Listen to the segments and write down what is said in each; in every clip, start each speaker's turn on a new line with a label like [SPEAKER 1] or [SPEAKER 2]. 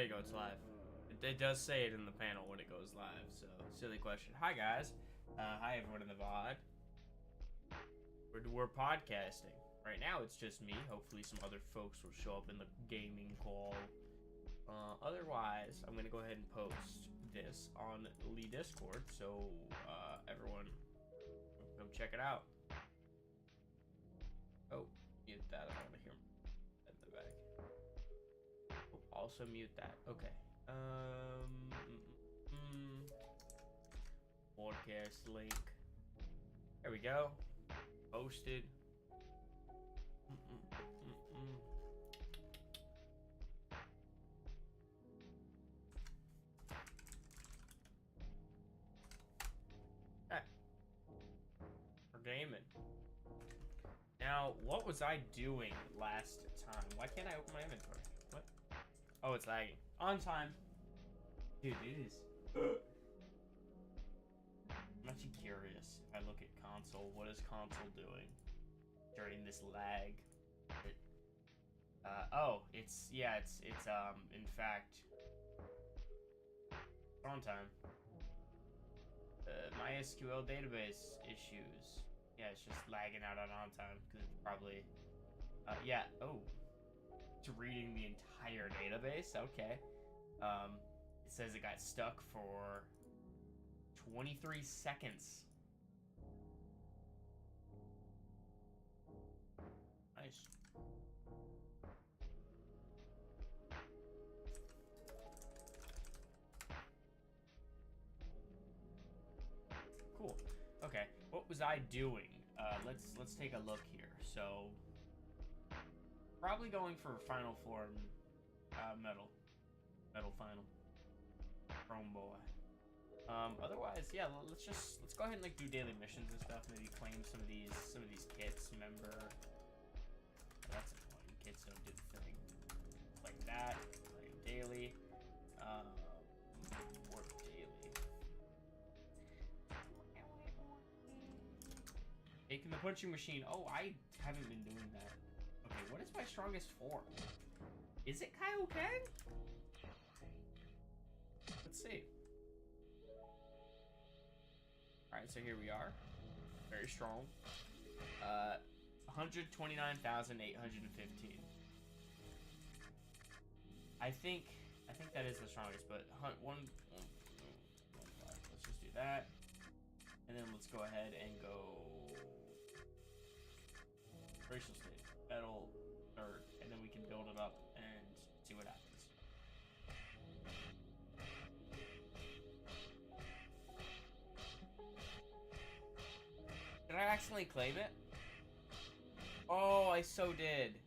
[SPEAKER 1] There you go, it's live. It does say it in the panel when it goes live, so silly question. Hi, guys. Hi, everyone in the VOD. We're podcasting. Right now, it's just me. Hopefully, some other folks will show up in the gaming call. Otherwise, I'm going to go ahead and post this on the Discord, so everyone go check it out. Oh, mute that. I don't want to hear that in the back. Oh, also mute that. Okay. Podcast link. There we go. Posted. Okay. We're gaming. Now, what was I doing last time? Why can't I open my inventory? What? Oh, it's lagging. On time. Dude, it is. I'm actually curious. If I look at console, what is console doing during this lag? It's in fact on time. MySQL database issues. Yeah, it's just lagging out on time because it's probably it's reading the entire database. Okay. It says it got stuck for 23 seconds. Nice. Cool. Okay, what was I doing? Let's take a look here. So, probably going for final form, metal final, chrome boy. Otherwise, yeah, let's go ahead and like do daily missions and stuff. Maybe claim some of these kits. Remember, that's important. Kits don't do the thing like that. Claim daily. Work daily. Taking the punching machine. Oh, I haven't been doing that. Okay, what is my strongest form? Is it Kaioken? Let's see. Alright, so here we are. Very strong. 129,815. I think that is the strongest, but let's just do that. And then let's go ahead and go racial state, metal, third, and then we can build it up and see what happens. Did I accidentally claim it? Oh, I so did.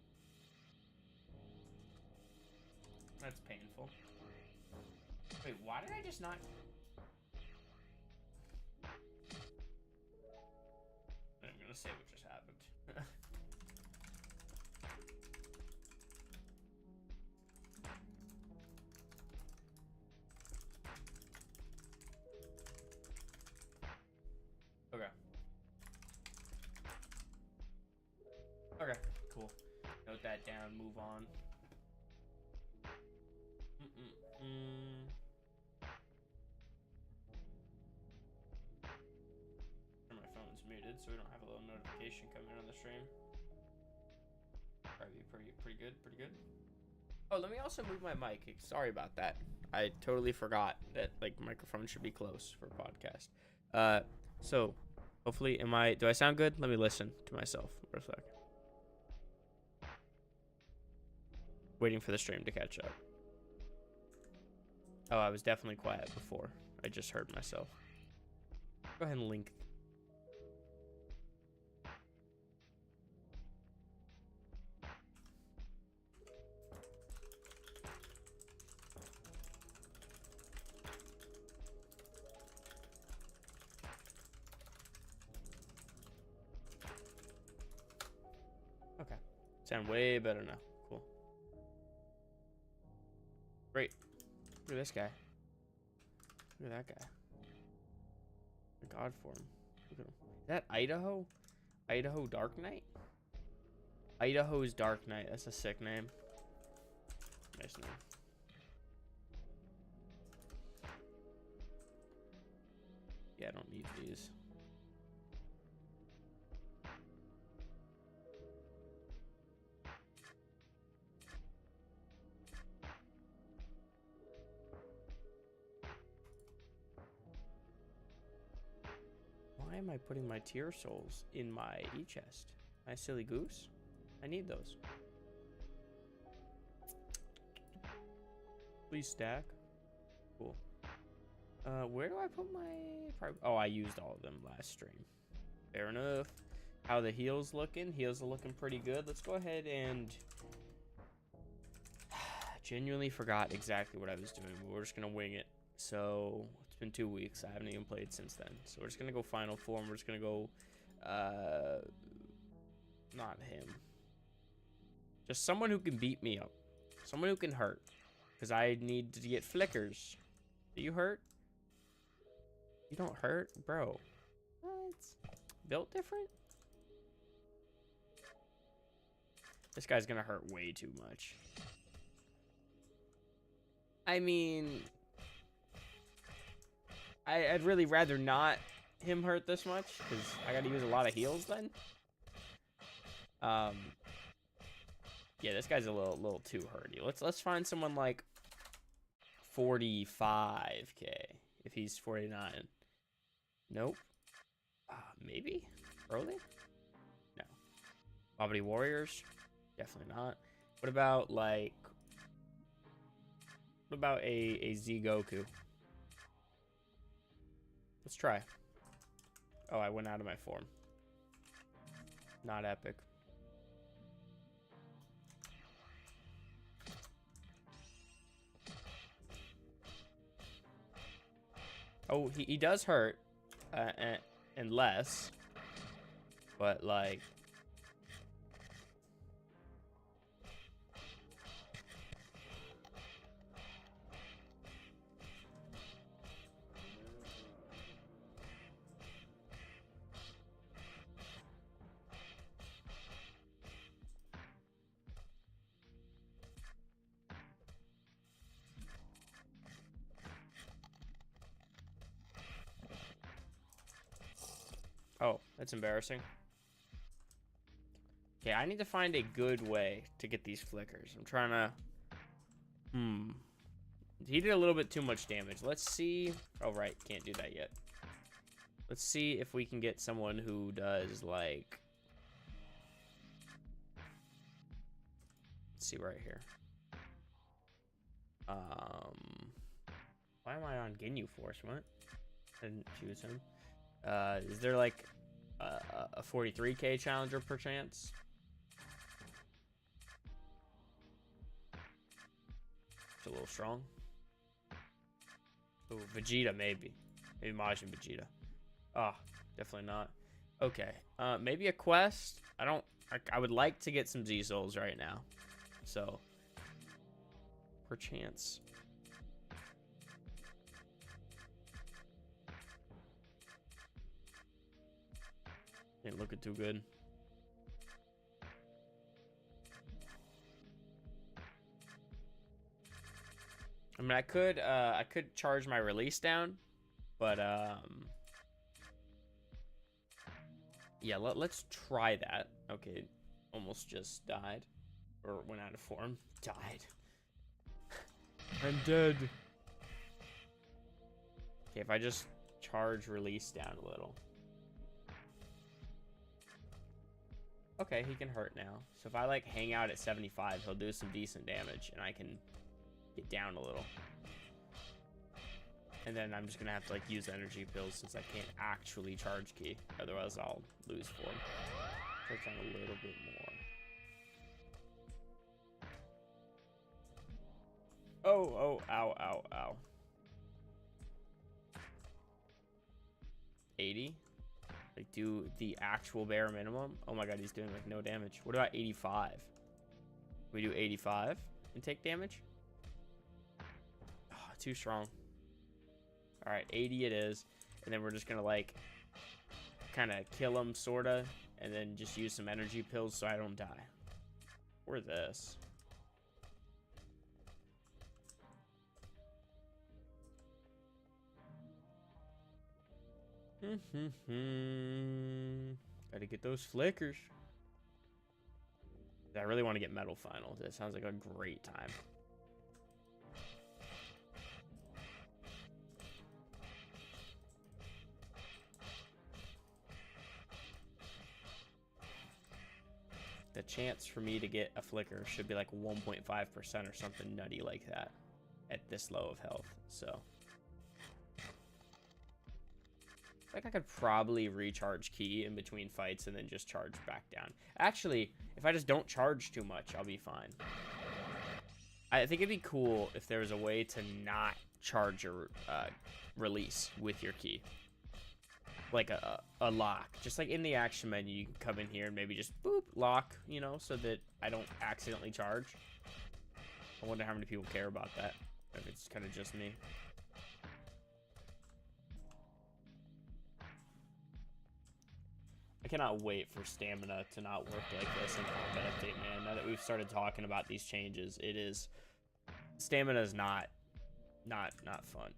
[SPEAKER 1] That's painful. Wait, why did I just not... I'm gonna say what just happened. Okay. Okay, cool. Note that down, move on. My phone's muted, so we don't have a little notification coming on the stream. Probably pretty good. Oh, let me also move my mic. Sorry about that. I totally forgot that like microphone should be close for a podcast. So hopefully, do I sound good? Let me listen to myself for a sec. Waiting for the stream to catch up. Oh, I was definitely quiet before. I just heard myself. Go ahead and link. Okay. Sound way better now. Cool. Great. Look at this guy. Look at that guy. The God form. Look at him. Is that Idaho? Idaho Dark Knight? Idaho's Dark Knight. That's a sick name. Nice name. don't need these. Why am I putting my tier souls in my e-chest? My silly goose? I need those. Please stack. Cool. Where do I put my... Oh, I used all of them last stream. Fair enough. How the heals looking? Heals are looking pretty good. Let's go ahead and... Genuinely forgot exactly what I was doing, but we're just going to wing it. So, it's been 2 weeks. I haven't even played since then. So, we're just going to go final form. We're just going to go... Not him. Just someone who can beat me up. Someone who can hurt. Because I need to get flickers. Do you hurt? You don't hurt? Bro. What? Built different? This guy's gonna hurt way too much. I mean... I'd really rather not him hurt this much. Because I gotta use a lot of heals then. Yeah, this guy's a little too hurty. Let's find someone like 45k if he's 49. Nope. Maybe early. No. Bobbity Warriors. Definitely not. What about like? What about a Z Goku? Let's try. Oh, I went out of my form. Not epic. Oh, he does hurt, and less, but like, oh, that's embarrassing. Okay, I need to find a good way to get these flickers. I'm trying to... He did a little bit too much damage. Let's see... Oh, right. Can't do that yet. Let's see if we can get someone who does, like... Let's see right here. Why am I on Ginyu Force? What? I didn't choose him. Is there like a 43k challenger perchance? It's a little strong. Oh, Vegeta maybe. Maybe Majin Vegeta. Ah, definitely not. Okay. Maybe a quest. I would like to get some Z souls right now. So perchance. Ain't looking too good. I mean, I could charge my release down, but yeah, let's try that. Okay, almost just died, or went out of form. Died. I'm dead. Okay, if I just charge release down a little. Okay, he can hurt now. So if I like hang out at 75, he'll do some decent damage, and I can get down a little. And then I'm just gonna have to like use energy pills since I can't actually charge key. Otherwise I'll lose form. Charge down a little bit more. Oh, ow, ow, ow. 80? Like, do the actual bare minimum? Oh my god, he's doing like no damage. What about 85? We do 85 and take damage? Oh, too strong. Alright, 80 it is. And then we're just gonna like kind of kill him, sorta, and then just use some energy pills so I don't die. Or this. Gotta get those flickers. I really want to get metal final. That sounds like a great time. The chance for me to get a flicker should be like 1.5% or something nutty like that at this low of health. So I could probably recharge key in between fights and then just charge back down. Actually, if I just don't charge too much, I'll be fine. I think it'd be cool if there was a way to not charge your release with your key. Like a lock. Just like in the action menu, you can come in here and maybe just boop, lock, you know, so that I don't accidentally charge. I wonder how many people care about that. If it's kind of just me. I cannot wait for stamina to not work like this in combat update, man. Now that we've started talking about these changes, it is... Stamina is not fun.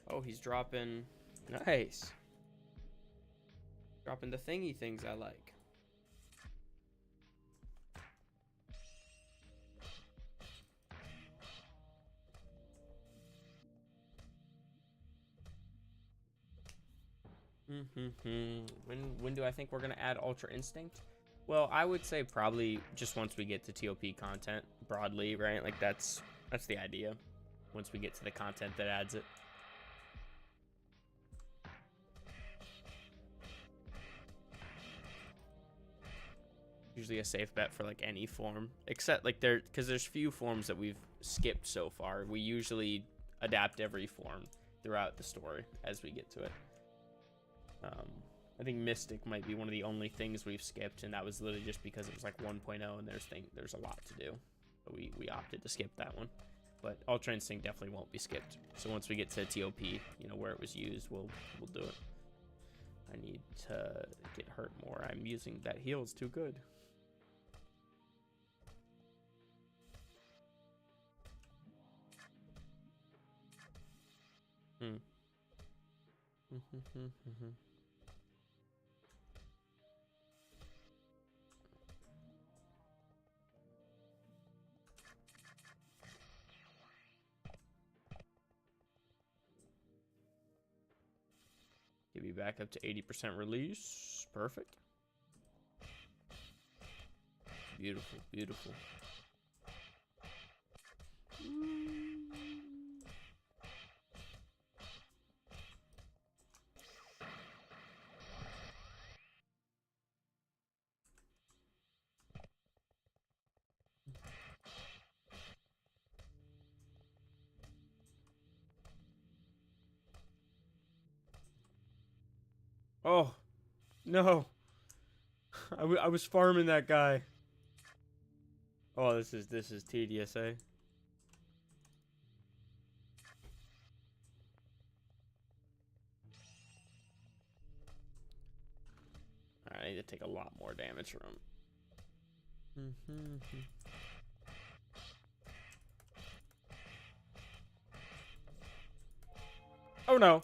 [SPEAKER 1] Oh, he's dropping... Nice. Dropping the thingy things I like. When do I think we're going to add Ultra Instinct? Well, I would say probably just once we get to TOP content broadly, right? Like that's the idea. Once we get to the content that adds it. Usually a safe bet for like any form, except like because there's few forms that we've skipped so far. We usually adapt every form throughout the story as we get to it. I think Mystic might be one of the only things we've skipped, and that was literally just because it was like 1.0 and there's a lot to do, but we opted to skip that one. But Ultra Instinct definitely won't be skipped. So once we get to TOP, you know, where it was used, we'll do it. I need to get hurt more. I'm using that heal is too good. Give you back up to 80% release. Perfect. Beautiful, beautiful. Oh, no. I was farming that guy. Oh, this is tedious, eh? Alright, I need to take a lot more damage from him. Oh no.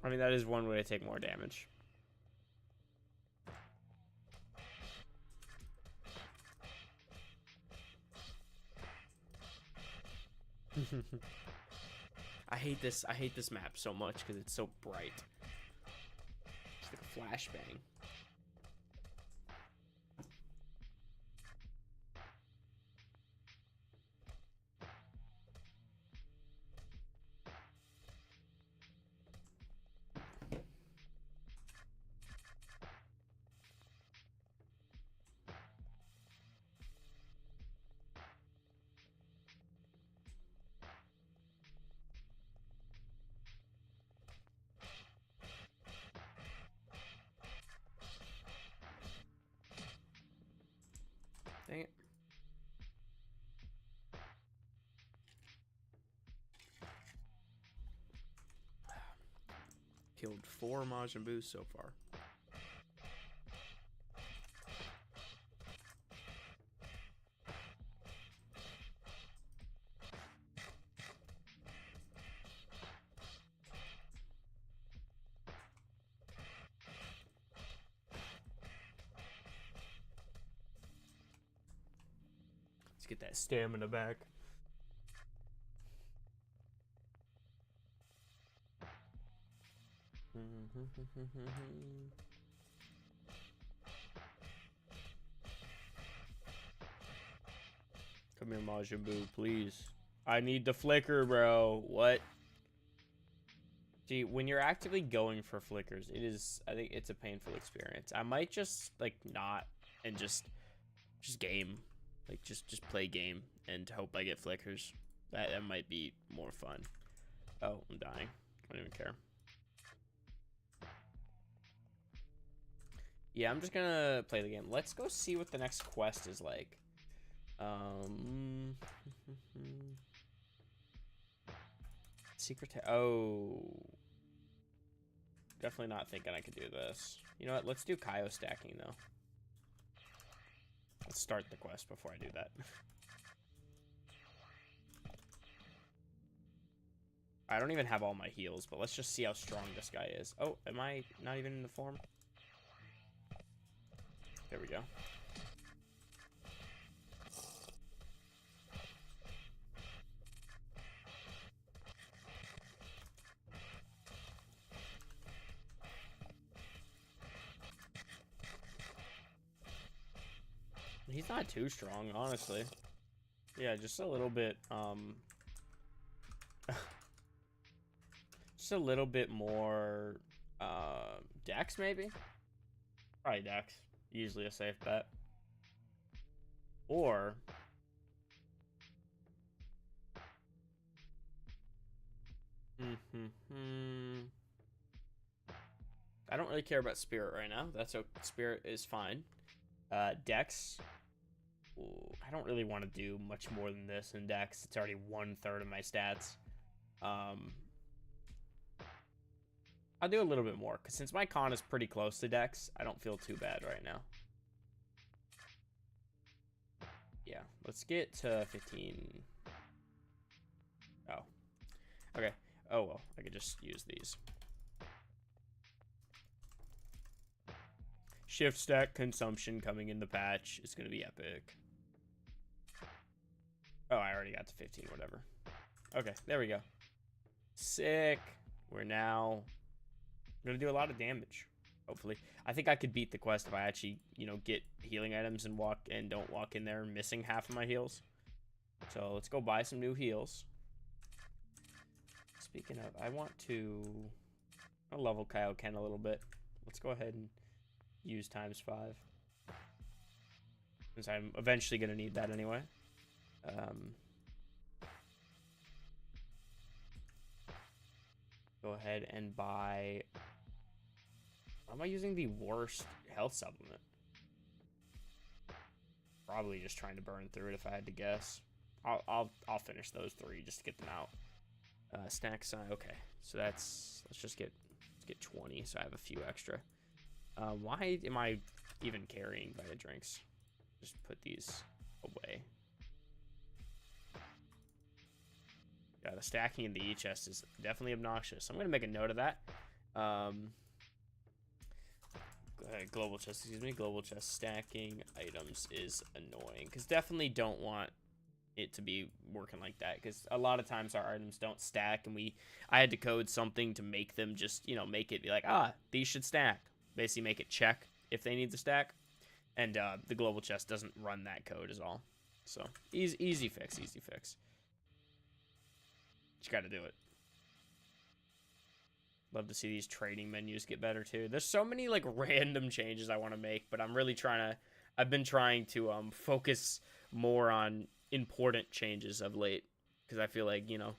[SPEAKER 1] I mean, that is one way to take more damage. I hate this map so much because it's so bright. It's like a flashbang. Dang it. Killed 4 Majin Buus so far. Let's get that stamina back. Come here, Majin Buu, please. I need the flicker, bro. What? See, when you're actively going for flickers, I think it's a painful experience. I might just, like, not, and just game. Like, just play game and hope I get flickers. That might be more fun. Oh, I'm dying. I don't even care. Yeah, I'm just gonna play the game. Let's go see what the next quest is like. Secret. Oh. Definitely not thinking I could do this. You know what? Let's do Kaio stacking, though. Let's start the quest before I do that. I don't even have all my heals, but let's just see how strong this guy is. Oh, am I not even in the form? There we go. He's not too strong, honestly. Yeah, just a little bit, just a little bit more, Dex, maybe? Probably Dex. Usually a safe bet. Or... I don't really care about Spirit right now. That's okay. Spirit is fine. Dex... Ooh, I don't really want to do much more than this in Dex. It's already 1/3 of my stats. I'll do a little bit more, because since my con is pretty close to Dex, I don't feel too bad right now. Yeah, let's get to 15. Oh. Okay. Oh, well, I could just use these. Shift stack consumption coming in the patch is going to be epic. Oh, I already got to 15, whatever. Okay, there we go. Sick. We're now going to do a lot of damage, hopefully. I think I could beat the quest if I actually, you know, get healing items and don't walk in there missing half of my heals. So let's go buy some new heals. Speaking of, I want to level Kaioken a little bit. Let's go ahead and use ×5. Since I'm eventually going to need that anyway. Go ahead and buy... Am I using the worst health supplement? Probably just trying to burn through it if I had to guess. I'll finish those 3 just to get them out. Snack sign. Okay, so let's get 20, so I have a few extra. Why am I even carrying Vita drinks? Just put these away. Yeah, the stacking in the E-chest is definitely obnoxious. I'm going to make a note of that. Global chest, excuse me. Global chest stacking items is annoying. Because definitely don't want it to be working like that. Because a lot of times our items don't stack. And I had to code something to make them just, you know, make it be like, these should stack. Basically make it check if they need to stack. And the global chest doesn't run that code at all. So, easy fix, easy fix. Just gotta do it. Love to see these trading menus get better too. There's so many like random changes I want to make, but I've been trying to focus more on important changes of late. Because I feel like, you know,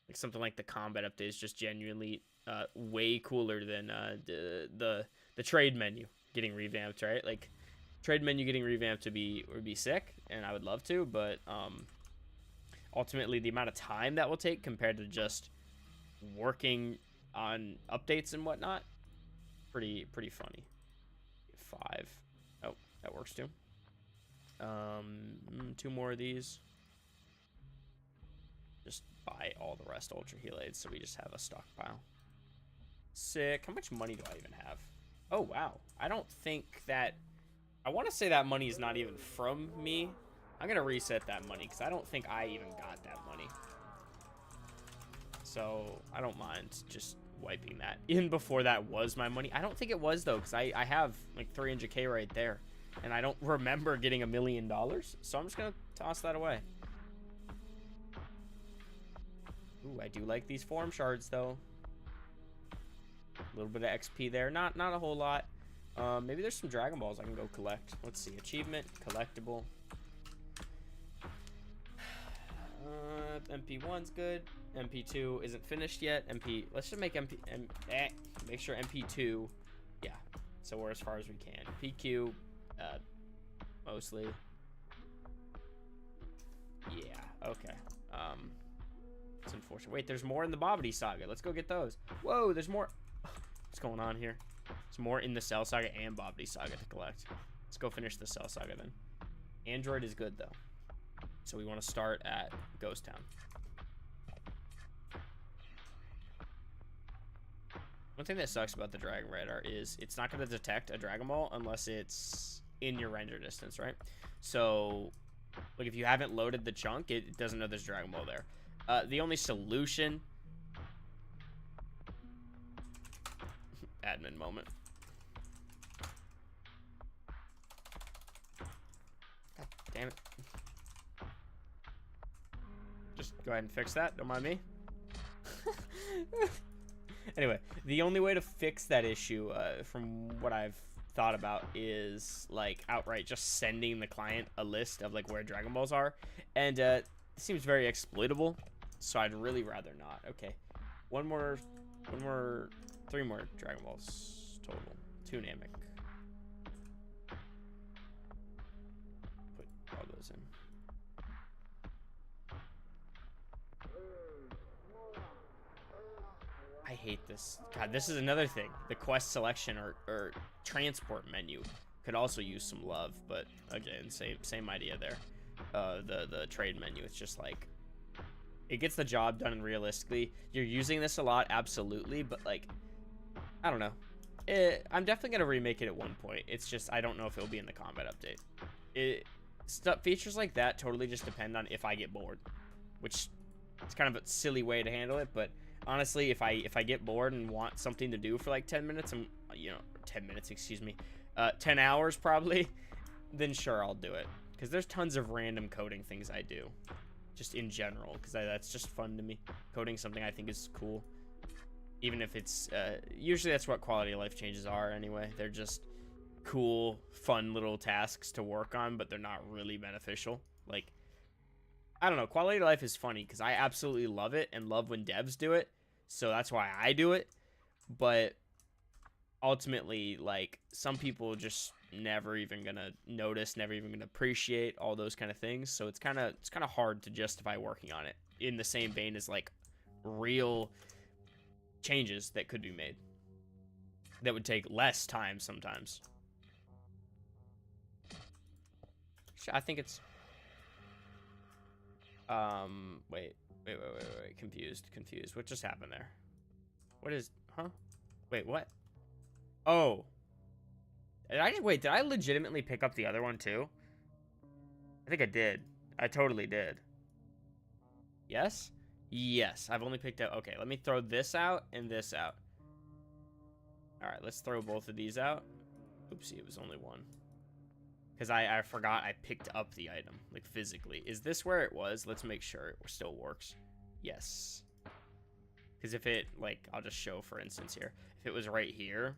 [SPEAKER 1] like something like the combat update is just genuinely way cooler than the trade menu getting revamped, right? Like trade menu getting revamped would be sick, and I would love to, but ultimately the amount of time that will take compared to just working on updates and whatnot, pretty funny. 5. Oh, that works too. 2 more of these. Just buy all the rest ultra helades so we just have a stockpile. Sick. How much money do I even have? Oh wow, I don't think that, I want to say that money is not even from me. I'm gonna reset that money because I don't think I even got that money, so I don't mind just wiping that in before that was my money. I don't think it was though, because I have like 300k right there, and I don't remember getting $1 million, so I'm just gonna toss that away. Ooh, I do like these form shards though. A little bit of XP there, not a whole lot. Maybe there's some Dragon Balls I can go collect. Let's see, achievement, collectible. MP1's good. MP2 isn't finished yet. Let's just make make sure MP2, yeah. So we're as far as we can. PQ, mostly. Yeah, okay. It's unfortunate. Wait, there's more in the Bobbity Saga. Let's go get those. Whoa, there's more. What's going on here? There's more in the Cell Saga and Bobbity Saga to collect. Let's go finish the Cell Saga then. Android is good though, so we want to start at Ghost Town. One thing that sucks about the Dragon Radar is it's not going to detect a Dragon Ball unless it's in your render distance, right? So, like, if you haven't loaded the chunk, it doesn't know there's a Dragon Ball there. The only solution... Admin moment. God damn it. Just go ahead and fix that. Don't mind me. Anyway, the only way to fix that issue, from what I've thought about, is like outright just sending the client a list of like where Dragon Balls are, and it seems very exploitable. So I'd really rather not. Okay, 3 more Dragon Balls total. 2 Namek. Put all those in. I hate this. God, this is another thing. The quest selection or transport menu could also use some love, but again, same idea there. The trade menu, it's just like, it gets the job done, and realistically, you're using this a lot, absolutely, but like, I don't know. I'm definitely gonna remake it at one point. It's just, I don't know if it'll be in the combat update. Features like that totally just depend on if I get bored, which it's kind of a silly way to handle it, but honestly, if I get bored and want something to do for like 10 minutes, 10 minutes, excuse me, 10 hours probably, then sure, I'll do it. Because there's tons of random coding things I do, just in general, because that's just fun to me. Coding something I think is cool, even if it's, usually that's what quality of life changes are anyway. They're just cool, fun little tasks to work on, but they're not really beneficial. Like, I don't know, quality of life is funny because I absolutely love it and love when devs do it, so that's why I do it. But ultimately, like, some people just never even gonna notice, never even gonna appreciate all those kind of things, so it's kind of hard to justify working on it in the same vein as like real changes that could be made that would take less time sometimes. I think it's wait, confused. What just happened there? What is, huh? Wait, what? Oh. Did I legitimately pick up the other one too? I think I did. I totally did. Yes? Yes, I've only picked out, okay, let me throw this out and this out. Alright, let's throw both of these out. Oopsie, it was only one. Because I forgot I picked up the item, like physically. Is this where it was? Let's make sure it still works. Yes. Because if it, like, I'll just show for instance here. If it was right here,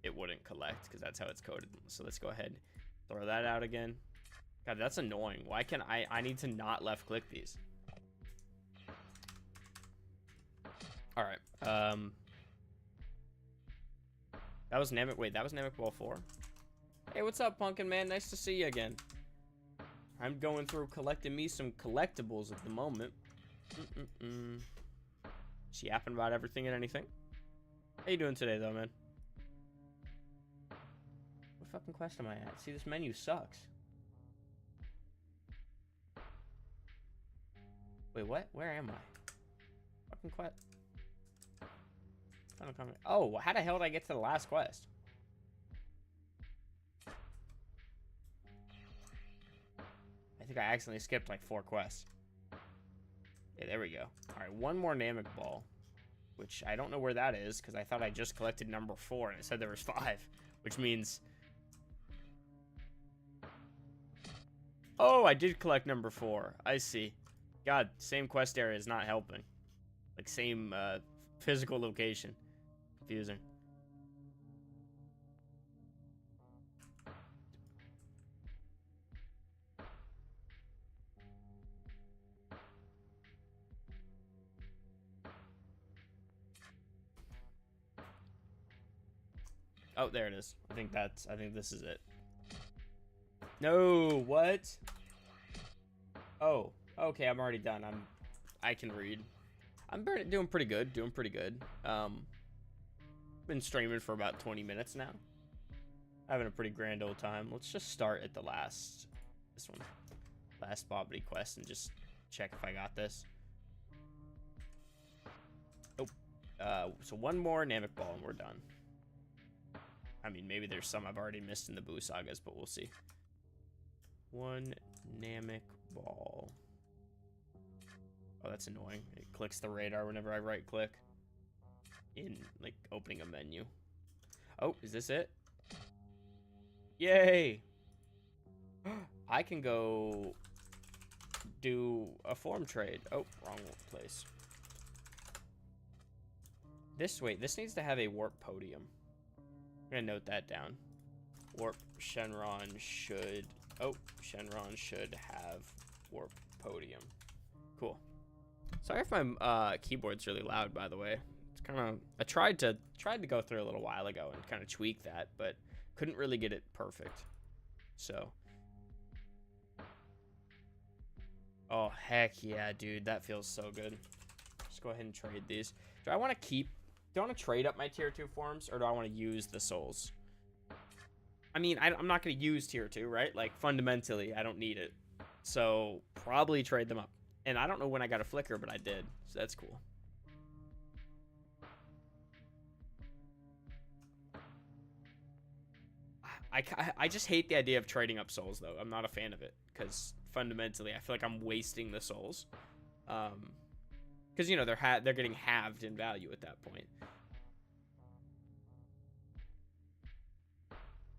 [SPEAKER 1] it wouldn't collect because that's how it's coded. So let's go ahead, throw that out again. God, that's annoying. Why can I need to not left click these? All right. That was Namek. Wait, that was Namek Ball 4.
[SPEAKER 2] Hey, what's up, Pumpkin Man? Nice to see you again. I'm going through collecting me some collectibles at the moment. Just yapping about everything and anything. How you doing today, though, man? What fucking quest am I at? See, this menu sucks. Wait, what? Where am I? Fucking quest. Oh, how the hell did I get to the last quest? I think I accidentally skipped like 4 quests. Yeah, there we go. Alright, one more Namek Ball. Which I don't know where that is, because I thought I just collected number 4, and it said there was 5. Which means... Oh, I did collect number 4. I see. God, same quest area is not helping. Like, same physical location. Confusing. Oh, there it is. I think this is it. No, what? Oh, okay, I'm already done. I can read. I'm doing pretty good. Been streaming for about 20 minutes now. Having a pretty grand old time. Let's just start at the last Bobbity quest and just check if I got this. Oh, so one more Namek Ball and we're done. I mean, maybe there's some I've already missed in the Buu sagas, but we'll see. One Namek Ball. Oh, that's annoying. It clicks the radar whenever I right click. In, like, opening a menu. Oh, is this it? Yay! I can go do a form trade. Oh, wrong place. This needs to have a warp podium. I'm gonna note that down. Warp Shenron should have warp podium. Cool. Sorry if my keyboard's really loud, by the way. It's kind of I tried to go through a little while ago and kind of tweak that, but couldn't really get it perfect. So. Oh heck yeah, dude, that feels so good. Just go ahead and trade these. Do I want to trade up my tier 2 forms, or do I want to use the souls? I mean, I'm not going to use tier 2, right? Like, fundamentally, I don't need it. So, probably trade them up. And I don't know when I got a flicker, but I did. So, that's cool. I just hate the idea of trading up souls, though. I'm not a fan of it. Because, fundamentally, I feel like I'm wasting the souls. Because, you know, they're getting halved in value at that point.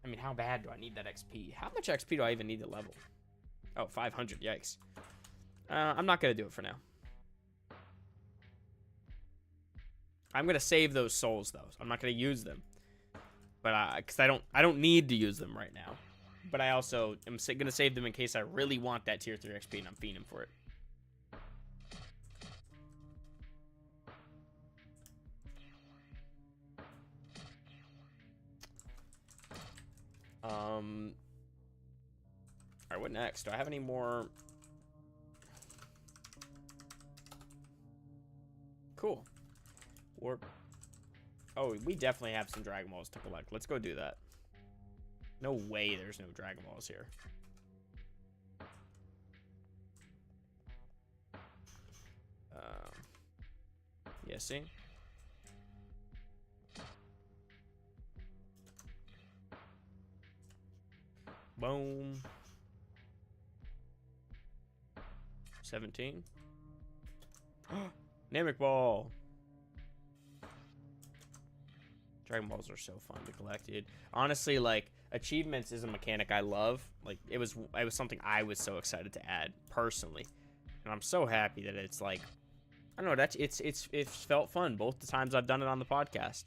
[SPEAKER 2] I mean, how bad do I need that XP? How much XP do I even need to level? Oh, 500. Yikes. I'm not going to do it for now. I'm going to save those souls, though. I'm not going to use them. But because I don't need to use them right now. But I also am going to save them in case I really want that tier 3 XP and I'm fiending for it. Alright, what next? Do I have any more? Cool. Warp. Oh, we definitely have some Dragon Balls to collect. Let's go do that. No way there's no Dragon Balls here. Yeah, see? Boom. 17. Namek Ball. Dragon Balls are so fun to collect, dude. Honestly, like, achievements is a mechanic I love. Like, it was something I was so excited to add personally, and I'm so happy that it's like, I don't know, it's felt fun both the times I've done it on the podcast.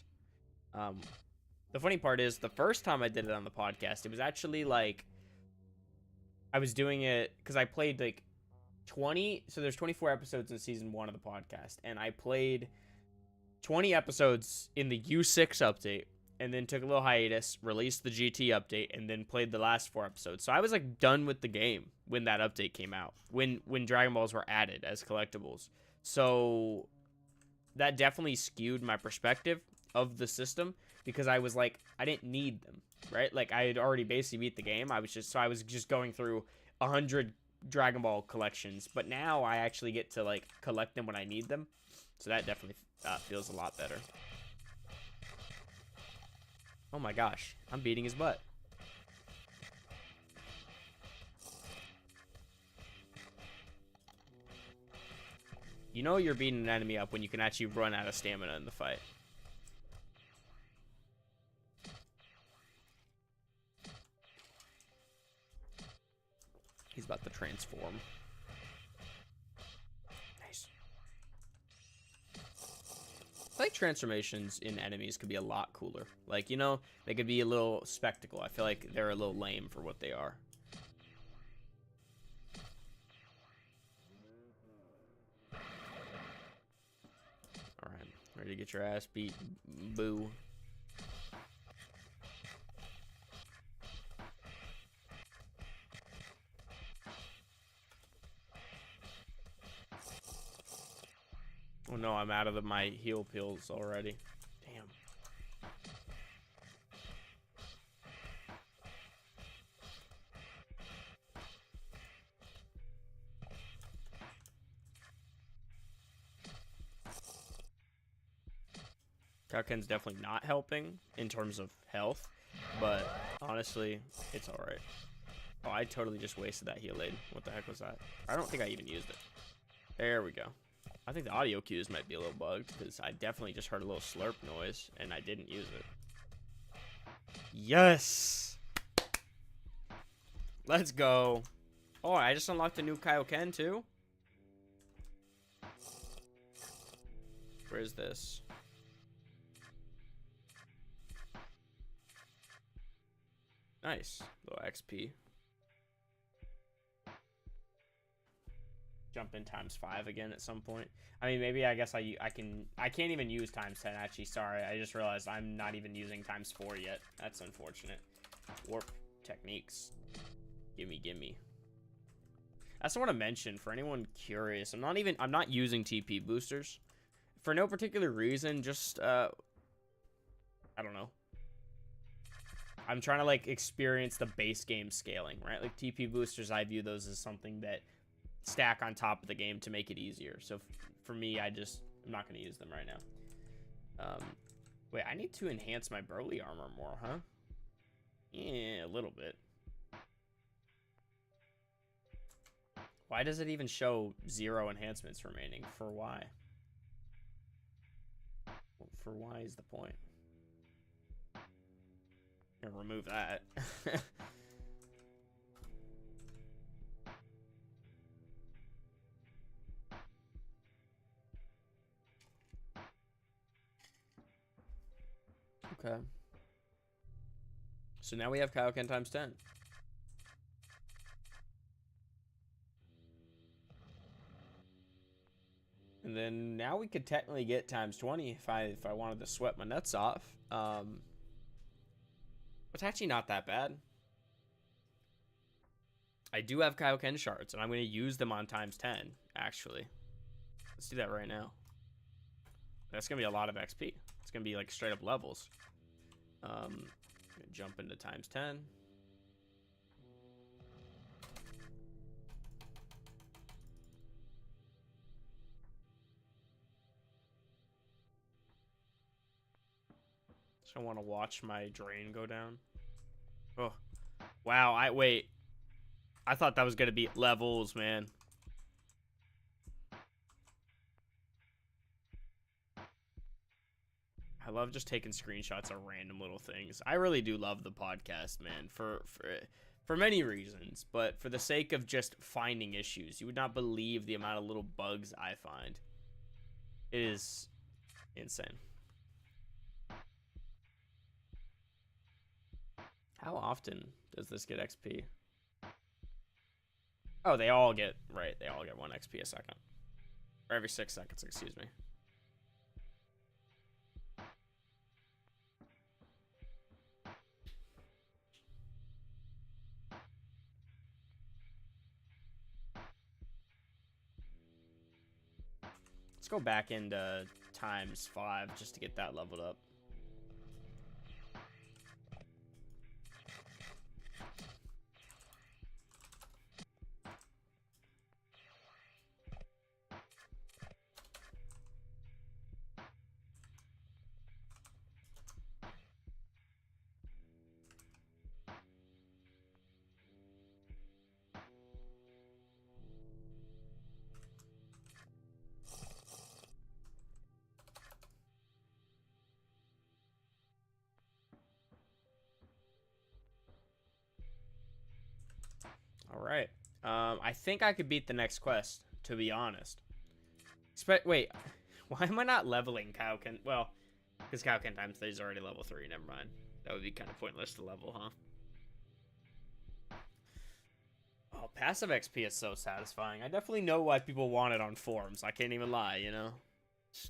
[SPEAKER 2] The funny part is, the first time I did it on the podcast, it was actually like, I was doing it because I played like 20, so there's 24 episodes in season 1 of the podcast, and I played 20 episodes in the U6 update, and then took a little hiatus, released the GT update, and then played the last 4 episodes. So I was like done with the game when that update came out, when Dragon Balls were added as collectibles. So that definitely skewed my perspective of the system, because I was like, I didn't need them, right? Like, I had already basically beat the game. I was just going through 100 Dragon Ball collections, but now I actually get to like collect them when I need them. So that definitely feels a lot better. Oh my gosh, I'm beating his butt. You know you're beating an enemy up when you can actually run out of stamina in the fight. He's about to transform. Nice. I like transformations in enemies could be a lot cooler. Like, you know, they could be a little spectacle. I feel like they're a little lame for what they are. Alright, ready to get your ass beat, Boo. Oh no, I'm out of my heal pills already. Damn. Kaioken's definitely not helping in terms of health, but honestly, it's alright. Oh, I totally just wasted that heal aid. What the heck was that? I don't think I even used it. There we go. I think the audio cues might be a little bugged, because I definitely just heard a little slurp noise, and I didn't use it. Yes! Let's go. Oh, I just unlocked a new Kaioken, too? Where is this? Nice. Little XP. Jump in ×5 again at some point. I mean, maybe I guess I can't even use ×10 actually. Sorry, I just realized I'm not even using ×4 yet. That's unfortunate. Warp techniques. Gimme. I just want to mention, for anyone curious, I'm not using TP boosters for no particular reason. Just I don't know. I'm trying to like experience the base game scaling, right? Like TP boosters, I view those as something that stack on top of the game to make it easier. So for me, I'm not going to use them right now. Wait, I need to enhance my Broly armor more, huh? Yeah, a little bit. Why does it even show 0 enhancements remaining? For why? For why is the point? I'm gonna remove that. Okay. So now we have Kaioken ×10. And then now we could technically get ×20 if I wanted to sweat my nuts off. It's actually not that bad. I do have Kaioken shards, and I'm going to use them on ×10, actually. Let's do that right now. That's going to be a lot of XP. It's going to be like straight up levels. Jump into ×10. So I want to watch my drain go down. Oh, wow. Wait. I thought that was going to be levels, man. I love just taking screenshots of random little things. I really do love the podcast, man, for many reasons, but for the sake of just finding issues, you would not believe the amount of little bugs I find. It is insane. How often does this get XP? Oh, they all get 1 XP a second. Or every 6 seconds, excuse me. go back into ×5 just to get that leveled up. All right. I think I could beat the next quest, to be honest. Wait, why am I not leveling Kaioken? Well, because Kaioken times 3 is already level 3. Never mind. That would be kind of pointless to level, huh? Oh, passive XP is so satisfying. I definitely know why people want it on forums. I can't even lie, you know?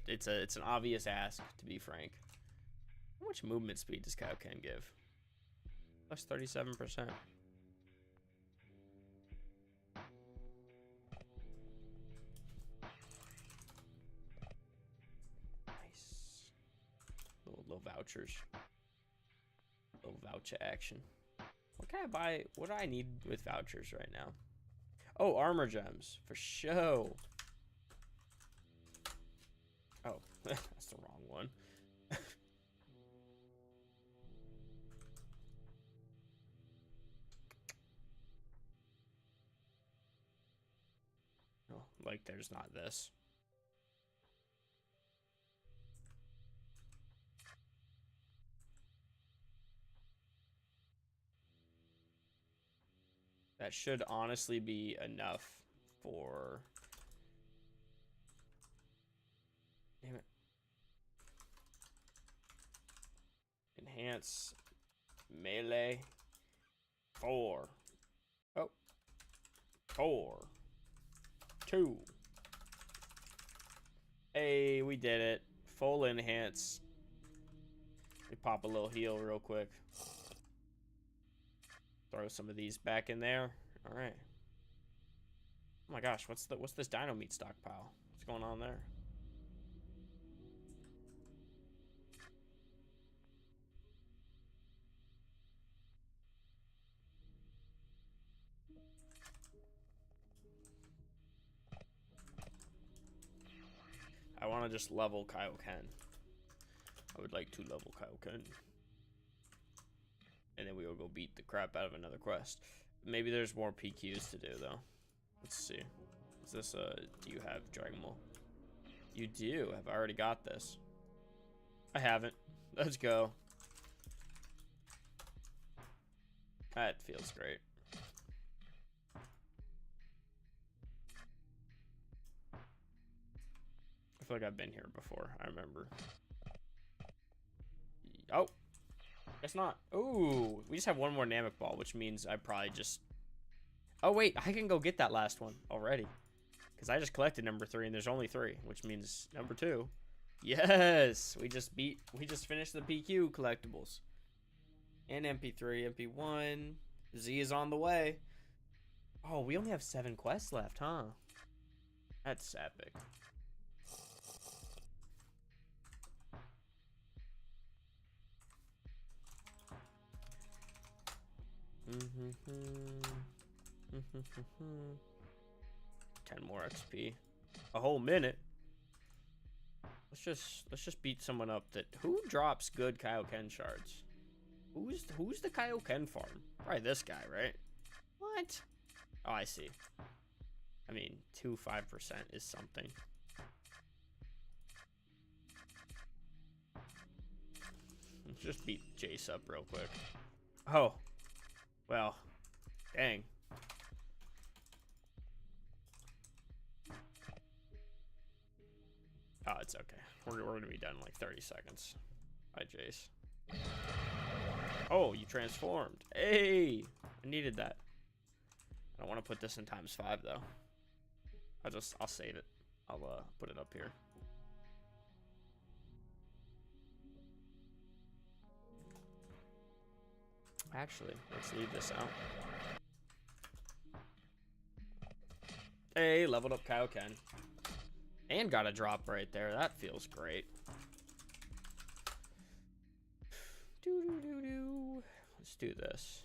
[SPEAKER 2] It's an obvious ask, to be frank. How much movement speed does Kaioken give? Plus 37%. Little vouchers. Little voucher action. What can I buy? What do I need with vouchers right now? Oh, armor gems. For show. Oh, that's the wrong one. Oh, like there's not this. That should honestly be enough for... Damn it. Enhance melee 4. Oh. 4. 2. Hey, we did it. Full enhance. We pop a little heal real quick. Throw some of these back in there. All right. Oh my gosh, what's this dino meat stockpile? What's going on there? I want to just level Kaioken. I would like to level Kaioken. And then we will go beat the crap out of another quest. Maybe there's more PQs to do, though. Let's see. Is this, do you have Dragon Ball? You do. Have I already got this? I haven't. Let's go. That feels great. I feel like I've been here before. I remember. Oh. Guess not. Ooh. We just have one more Namek Ball, which means I probably just... Oh, wait. I can go get that last one already. Because I just collected number 3, and there's only 3, which means number 2. Yes! We just finished the PQ collectibles. And MP3, MP1. Z is on the way. Oh, we only have 7 quests left, huh? That's epic. Mm-hmm. 10 more XP. A whole minute. Let's just beat someone up that... Who drops good Kaioken shards? Who's the Kaioken farm? Probably this guy, right? What? Oh, I see. I mean, 5% is something. Let's just beat Jace up real quick. Oh. Well. Dang. Oh, it's okay. We're gonna be done in like 30 seconds. Bye, Jace. Oh, you transformed. Hey! I needed that. I don't want to put this in ×5 though. I'll save it. I'll put it up here. Actually, let's leave this out. Hey, leveled up Kaioken. And got a drop right there. That feels great. Let's do this.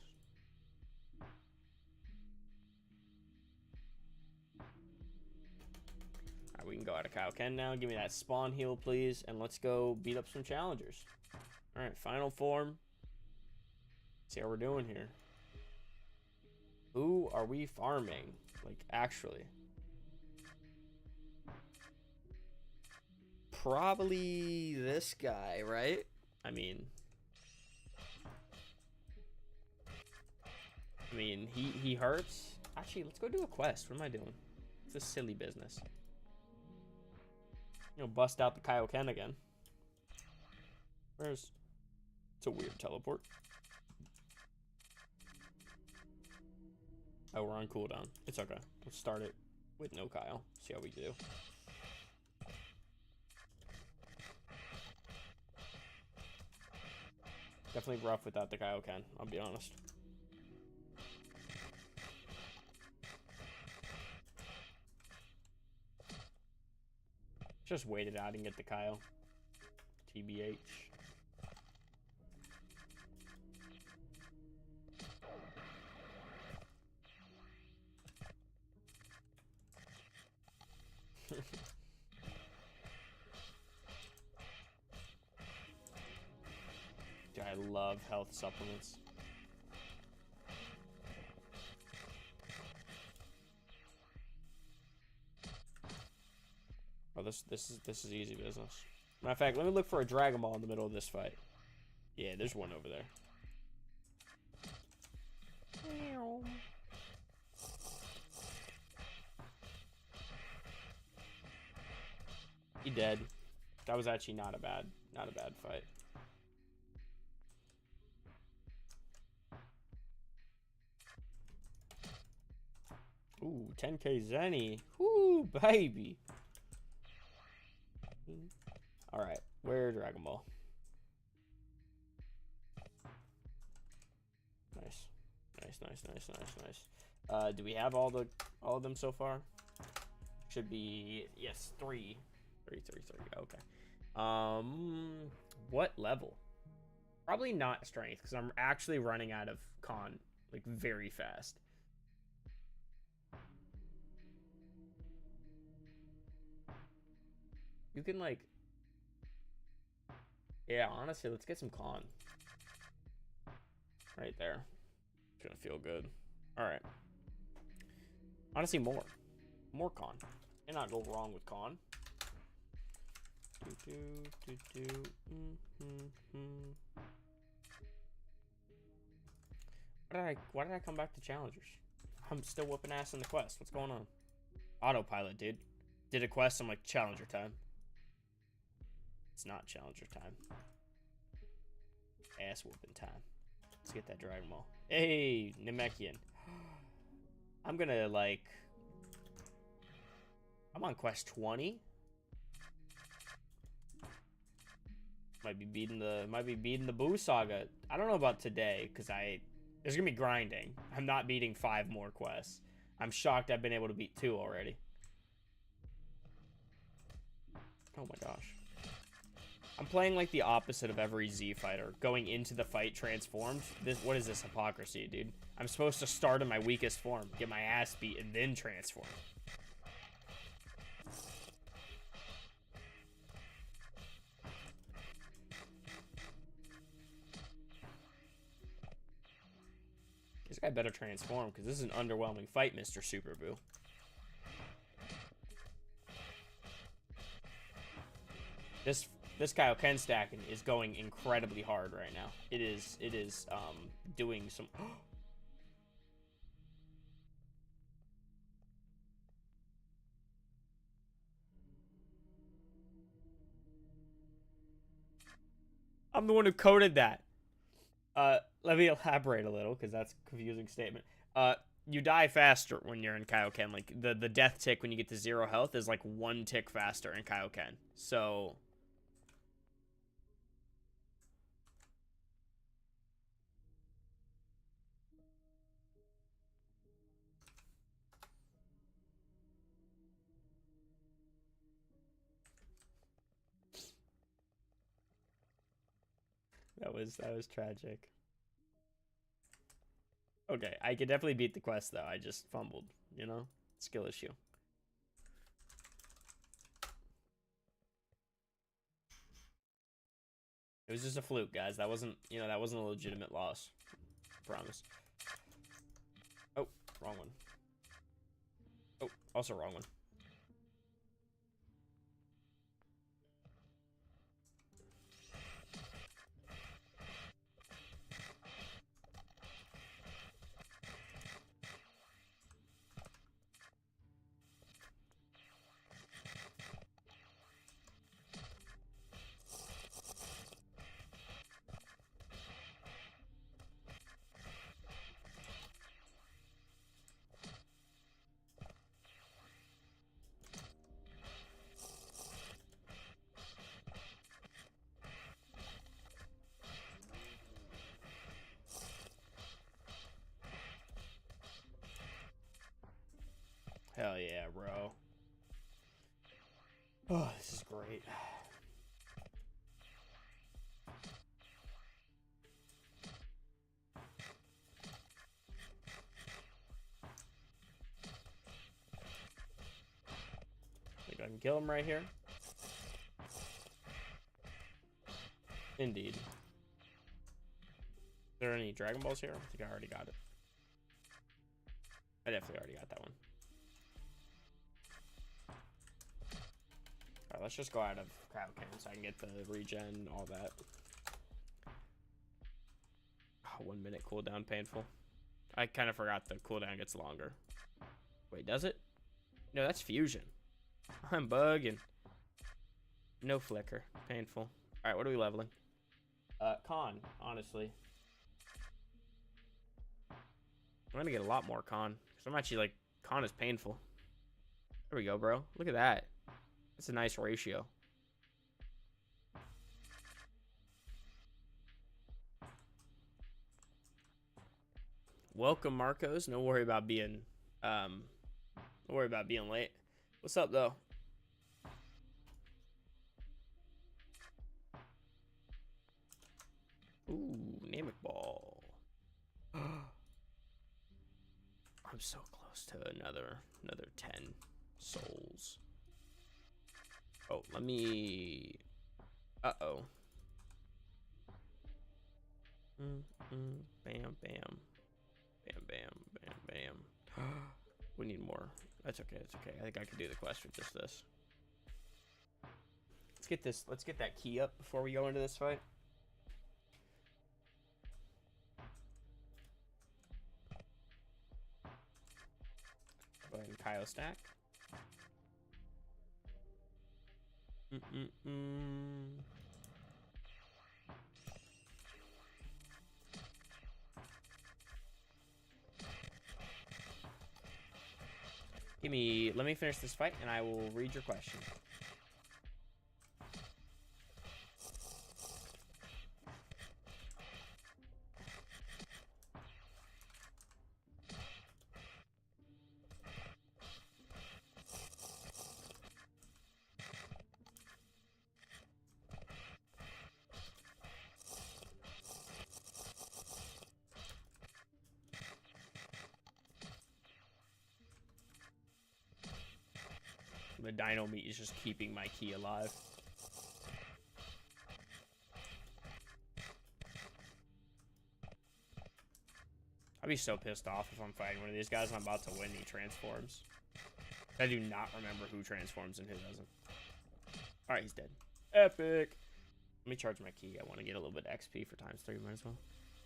[SPEAKER 2] Alright, we can go out of Kaioken now. Give me that spawn heal, please. And let's go beat up some challengers. Alright, final form. See how we're doing here. Who are we farming? Like, actually. Probably this guy, right? I mean, he hurts. Actually, let's go do a quest. What am I doing? It's a silly business. You know, bust out the Kaioken again. It's a weird teleport. Oh, we're on cooldown. It's okay. Let's start it with no Kyle. See how we do. Definitely rough without the Kaioken, I'll be honest. Just wait it out and get the Kyle. TBH. Dude, I love health supplements. Oh, this is easy business. Matter of fact, let me look for a Dragon Ball in the middle of this fight. Yeah, there's one over there. He dead. That was actually not a bad fight. Ooh, 10k Zenny. Ooh, baby. Alright, where Dragon Ball? Nice. Do we have all of them so far? Should be, yes, 3. Okay. What level? Probably not strength, because I'm actually running out of con, like, very fast. You can, like... Yeah, honestly, let's get some con. Right there. It's gonna feel good. Alright. Honestly, more. More con. Cannot go wrong with con. Why did I come back to challengers? I'm still whooping ass in the quest. What's going on? Autopilot, dude. Did a quest, I'm like, challenger time. It's not challenger time. Ass whooping time. Let's get that Dragon Ball. Hey, Namekian. I'm gonna, like... I'm on quest 20. Might be beating the Buu saga. I don't know about today, because there's gonna be grinding. I'm not beating 5 more quests. I'm shocked I've been able to beat 2 already. Oh my gosh. I'm playing like the opposite of every Z fighter. Going into the fight transformed. What is this hypocrisy, dude? I'm supposed to start in my weakest form, get my ass beat, and then transform. This guy better transform, because this is an underwhelming fight, Mr. Super Buu. This Kaioken stacking is going incredibly hard right now. It is doing some... I'm the one who coded that. Let me elaborate a little, because that's a confusing statement. You die faster when you're in Kaioken. Like, the death tick when you get to 0 health is like 1 tick faster in Kaioken. So... That was tragic. Okay, I could definitely beat the quest though. I just fumbled, you know? Skill issue. It was just a fluke, guys. That wasn't, that wasn't a legitimate loss. I promise. Oh, wrong one. Oh, also wrong one. Hell yeah, bro. Oh, this is great. Think I can kill him right here? Indeed. Is there any Dragon Balls here? I think I already got it. I definitely already got that one. Alright, let's just go out of crowd can so I can get the regen, all that. Oh, 1 minute cooldown, painful. I kind of forgot the cooldown gets longer. Wait, does it? No, that's fusion. I'm bugging. No flicker. Painful. Alright, what are we leveling? Con, honestly. I'm gonna get a lot more con. Because I'm actually like, con is painful. There we go, bro. Look at that. That's a nice ratio. Welcome, Marcos. No worry about being late. What's up though? Ooh, Namek Ball. I'm so close to another 10 souls. Oh, let me. Uh-oh. Bam, bam. Bam, bam, bam, bam. We need more. That's okay. It's okay. I think I can do the quest with just this. Let's get that key up before we go into this fight. Go ahead and Kyle stack. Let me finish this fight and I will read your question. The dino meat is just keeping my key alive. I'd be so pissed off if I'm fighting one of these guys and I'm about to win and he transforms. I do not remember who transforms and who doesn't. Alright, he's dead. Epic! Let me charge my key. I want to get a little bit of XP for ×3, might as well.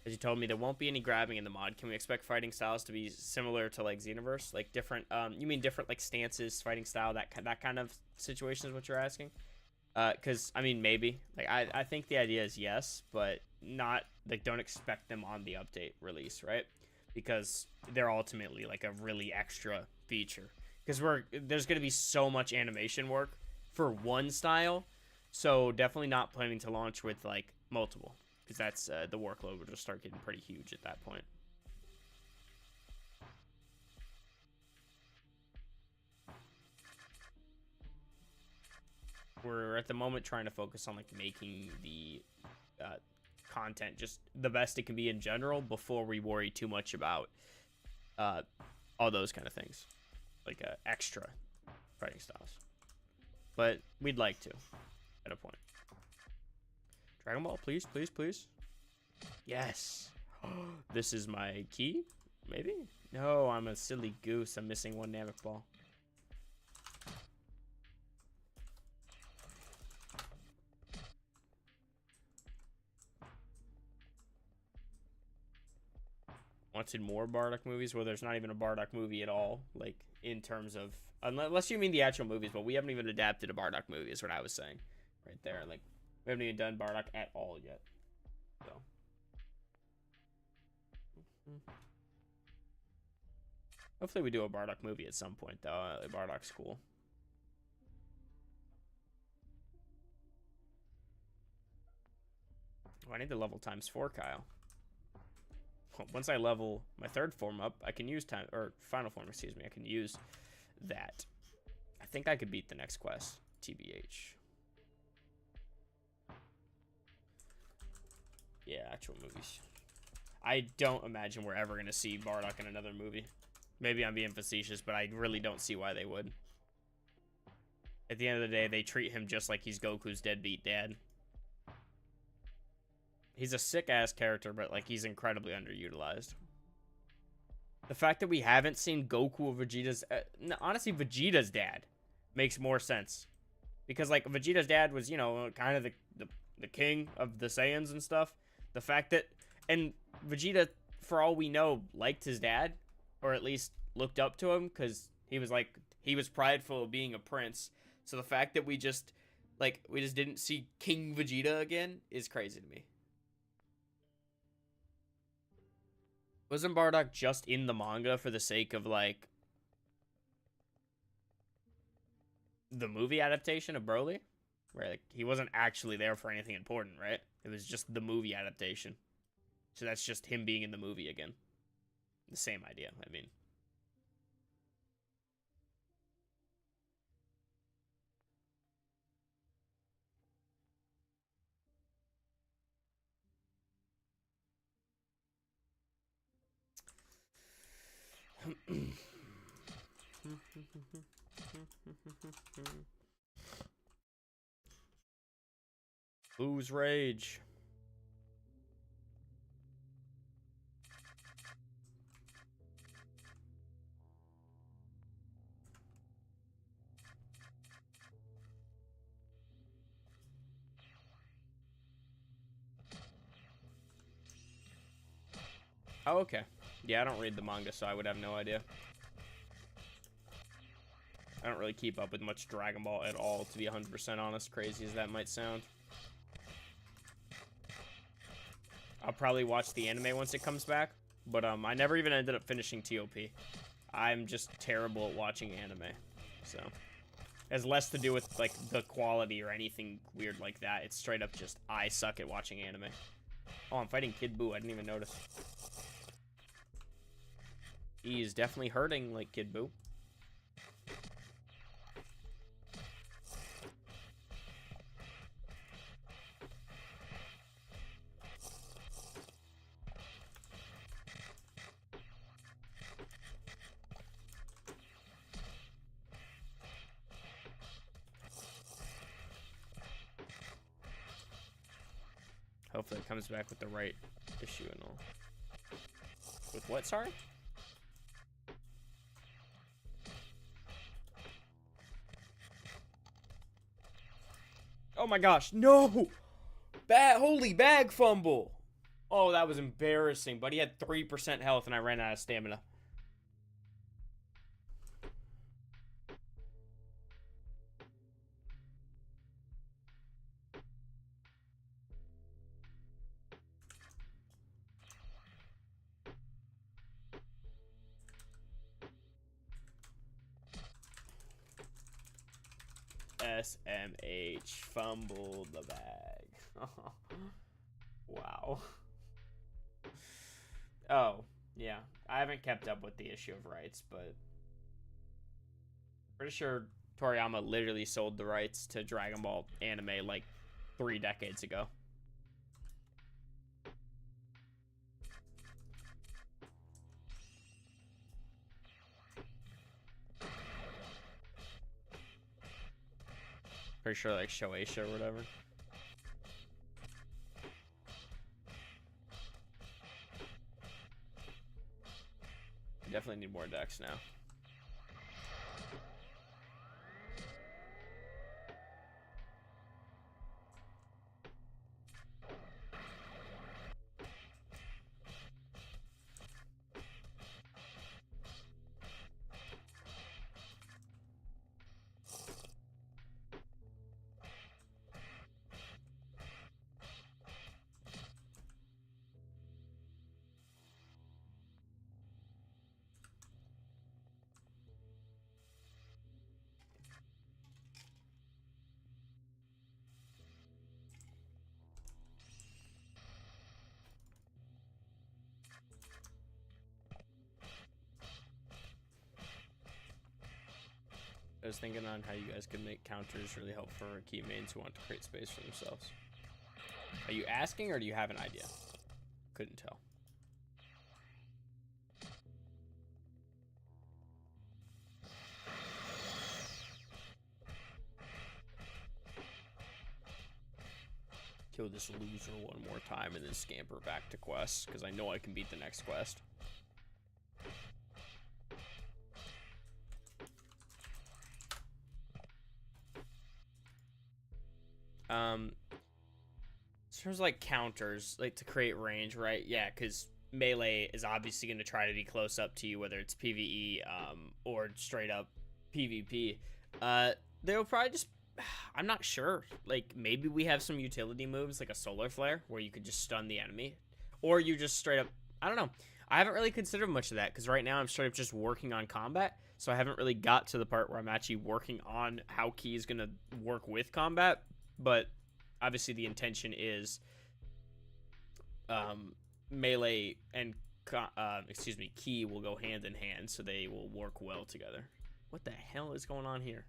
[SPEAKER 2] As you told me, there won't be any grabbing in the mod. Can we expect fighting styles to be similar to like Xenoverse? Like different, you mean different like stances, fighting style, that kind of situation is what you're asking? Because, I mean, maybe. Like, I think the idea is yes, but not, like, don't expect them on the update release, right? Because they're ultimately like a really extra feature. Because there's going to be so much animation work for one style, so definitely not planning to launch with like multiple. Because that's the workload will just start getting pretty huge at that point. We're at the moment trying to focus on like making the content just the best it can be in general before we worry too much about all those kind of things, like extra fighting styles. But we'd like to at a point. Dragon Ball, please, please, please. Yes. This is my key? Maybe? No, I'm a silly goose. I'm missing one Namek ball. Wanted more Bardock movies? Well, there's not even a Bardock movie at all. Like, in terms of... Unless you mean the actual movies, but we haven't even adapted a Bardock movie, is what I was saying. Right there. Like, we haven't even done Bardock at all yet. So... Hopefully we do a Bardock movie at some point, though. Bardock's cool. Oh, I need the level ×4, Kyle. Once I level my third form up, I can use final form, excuse me. I can use that. I think I could beat the next quest, TBH. Yeah, actual movies. I don't imagine we're ever going to see Bardock in another movie. Maybe I'm being facetious, but I really don't see why they would. At the end of the day, they treat him just like he's Goku's deadbeat dad. He's a sick-ass character, but, like, he's incredibly underutilized. The fact that we haven't seen Goku or Vegeta's... honestly, Vegeta's dad makes more sense. Because, like, Vegeta's dad was, you know, kind of the king of the Saiyans and stuff. The fact that... And Vegeta, for all we know, liked his dad. Or at least looked up to him. Because he was, like... He was prideful of being a prince. So the fact that we just didn't see King Vegeta again is crazy to me. Wasn't Bardock just in the manga for the sake of, like, the movie adaptation of Broly? Right, like, he wasn't actually there for anything important, right? It was just the movie adaptation. So that's just him being in the movie again. The same idea, I mean. Buu's Rage. Oh, okay. Yeah, I don't read the manga, so I would have no idea. I don't really keep up with much Dragon Ball at all, to be 100% honest, crazy as that might sound. I'll probably watch the anime once it comes back, but I never even ended up finishing TOP. I'm just terrible at watching anime, so... It has less to do with, like, the quality or anything weird like that. It's straight up just, I suck at watching anime. Oh, I'm fighting Kid Buu. I didn't even notice. He's definitely hurting like Kid Buu. Hopefully it comes back with the right issue and all. With what, sorry? Oh my gosh, no! Holy bag fumble! Oh, that was embarrassing, but he had 3% health and I ran out of stamina. SMH fumbled the bag. Wow. Oh, yeah. I haven't kept up with the issue of rights, but pretty sure Toriyama literally sold the rights to Dragon Ball anime like 3 decades ago. Pretty sure like Shoeisha or whatever. Definitely need more decks now. I was thinking on how you guys could make counters really help for key mains who want to create space for themselves. Are you asking or do you have an idea? Couldn't tell. Kill this loser one more time and then scamper back to quests, because I know I can beat the next quest. In terms of like counters, like to create range, right? Yeah, because melee is obviously going to try to be close up to you, whether it's PvE or straight up PvP. They'll probably just, I'm not sure. Like maybe we have some utility moves like a solar flare where you could just stun the enemy, or you just straight up, I don't know. I haven't really considered much of that because right now I'm straight up just working on combat, so I haven't really got to the part where I'm actually working on how key is going to work with combat. But obviously the intention is melee and key will go hand in hand, so they will work well together. What the hell is going on here?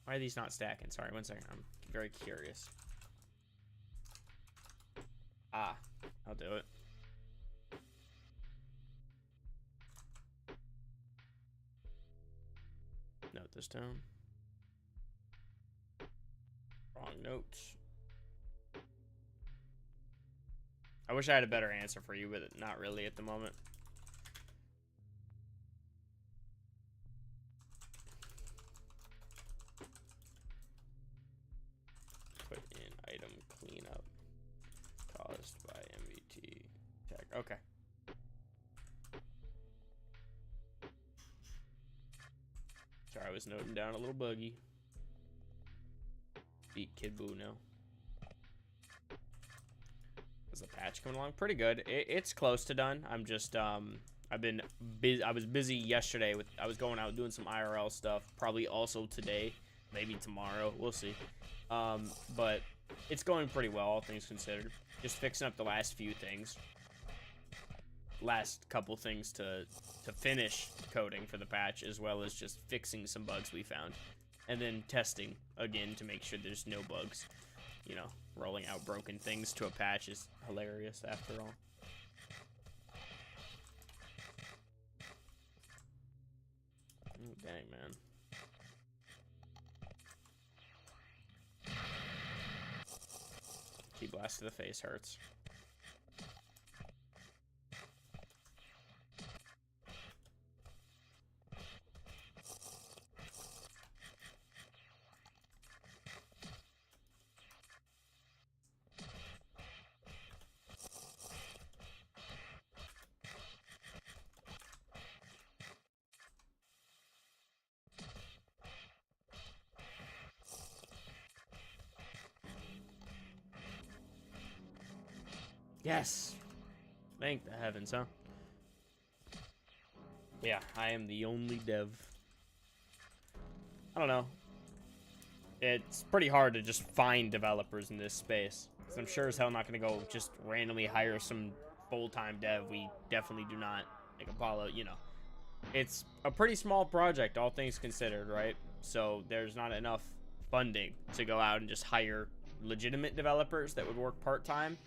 [SPEAKER 2] Why are these not stacking? Sorry, one second. I'm very curious. Ah, I'll do it. Note this down. Wrong notes. I wish I had a better answer for you, but not really at the moment. Put in item cleanup caused by MVT tag. Okay. Sorry, I was noting down a little buggy. Beat Kid Buu now. Is the patch coming along pretty good? It's close to done. I'm just I've been busy. I was busy yesterday with I was going out doing some IRL stuff. Probably also today, maybe tomorrow. We'll see. But it's going pretty well, all things considered. Just fixing up the last few things. Last couple things to finish coding for the patch, as well as just fixing some bugs we found. And then testing again to make sure there's no bugs. You know, rolling out broken things to a patch is hilarious after all. Ooh, dang, man. Key blast to the face hurts. Yes. Thank the heavens, huh? Yeah, I am the only dev. I don't know. It's pretty hard to just find developers in this space. So I'm sure as hell not going to go just randomly hire some full-time dev. We definitely do not. Like Apollo, you know. It's a pretty small project, all things considered, right? So there's not enough funding to go out and just hire legitimate developers that would work part-time.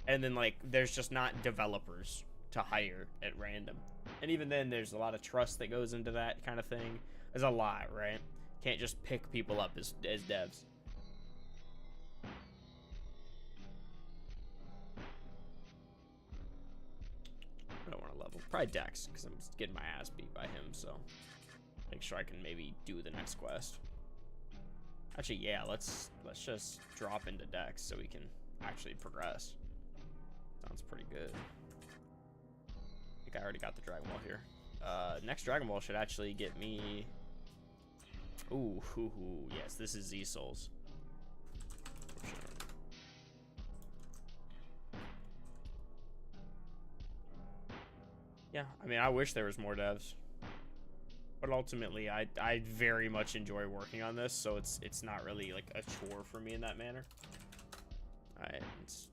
[SPEAKER 2] And then, like, there's just not developers to hire at random. And even then, there's a lot of trust that goes into that kind of thing. There's a lot, right? Can't just pick people up as devs. Probably Dex, because I'm getting my ass beat by him, so make sure I can maybe do the next quest. Actually, yeah, let's just drop into Dex so we can actually progress. Sounds pretty good. I think I already got the Dragon Ball here. Next Dragon Ball should actually get me... Ooh, yes, this is Z-Souls. For sure. Yeah, I mean, I wish there was more devs. But ultimately, I very much enjoy working on this, so it's not really like a chore for me in that manner.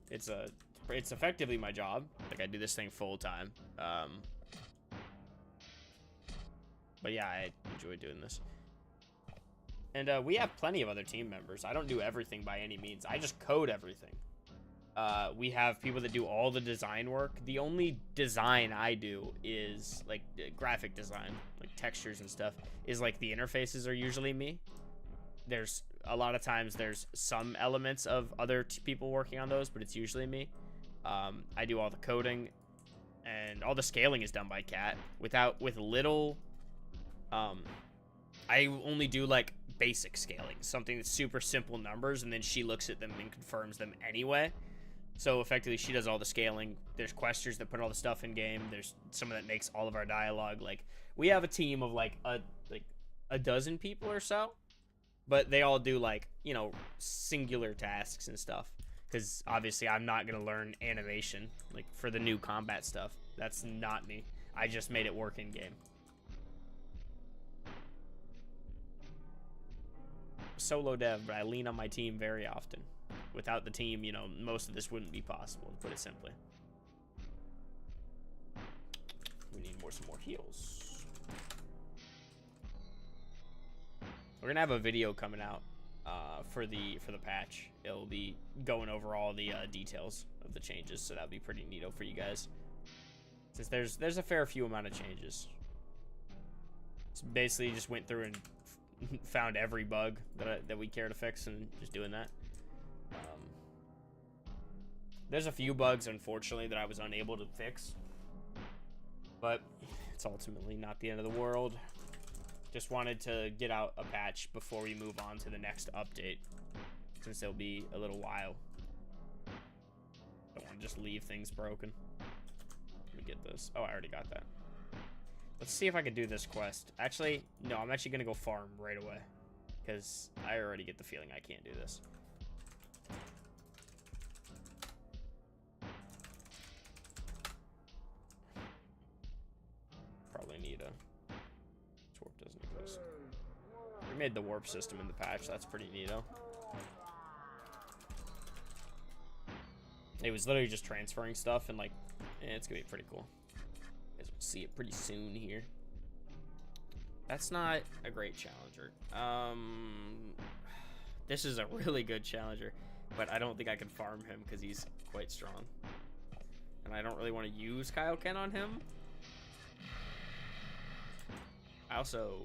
[SPEAKER 2] It's effectively my job. Like, I do this thing full time. But yeah, I enjoy doing this. And we have plenty of other team members. I don't do everything by any means. I just code everything. We have people that do all the design work. The only design I do is like graphic design, like textures and stuff, is like the interfaces are usually me. There's a lot of times there's some elements of other people working on those, but it's usually me. I do all the coding, and all the scaling is done by Kat. With little, I only do like basic scaling, something that's super simple numbers, and then she looks at them and confirms them anyway. So effectively, she does all the scaling. There's questers that put all the stuff in game. There's someone that makes all of our dialogue. Like, we have a team of like a dozen people or so, but they all do like, you know, singular tasks and stuff. Because obviously, I'm not gonna learn animation like for the new combat stuff. That's not me. I just made it work in game. Solo dev, but I lean on my team very often. Without the team, you know, most of this wouldn't be possible, to put it simply. We need some more heals. We're gonna have a video coming out for the patch. It'll be going over all the details of the changes, so that'll be pretty neato for you guys. Since there's a fair few amount of changes. So basically, just went through and found every bug that we care to fix, and just doing that. There's a few bugs, unfortunately, that I was unable to fix, but it's ultimately not the end of the world. Just wanted to get out a patch before we move on to the next update, since it'll be a little while. Don't want to just leave things broken. Let me get this. Oh, I already got that. Let's see if I can do this quest. Actually, no, I'm actually going to go farm right away, because I already get the feeling I can't do this. Probably need a... Warp doesn't exist. We made the warp system in the patch. That's pretty neato. It was literally just transferring stuff, and like, it's going to be pretty cool. You guys will see it pretty soon here. That's not a great challenger. This is a really good challenger, but I don't think I can farm him because he's quite strong. And I don't really want to use Kaioken on him. I also...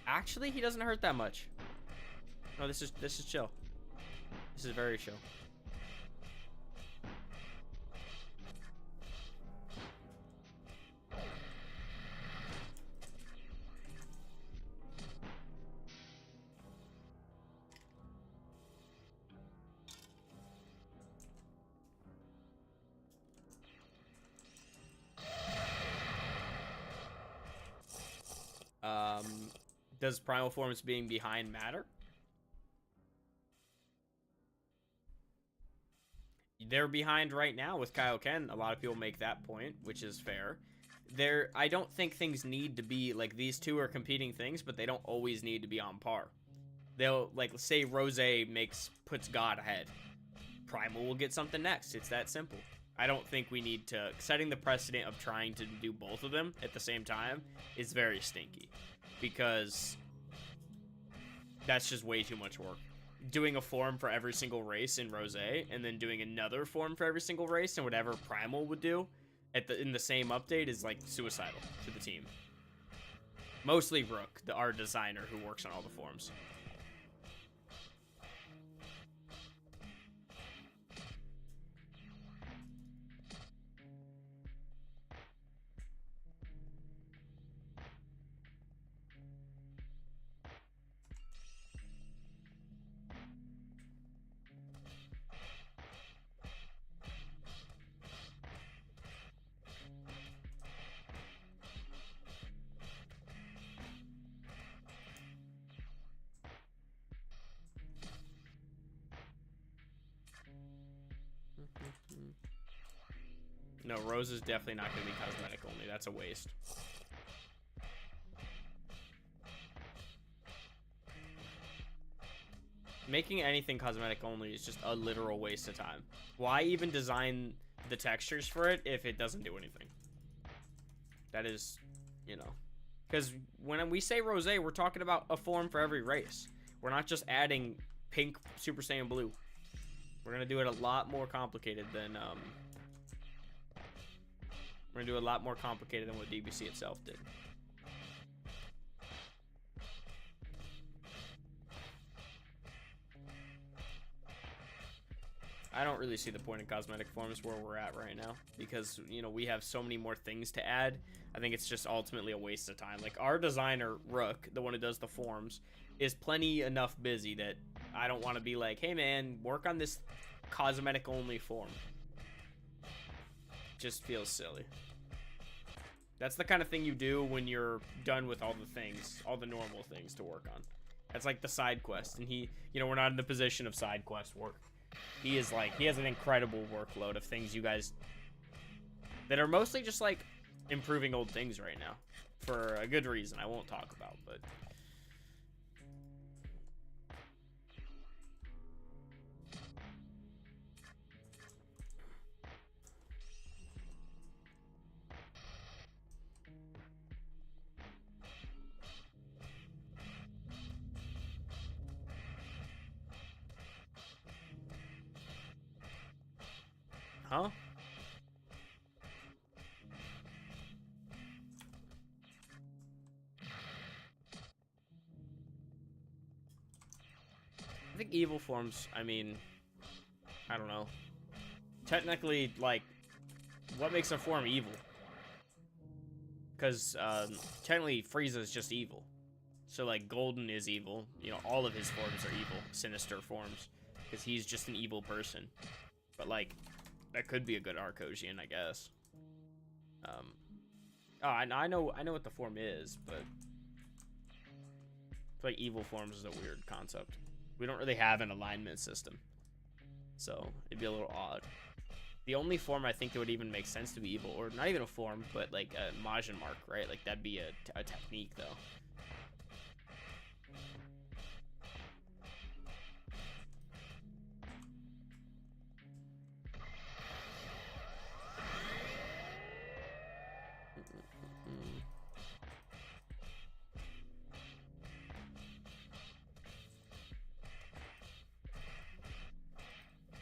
[SPEAKER 2] Actually, he doesn't hurt that much. No, this is chill. This is very chill. Does primal forms being behind matter? They're behind right now with Kaioken. A lot of people make that point, which is fair. I don't think things need to be like, these two are competing things, but they don't always need to be on par. They'll, like, say Rose puts God ahead. Primal will get something next. It's that simple. I don't think we need to... Setting the precedent of trying to do both of them at the same time is very stinky. Because that's just way too much work. Doing a form for every single race in Rose, and then doing another form for every single race, and whatever Primal would do in the same update is, like, suicidal to the team. Mostly Rook, our designer who works on all the forms. No, rose is definitely not going to be cosmetic only. That's a waste. Making anything cosmetic only is just a literal waste of time. Why even design the textures for it if it doesn't do anything? That is, you know. Because when we say rose, we're talking about a form for every race. We're not just adding pink Super Saiyan Blue. We're going to do it a lot more complicated than, we're going to do a lot more complicated than what DBC itself did. I don't really see the point in cosmetic forms where we're at right now because, you know, we have so many more things to add. I think it's just ultimately a waste of time. Like, our designer, Rook, the one who does the forms, is plenty enough busy that I don't want to be like, hey, man, work on this cosmetic-only form. Just feels silly. That's the kind of thing you do when you're done with all the things, all the normal things to work on. That's like the side quest, and he, you know, we're not in the position of side quest work. He is like, he has an incredible workload of things you guys that are mostly just like improving old things right now for a good reason I won't talk about, but huh? I think evil forms, I mean, I don't know. Technically, like, what makes a form evil? Because, technically, Frieza is just evil. So, like, Golden is evil. You know, all of his forms are evil. Sinister forms. Because he's just an evil person. But, like, that could be a good Arcosian, I guess. Oh, I know what the form is, but I feel like evil forms is a weird concept. We don't really have an alignment system, so it'd be a little odd. The only form I think that would even make sense to be evil, or not even a form, but like a Majin mark, right? Like that'd be a technique, though.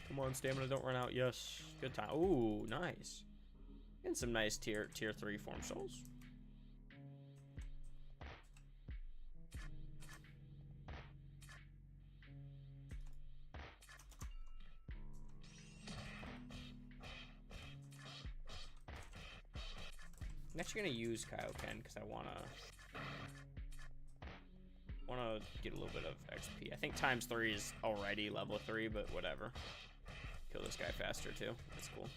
[SPEAKER 2] Come on, stamina, don't run out. Yes, good time. Ooh, nice. And some nice tier 3 form souls. I'm actually gonna use Kaioken because I wanna get a little bit of XP. I think ×3 is already level 3, but whatever. Kill this guy faster too. That's cool.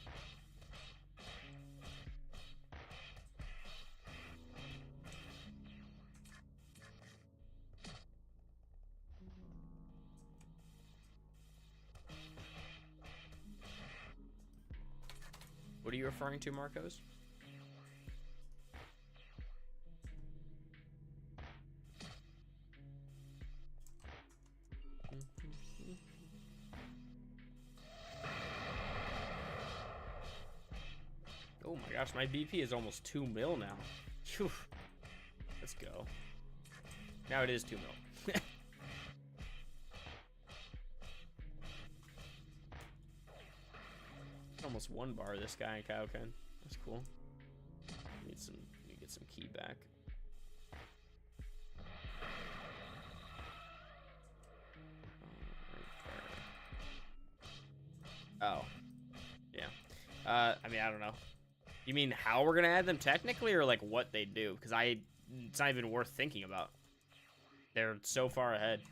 [SPEAKER 2] What are you referring to, Marcos? Oh my gosh, my BP is almost 2 mil now. Phew. Let's go. Now it is 2 mil. Almost 1 bar this guy in Kaioken. That's cool. Need to get some key back. Oh. Yeah. I mean, I don't know. You mean how we're gonna add them technically, or like what they do? Because it's not even worth thinking about. They're so far ahead.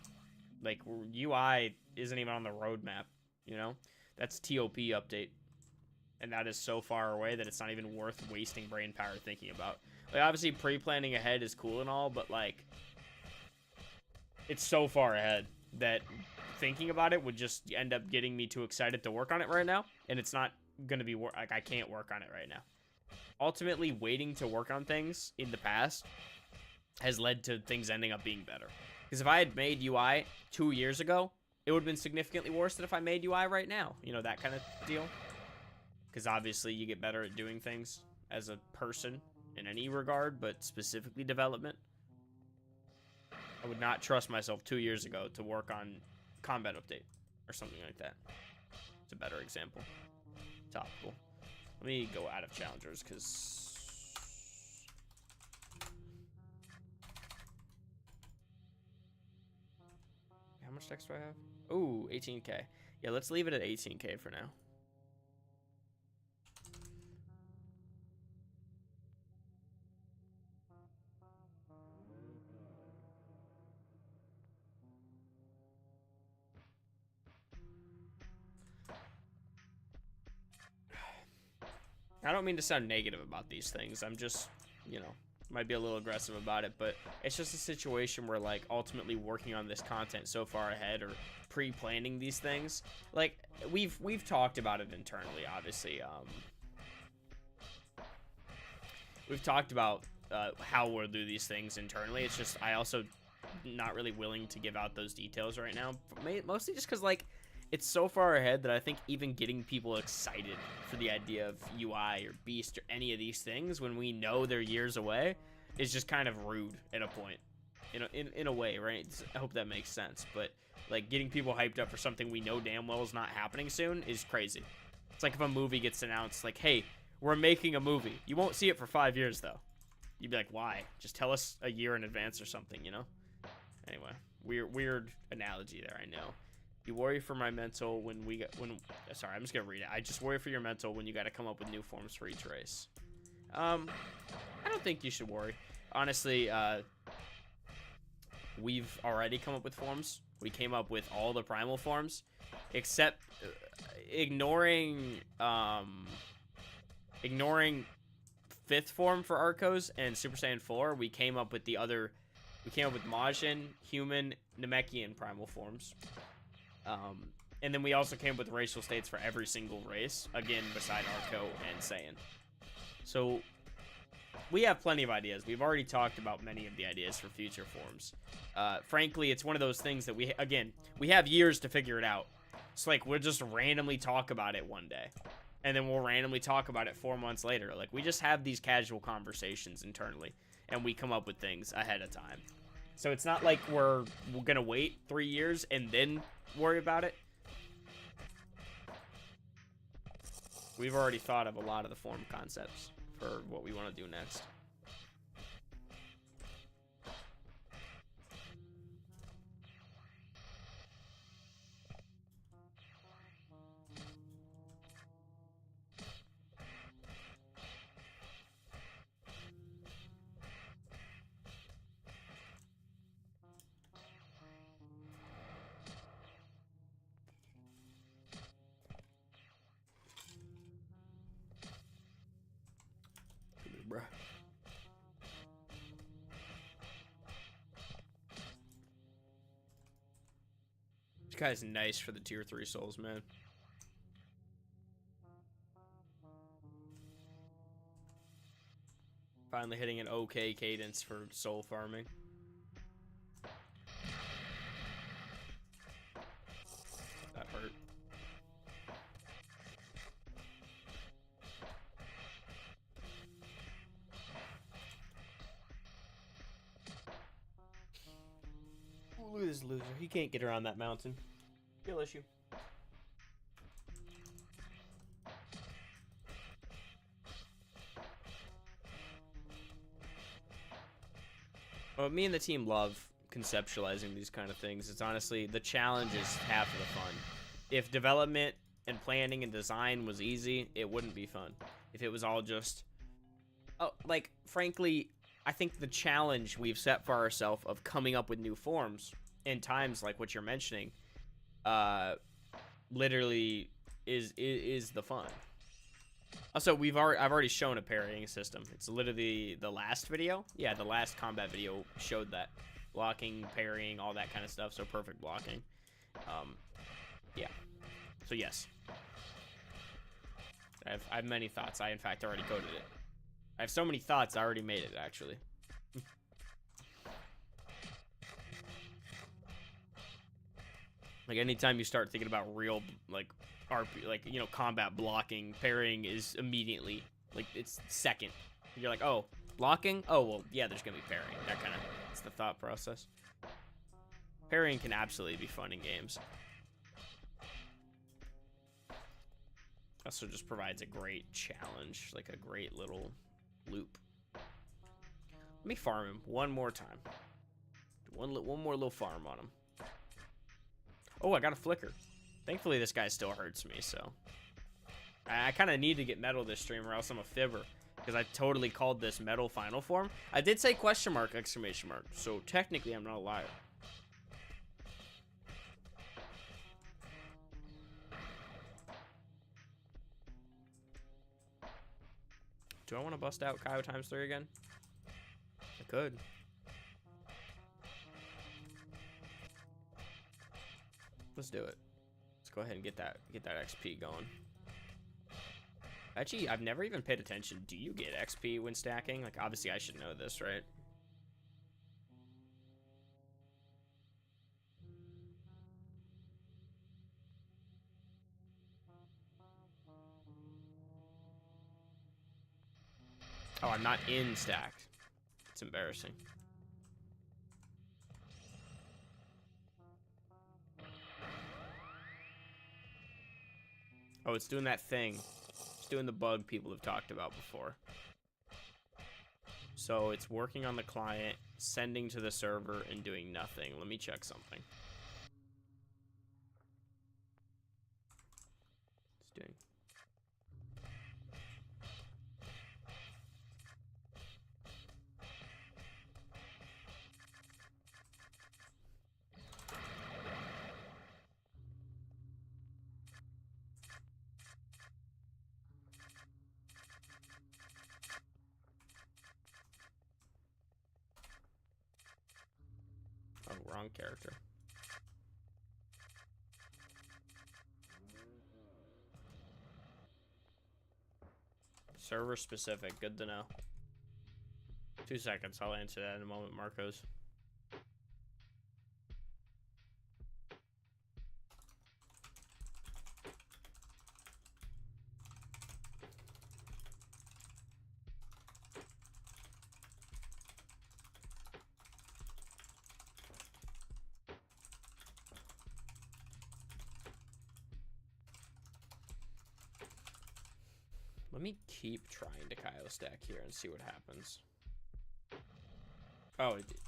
[SPEAKER 2] Like, UI isn't even on the roadmap, you know? That's TOP update. And that is so far away that it's not even worth wasting brain power thinking about. Like, obviously, pre-planning ahead is cool and all, but, like, it's so far ahead that thinking about it would just end up getting me too excited to work on it right now. And it's not gonna be like I can't work on it right now. Ultimately, waiting to work on things in the past has led to things ending up being better. Because if I had made UI 2 years ago, it would have been significantly worse than if I made UI right now. You know, that kind of deal. Because obviously you get better at doing things as a person in any regard, but specifically development. I would not trust myself 2 years ago to work on combat update or something like that. It's a better example. Topical. Let me go out of challengers because... How much text do I have? Ooh, 18k. Yeah, let's leave it at 18k for now. I don't mean to sound negative about these things. I'm just, you know, might be a little aggressive about it, but it's just a situation where, like, ultimately working on this content so far ahead or pre-planning these things, like, we've talked about it internally, obviously. We've talked about how we'll do these things internally. It's just I also not really willing to give out those details right now, mostly just because, like, it's so far ahead that I think even getting people excited for the idea of UI or Beast or any of these things when we know they're years away is just kind of rude at a point, in a way, right? I hope that makes sense. But like getting people hyped up for something we know damn well is not happening soon is crazy. It's like if a movie gets announced, like, hey, we're making a movie. You won't see it for 5 years though. You'd be like, why? Just tell us a year in advance or something, you know? Anyway, weird analogy there, I know. You worry for my mental sorry, I'm just gonna read it. I just worry for your mental when you gotta come up with new forms for each race. I don't think you should worry. Honestly, we've already come up with forms. We came up with all the primal forms, except ignoring 5th form for Arcos and Super Saiyan 4. We came up with Majin, human, Namekian primal forms. And then we also came up with racial states for every single race, again, beside Arco and Saiyan. So, we have plenty of ideas. We've already talked about many of the ideas for future forms. Frankly, it's one of those things that we have years to figure it out. It's like, we'll just randomly talk about it one day. And then we'll randomly talk about it 4 months later. Like, we just have these casual conversations internally, and we come up with things ahead of time. So it's not like we're gonna wait 3 years and then worry about it. We've already thought of a lot of the form concepts for what we want to do next. Bruh. This guy's nice for the tier 3 souls, man. Finally hitting an okay cadence for soul farming. That hurt. Look at this loser. He can't get around that mountain. Real issue. Well, me and the team love conceptualizing these kind of things. It's honestly, the challenge is half of the fun. If development and planning and design was easy, it wouldn't be fun. If it was all just... Oh, like, frankly, I think the challenge we've set for ourselves of coming up with new forms in times like what you're mentioning, literally is the fun. Also, I've already shown a parrying system. It's literally the last video. Yeah, the last combat video showed that. Blocking, parrying, all that kind of stuff. So perfect blocking. Yeah. So yes. I have many thoughts. I, in fact, already coded it. I have so many thoughts, I already made it, actually. Like, anytime you start thinking about real, like, RP, like, you know, combat blocking, parrying is immediately, like, it's second. You're like, oh, blocking? Oh, well, yeah, there's gonna be parrying. That kind of, it's the thought process. Parrying can absolutely be fun in games. Also just provides a great challenge, like a great little loop. Let me farm him one more time. One more little farm on him. Oh, I got a flicker. Thankfully, this guy still hurts me, so. I kind of need to get metal this stream or else I'm a fibber. Because I totally called this metal final form. I did say question mark, exclamation mark. So technically, I'm not a liar. Do I want to bust out Kyo ×3 again? I could. Let's do it. Let's go ahead and get that XP going. Actually, I've never even paid attention. Do you get XP when stacking? Like, obviously I should know this, right? Oh, I'm not in stacked. It's embarrassing. Oh, it's doing that thing. It's doing the bug people have talked about before. So it's working on the client, sending to the server, and doing nothing. Let me check something. It's doing... Oh, wrong character. Server specific, good to know. 2 seconds, I'll answer that in a moment, Marcos. Let me keep trying to Kyo stack here and see what happens. Oh, it did.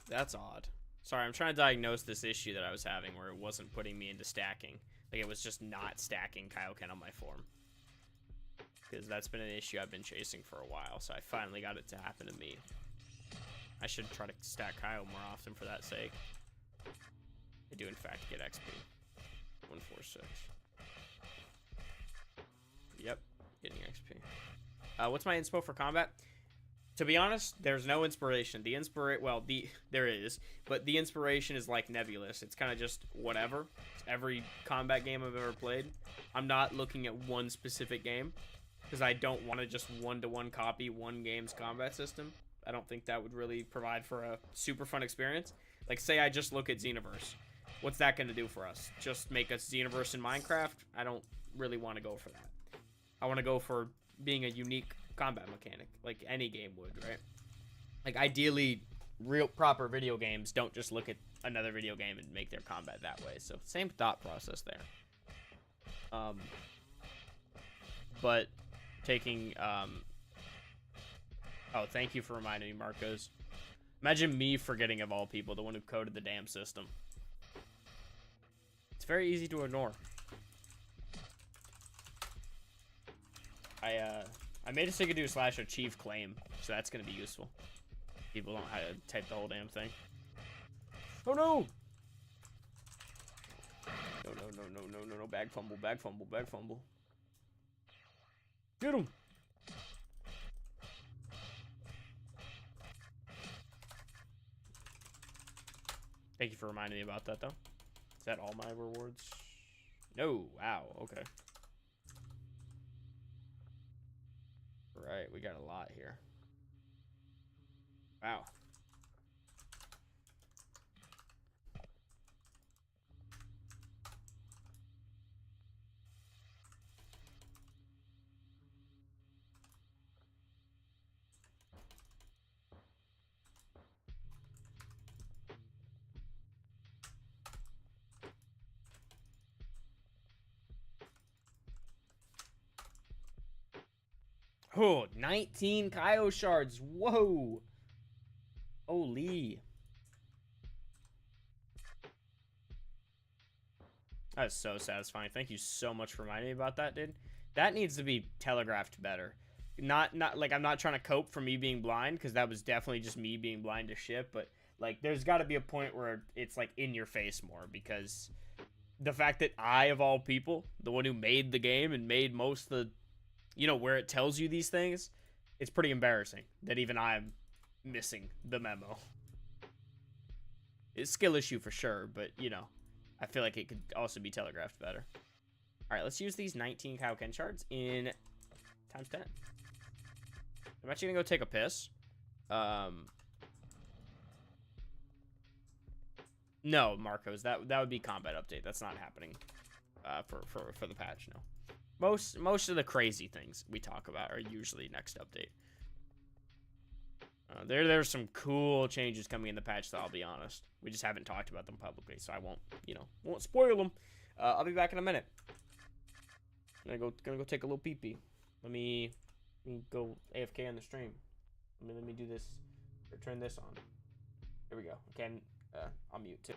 [SPEAKER 2] That's odd. Sorry, I'm trying to diagnose this issue that I was having where it wasn't putting me into stacking. Like, it was just not stacking Kaioken on my form. Because that's been an issue I've been chasing for a while, so I finally got it to happen to me. I should try to stack Kyo more often for that sake. I do, in fact, get XP. 146. Yep, getting XP. What's my inspo for combat? To be honest, there's no inspiration. There is, but the inspiration is like nebulous. It's kind of just whatever. It's every combat game I've ever played. I'm not looking at one specific game because I don't want to just one-to-one copy one game's combat system. I don't think that would really provide for a super fun experience. Like, say I just look at Xenoverse. What's that going to do for us? Just make us Xenoverse in Minecraft? I don't really want to go for that. I want to go for being a unique combat mechanic, like any game would, right? Like, ideally, real proper video games don't just look at another video game and make their combat that way. So, same thought process there. But taking... Oh, thank you for reminding me, Marcos. Imagine me forgetting, of all people, the one who coded the damn system. It's very easy to ignore. I made a Sigadoo / achieve claim, so that's gonna be useful. People don't know how to type the whole damn thing. Oh no! No, bag fumble. Get him! Thank you for reminding me about that, though. Is that all my rewards? No. Wow. Okay. Right. We got a lot here. Wow. Oh, 19 Kaio shards. Whoa. Holy. That's so satisfying. Thank you so much for reminding me about that, dude. That needs to be telegraphed better. Not like I'm not trying to cope for me being blind, because that was definitely just me being blind to shit, but like there's got to be a point where it's like in your face more, because the fact that I, of all people, the one who made the game and made most of the, you know, where it tells you these things, it's pretty embarrassing that even I'm missing the memo. It's a skill issue for sure, but, you know, I feel like it could also be telegraphed better. All right, let's use these 19 Kaioken shards in times 10. I'm actually going to go take a piss. No, Marcos, that would be combat update. That's not happening for the patch, no. Most of the crazy things we talk about are usually next update. There's some cool changes coming in the patch, though, I'll be honest. We just haven't talked about them publicly, so I won't spoil them. I'll be back in a minute. I'm gonna go take a little pee-pee. Let me go AFK on the stream. Let me do this, or turn this on. Here we go. Okay, I'll mute too.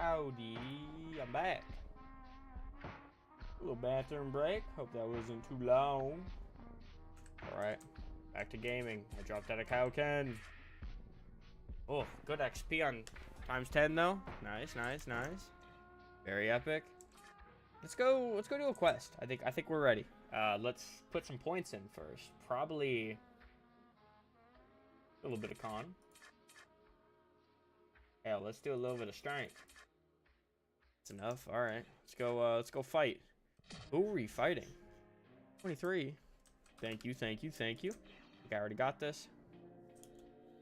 [SPEAKER 2] Howdy, I'm back. A little bathroom break. Hope that wasn't too long. Alright, back to gaming. I dropped out of Kaioken. Oh, good XP on times 10 though. Nice, nice, nice. Very epic. Let's go do a quest. I think we're ready. Let's put some points in first. Probably a little bit of con. Hell, let's do a little bit of strength. That's enough. All right, let's go fight. Who are we fighting? 23. Thank you, thank you, thank you. I think I already got this.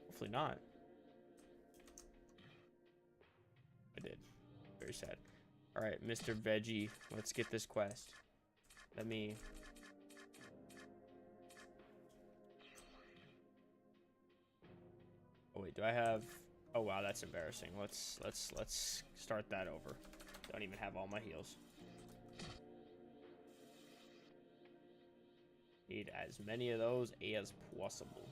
[SPEAKER 2] Hopefully not. I did. Very sad. All right, Mr. Veggie, let's get this quest. Let me. Oh wait, do I have? Oh wow, that's embarrassing. Let's start that over. Don't even have all my heals. Need as many of those as possible.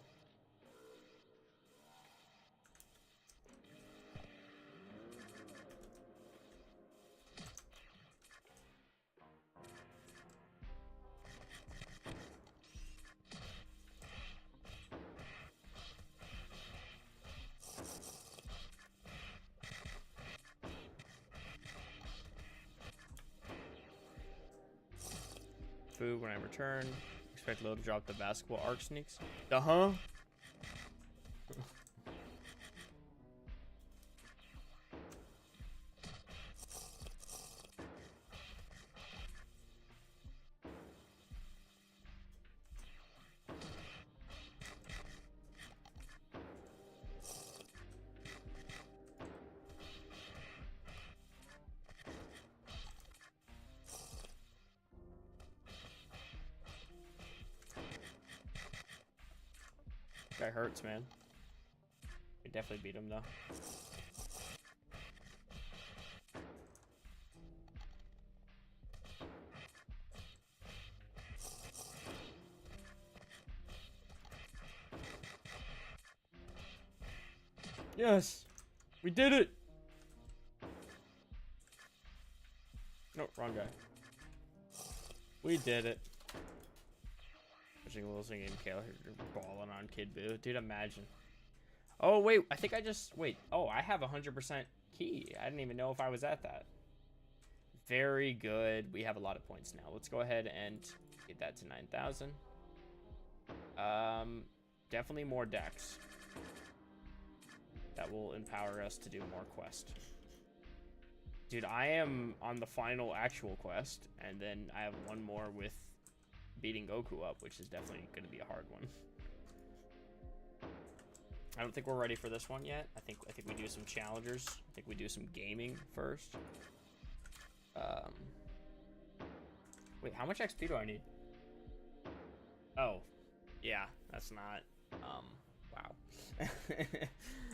[SPEAKER 2] When I return, expect Low to drop the basketball arc sneaks. Uh-huh. That hurts, man. We definitely beat him, though. Yes! We did it! No, wrong guy. We did it. Wilson game Kale balling on Kid Buu. Dude, imagine. Oh, wait. I think I just... Wait. Oh, I have 100% key. I didn't even know if I was at that. Very good. We have a lot of points now. Let's go ahead and get that to 9,000. Definitely more decks. That will empower us to do more quests. Dude, I am on the final actual quest. And then I have one more with beating Goku up, which is definitely going to be a hard one. I don't think we're ready for this one yet. I think we do some challengers. I think we do some gaming first. Wait, how much XP do I need? Oh, yeah, that's not. Wow. I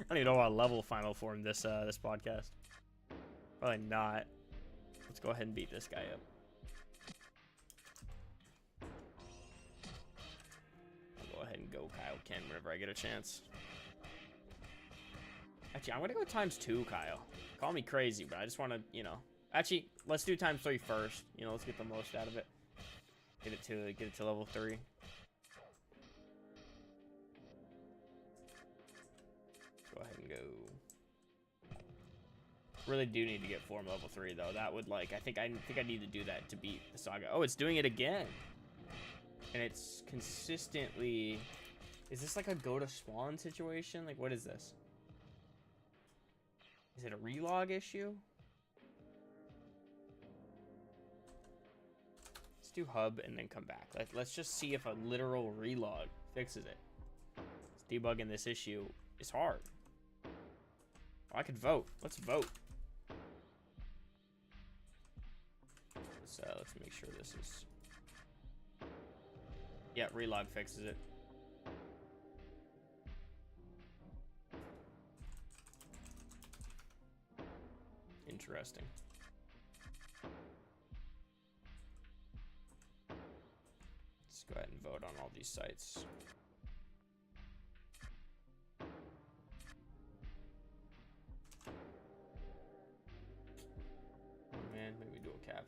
[SPEAKER 2] don't even know what level final form this podcast. Probably not. Let's go ahead and beat this guy up. Go ahead and go Kaioken whenever I get a chance. Actually, I'm gonna go ×2, Kyle. Call me crazy, but I just want to, you know. Actually, let's do ×3 first. You know, let's get the most out of it. Get it to level 3. Let's go ahead and go. Really do need to get form level 3 though. That would like I think I need to do that to beat the saga. Oh, it's doing it again. And it's consistently... Is this like a go to spawn situation? Like, what is this? Is it a relog issue? Let's do hub and then come back. Let's just see if a literal relog fixes it. Debugging this issue is hard. Oh, I could vote. Let's vote. Let's make sure this is... Yeah, relog fixes it. Interesting. Let's go ahead and vote on all these sites.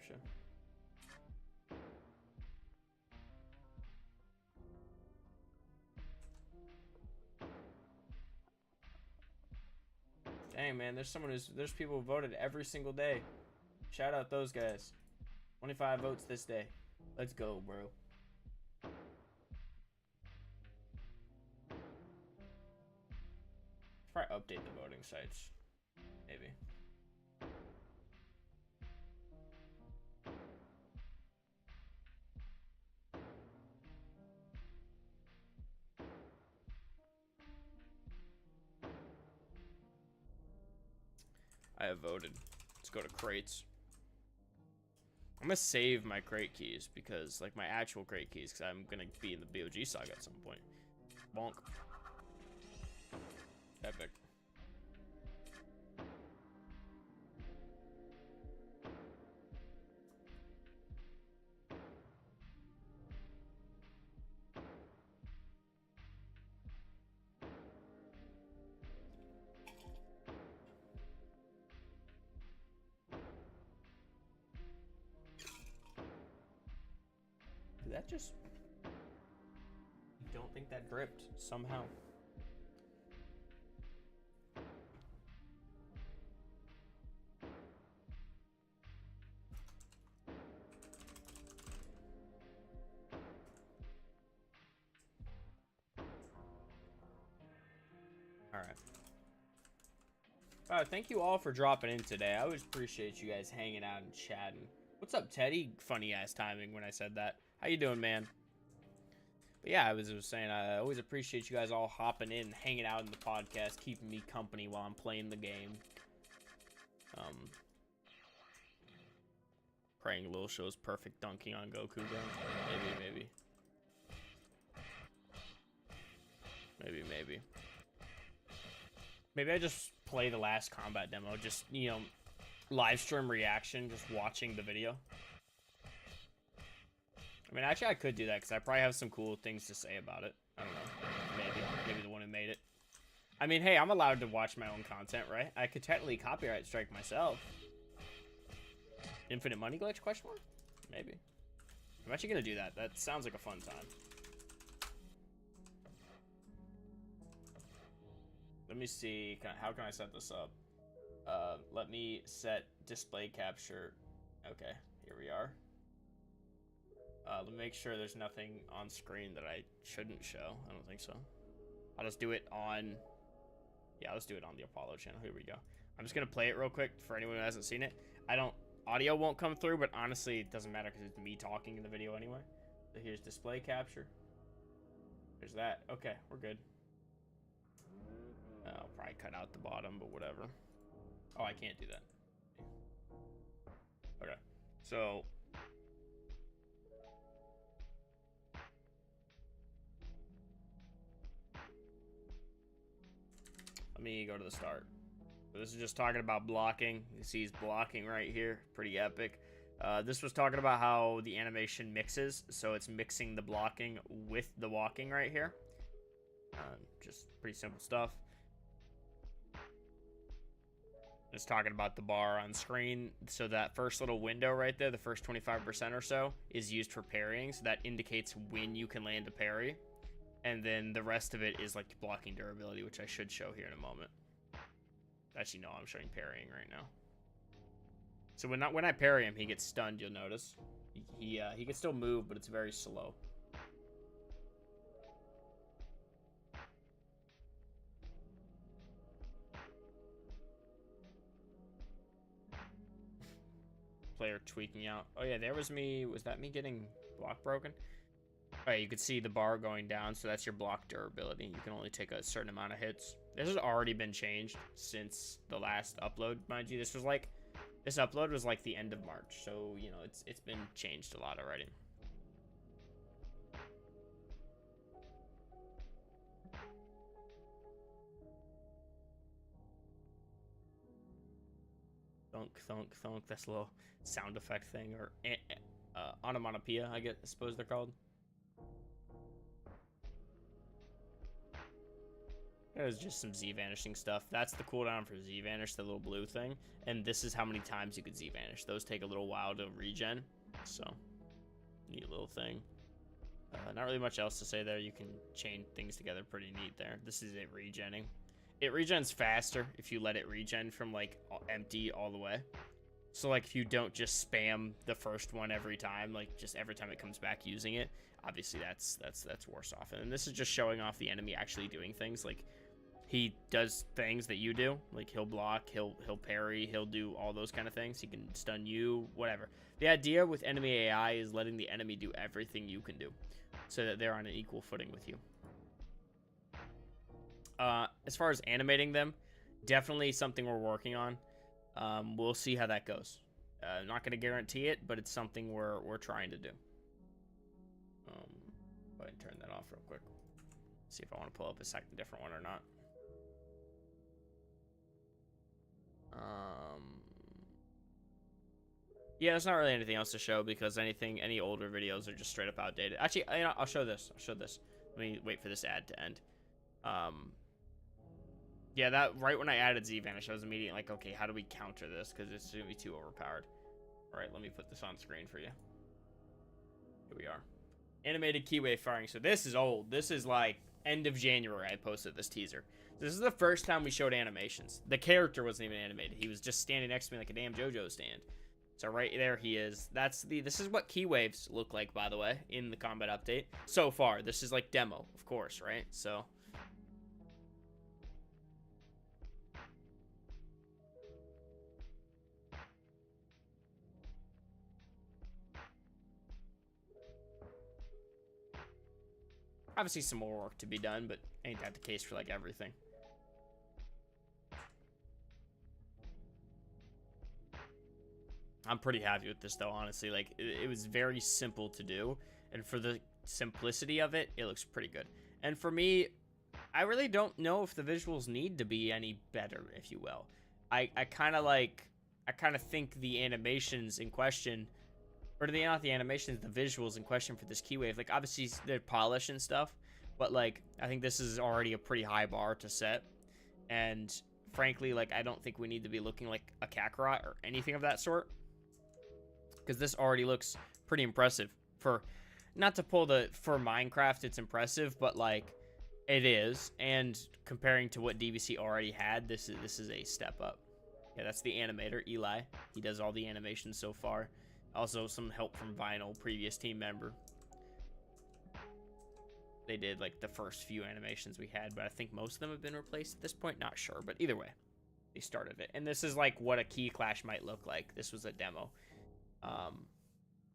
[SPEAKER 2] Gotcha. Dang, man, there's people who voted every single day. Shout out those guys. 25 votes this day. Let's go, bro. Probably update the voting sites. Maybe. I have voted. Let's go to crates. I'm gonna save my crate keys because, like, my actual crate keys, because I'm gonna be in the BOG saga at some point. Bonk. Epic. Did that just... I don't think that dripped somehow. Alright, thank you all for dropping in today. I always appreciate you guys hanging out and chatting. What's up, Teddy? Funny ass timing when I said that. How you doing, man? But yeah, I was saying, I always appreciate you guys all hopping in, hanging out in the podcast, keeping me company while I'm playing the game. Praying Lil shows perfect dunking on Goku maybe. Maybe I just play the last combat demo, just, you know, live stream reaction, just watching the video. I mean, actually, I could do that, because I probably have some cool things to say about it. I don't know. Maybe the one who made it. I mean, hey, I'm allowed to watch my own content, right? I could technically copyright strike myself. Infinite money glitch, question mark? Maybe. I'm actually going to do that. That sounds like a fun time. Let me see. How can I set this up? Let me set display capture. Okay, here we are. Let me make sure there's nothing on screen that I shouldn't show. I don't think so. I'll just do it on... Yeah, let's do it on the Apollo channel. Here we go. I'm just going to play it real quick for anyone who hasn't seen it. Audio won't come through, but honestly, it doesn't matter because it's me talking in the video anyway. So here's display capture. There's that. Okay, we're good. I'll probably cut out the bottom, but whatever. Oh, I can't do that. Okay, so... Let me go to the start. So this is just talking about blocking. You see he's blocking right here. Pretty epic. This was talking about how the animation mixes. So it's mixing the blocking with the walking right here. Just pretty simple stuff. It's talking about the bar on screen. So that first little window right there, the first 25% or so, is used for parrying. So that indicates when you can land a parry. And then the rest of it is like blocking durability, which I should show here in a moment. Actually, no, I'm showing parrying right now. So when I parry him, he gets stunned, you'll notice. He can still move, but it's very slow. Player tweaking out. Oh yeah, there was me. Was that me getting block broken? Oh yeah, you could see the bar going down, so that's your block durability. You can only take a certain amount of hits. This has already been changed since the last upload, mind you. This upload was like the end of March, so you know it's been changed a lot already. Thunk, thunk, thunk. That's a little sound effect thing, or onomatopoeia, I suppose they're called. There's just some Z vanishing stuff. That's the cooldown for Z vanish, the little blue thing. And this is how many times you could Z vanish. Those take a little while to regen. So, neat little thing. Not really much else to say there. You can chain things together pretty neat there. This is it regenning. It regens faster if you let it regen from like empty all the way. So like if you don't just spam the first one every time, like just every time it comes back using it, obviously that's worse off. And this is just showing off the enemy actually doing things. Like he does things that you do. Like he'll block, he'll parry, he'll do all those kind of things. He can stun you, whatever. The idea with enemy AI is letting the enemy do everything you can do, so that they're on an equal footing with you. As far as animating them, definitely something we're working on. We'll see how that goes. I'm not going to guarantee it, but it's something we're trying to do. Go ahead and turn that off real quick. See if I want to pull up a different one or not. Yeah, there's not really anything else to show because any older videos are just straight up outdated. Actually, I'll show this. Let me wait for this ad to end. Yeah, that right when I added Z Vanish, I was immediately like, okay, how do we counter this? Because it's going to be too overpowered. All right, let me put this on screen for you. Here we are. Animated keywave firing. So this is old. This is like end of January I posted this teaser. This is the first time we showed animations. The character wasn't even animated. He was just standing next to me like a damn JoJo stand. So right there he is. This is what keywaves look like, by the way, in the combat update. So far, this is like demo, of course, right? So obviously some more work to be done, but ain't that the case for like everything. I'm pretty happy with this though, honestly. Like it was very simple to do, and for the simplicity of it, it looks pretty good. And for me, I really don't know if the visuals need to be any better, if you will. I kind of think the animations in question, or not the animations, the visuals in question for this keywave, like obviously they're polished and stuff, but like I think this is already a pretty high bar to set. And frankly, like I don't think we need to be looking like a Kakarot or anything of that sort, because this already looks pretty impressive. For not to pull for Minecraft, it's impressive, but like it is. And comparing to what DBC already had, this is a step up. Yeah, that's the animator, Eli. He does all the animations so far. Also, some help from Vinyl, previous team member. They did like the first few animations we had, but I think most of them have been replaced at this point. Not sure, but either way, they started it. And this is like what a key clash might look like. This was a demo.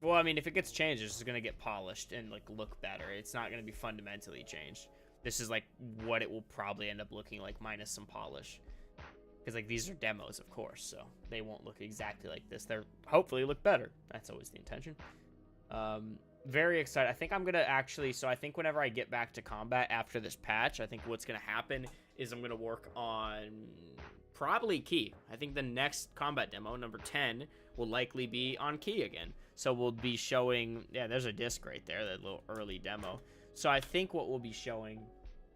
[SPEAKER 2] Well, I mean, if it gets changed, it's just gonna get polished and like look better. It's not gonna be fundamentally changed. This is like what it will probably end up looking like, minus some polish. Because like these are demos, of course, so they won't look exactly like this. They're hopefully look better. That's always the intention. Very excited. I think I'm gonna actually. So I think whenever I get back to combat after this patch, I think what's gonna happen is I'm gonna work on probably key. I think the next combat demo, number 10, will likely be on key again. So we'll be showing. Yeah, there's a disc right there, that little early demo. So I think what we'll be showing.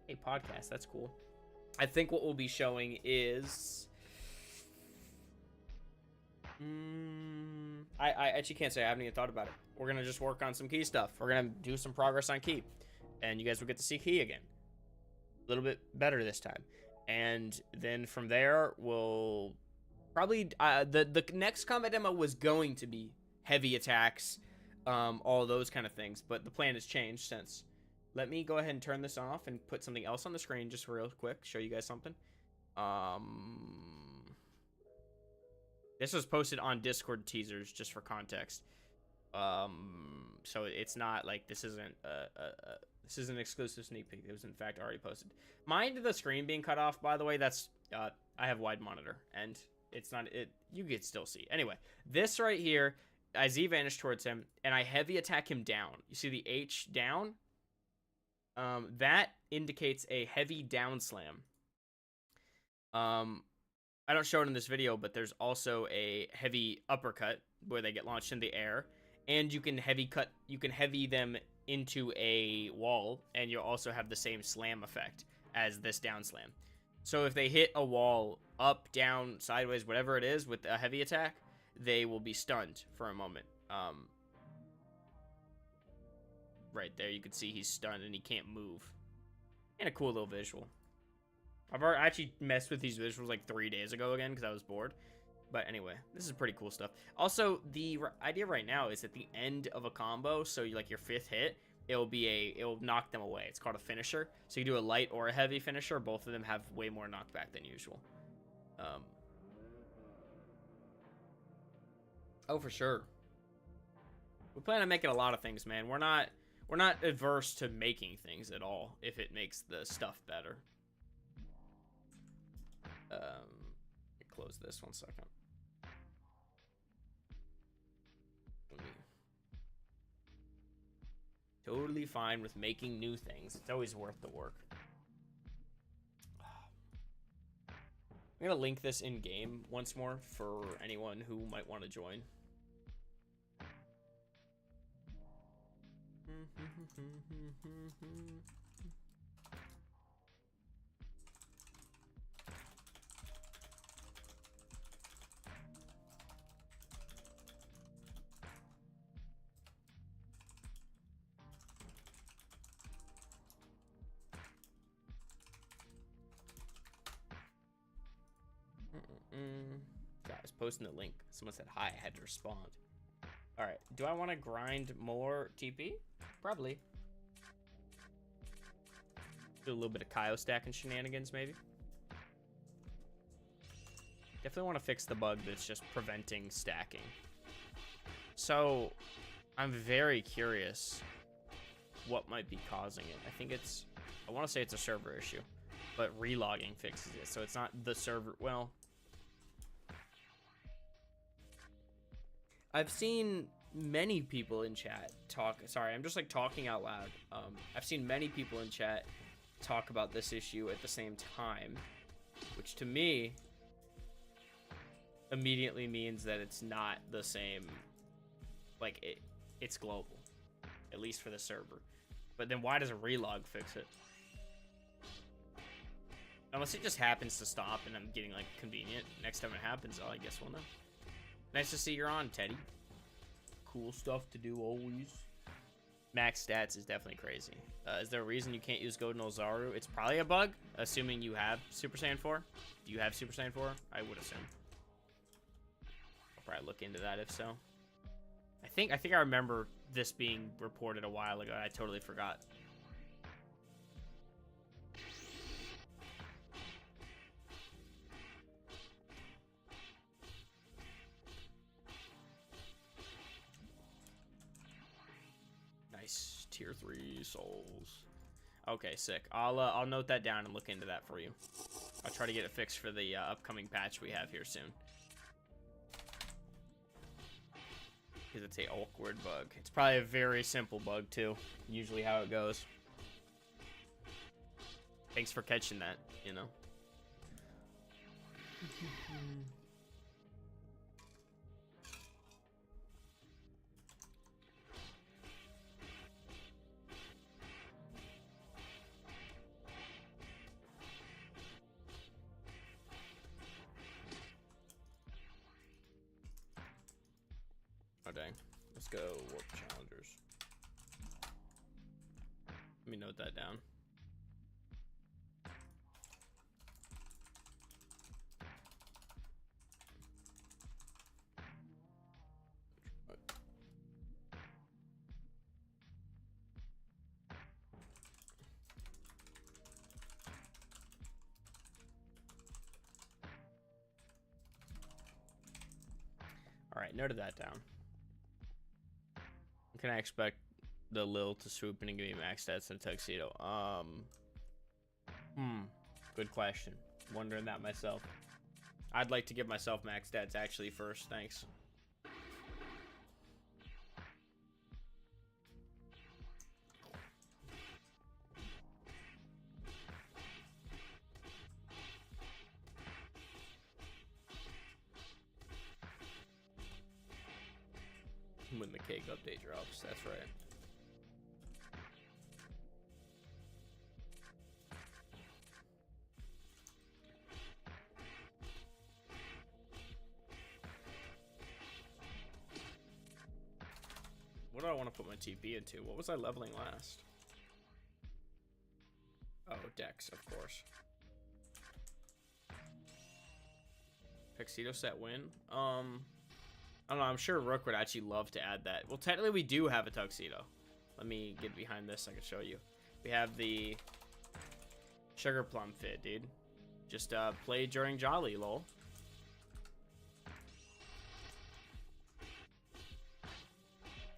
[SPEAKER 2] Hey, podcast. That's cool. I think what we'll be showing is... I actually can't say. I haven't even thought about it. We're going to just work on some key stuff. We're going to do some progress on key. And you guys will get to see key again. A little bit better this time. And then from there, we'll probably... the next combat demo was going to be heavy attacks, all those kind of things. But the plan has changed since... Let me go ahead and turn this off and put something else on the screen just real quick. Show you guys something. This was posted on Discord teasers just for context. So it's not like this isn't an exclusive sneak peek. It was in fact already posted. Mind the screen being cut off, by the way. That's I have wide monitor and it's not it. You could still see. Anyway, this right here, I Z vanish towards him and I heavy attack him down. You see the H down? That indicates a heavy down slam. I don't show it in this video, but there's also a heavy uppercut where they get launched in the air, and you can heavy them into a wall, and you'll also have the same slam effect. as this down slam. So if they hit a wall up, down, sideways, whatever it is with a heavy attack, they will be stunned for a moment. Right there, you can see he's stunned and he can't move. And a cool little visual. I've already actually messed with these visuals like 3 days ago again because I was bored. But anyway, this is pretty cool stuff. Also, the idea right now is at the end of a combo, so you like your 5th hit, it will knock them away. It's called a finisher. So you do a light or a heavy finisher. Both of them have way more knockback than usual. Oh, for sure. We plan on making a lot of things, man. We're not adverse to making things at all if it makes the stuff better. Close this 1 second. Totally fine with making new things. It's always worth the work. I'm gonna link this in game once more for anyone who might want to join. Guys, posting the link. Someone said hi, I had to respond. Alright, do I want to grind more TP? Probably. Do a little bit of Kyo stacking shenanigans, maybe. Definitely want to fix the bug that's just preventing stacking. So, I'm very curious what might be causing it. I want to say it's a server issue, but relogging fixes it. So it's not the server, well... I've seen many people in chat talk... Sorry, I'm just like talking out loud. I've seen many people in chat talk about this issue at the same time, which to me immediately means that it's not the same. Like, it's global, at least for the server. But then why does a relog fix it? Unless it just happens to stop and I'm getting like convenient. Next time it happens, I guess we'll know. Nice to see you're on, Teddy. Cool stuff to do always. Max stats is definitely crazy. Is there a reason you can't use Golden Ozaru? It's probably a bug, assuming you have Super Saiyan 4. Do you have Super Saiyan 4? I would assume. I'll probably look into that if so. I think I remember this being reported a while ago. I totally forgot. Tier 3 souls. Okay, sick. I'll note that down and look into that for you. I'll try to get it fixed for the upcoming patch we have here soon. Because it's a awkward bug. It's probably a very simple bug too. Usually how it goes. Thanks for catching that, you know. Oh dang. Let's go warp challengers. Let me note that down. Alright, noted that down. Can I expect the Lil to swoop in and give me max stats in a tuxedo? Good question. Wondering that myself. I'd like to give myself max stats actually first, thanks. When the cake update drops, that's right. What do I want to put my TP into? What was I leveling last? Oh, Dex, of course. Tuxedo set win. I don't know. I'm sure Rook would actually love to add that. Well, technically, we do have a tuxedo. Let me get behind this. I can show you. We have the Sugar Plum fit, dude. Just play during Jolly, lol.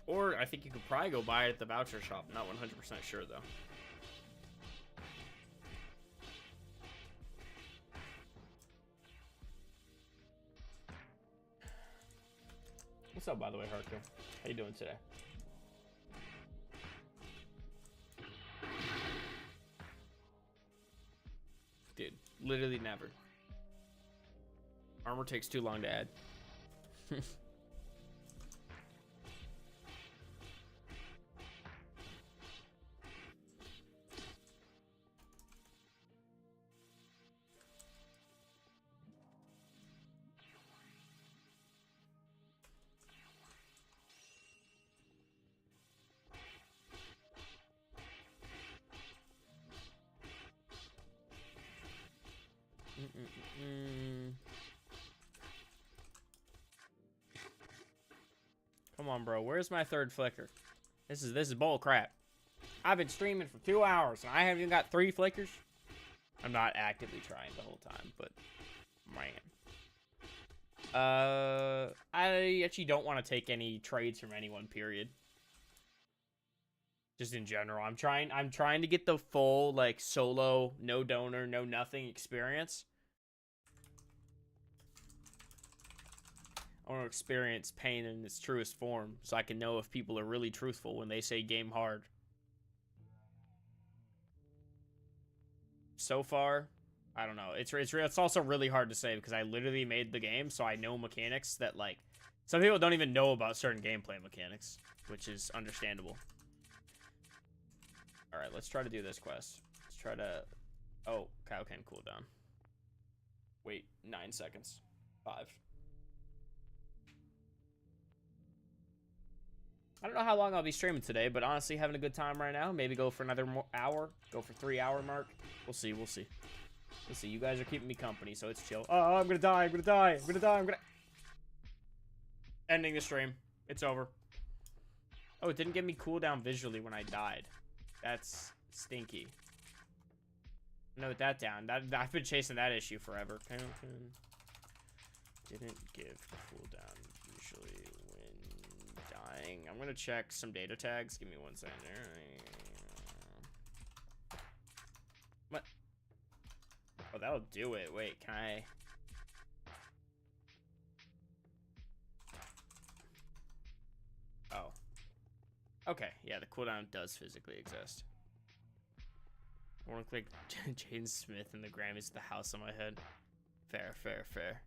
[SPEAKER 2] Or I think you could probably go buy it at the voucher shop. Not 100% sure, though. What's up, by the way, Harko? How you doing today? Dude, literally never. Armor takes too long to add. Come on, bro. Where's my third flicker? This is bull crap. I've been streaming for 2 hours and I haven't even got 3 flickers. I'm not actively trying the whole time, but man. I actually don't want to take any trades from anyone, period. Just in general. I'm trying to get the full like solo, no donor, no nothing experience. I want to experience pain in its truest form so I can know if people are really truthful when they say game hard. So far, I don't know. It's also really hard to say because I literally made the game, so I know mechanics that, like, some people don't even know about certain gameplay mechanics, which is understandable. Alright, let's try to do this quest. Let's try to... Oh, cow can cool down. Wait, 9 seconds. 5. I don't know how long I'll be streaming today, but honestly, having a good time right now. Maybe go for another hour. Go for 3-hour mark. We'll see. We'll see. We'll see. You guys are keeping me company, so it's chill. Oh, I'm gonna die. I'm gonna die. I'm gonna die. I'm gonna... Ending the stream. It's over. Oh, it didn't give me cooldown visually when I died. That's stinky. Note that down. I've been chasing that issue forever. Didn't give cooldown visually when dying. I'm gonna check some data tags. Give me 1 second there. What? Oh, that'll do it. Wait, can I... Oh. Okay, yeah, the cooldown does physically exist. I want to click Jaden Smith and the Grammys to the house on my head. Fair, fair, fair.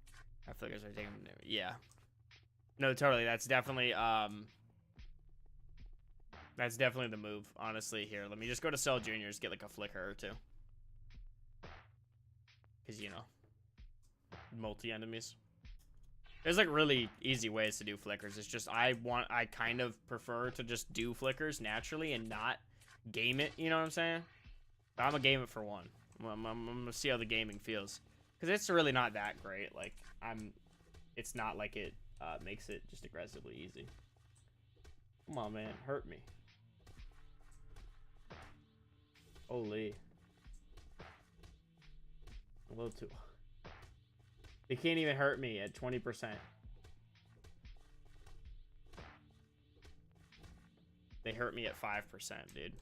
[SPEAKER 2] I feel like I was taking... Yeah. No, totally. That's definitely the move, honestly. Here, let me just go to Cell Juniors, get like a flicker or 2. Because, you know, multi-enemies. There's like really easy ways to do flickers. It's just I kind of prefer to just do flickers naturally and not game it, you know what I'm saying? But I'm gonna game it for 1. I'm gonna see how the gaming feels. Because it's really not that great. Like, it's not like it makes it just aggressively easy. Come on, man. Hurt me. Holy. A little too... They can't even hurt me at 20%. They hurt me at 5%, dude.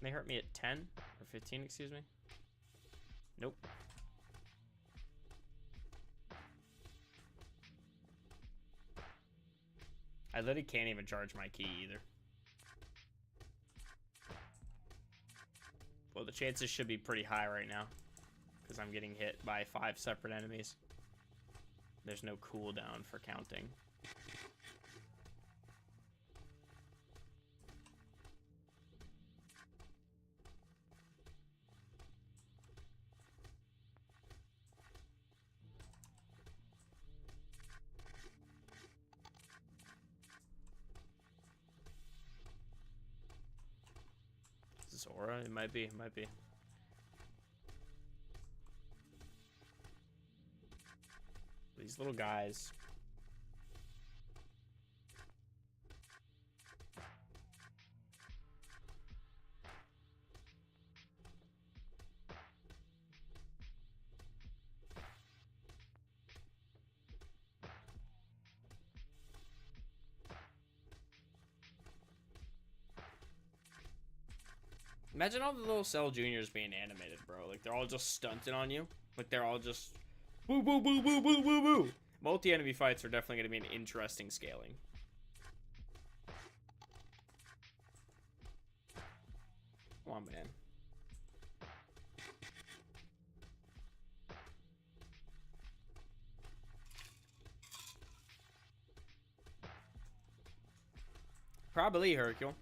[SPEAKER 2] They hurt me at 10 or 15, excuse me. Nope. I literally can't even charge my key either. Well, the chances should be pretty high right now because I'm getting hit by 5 separate enemies. There's no cooldown for counting. Zora? It might be. It might be. These little guys. Imagine all the little Cell Juniors being animated, bro. Like, they're all just stunting on you. Like, they're all just... Boo, boo, boo, boo, boo, boo, boo. Multi-enemy fights are definitely going to be an interesting scaling. Come on, man. Probably, Hercule.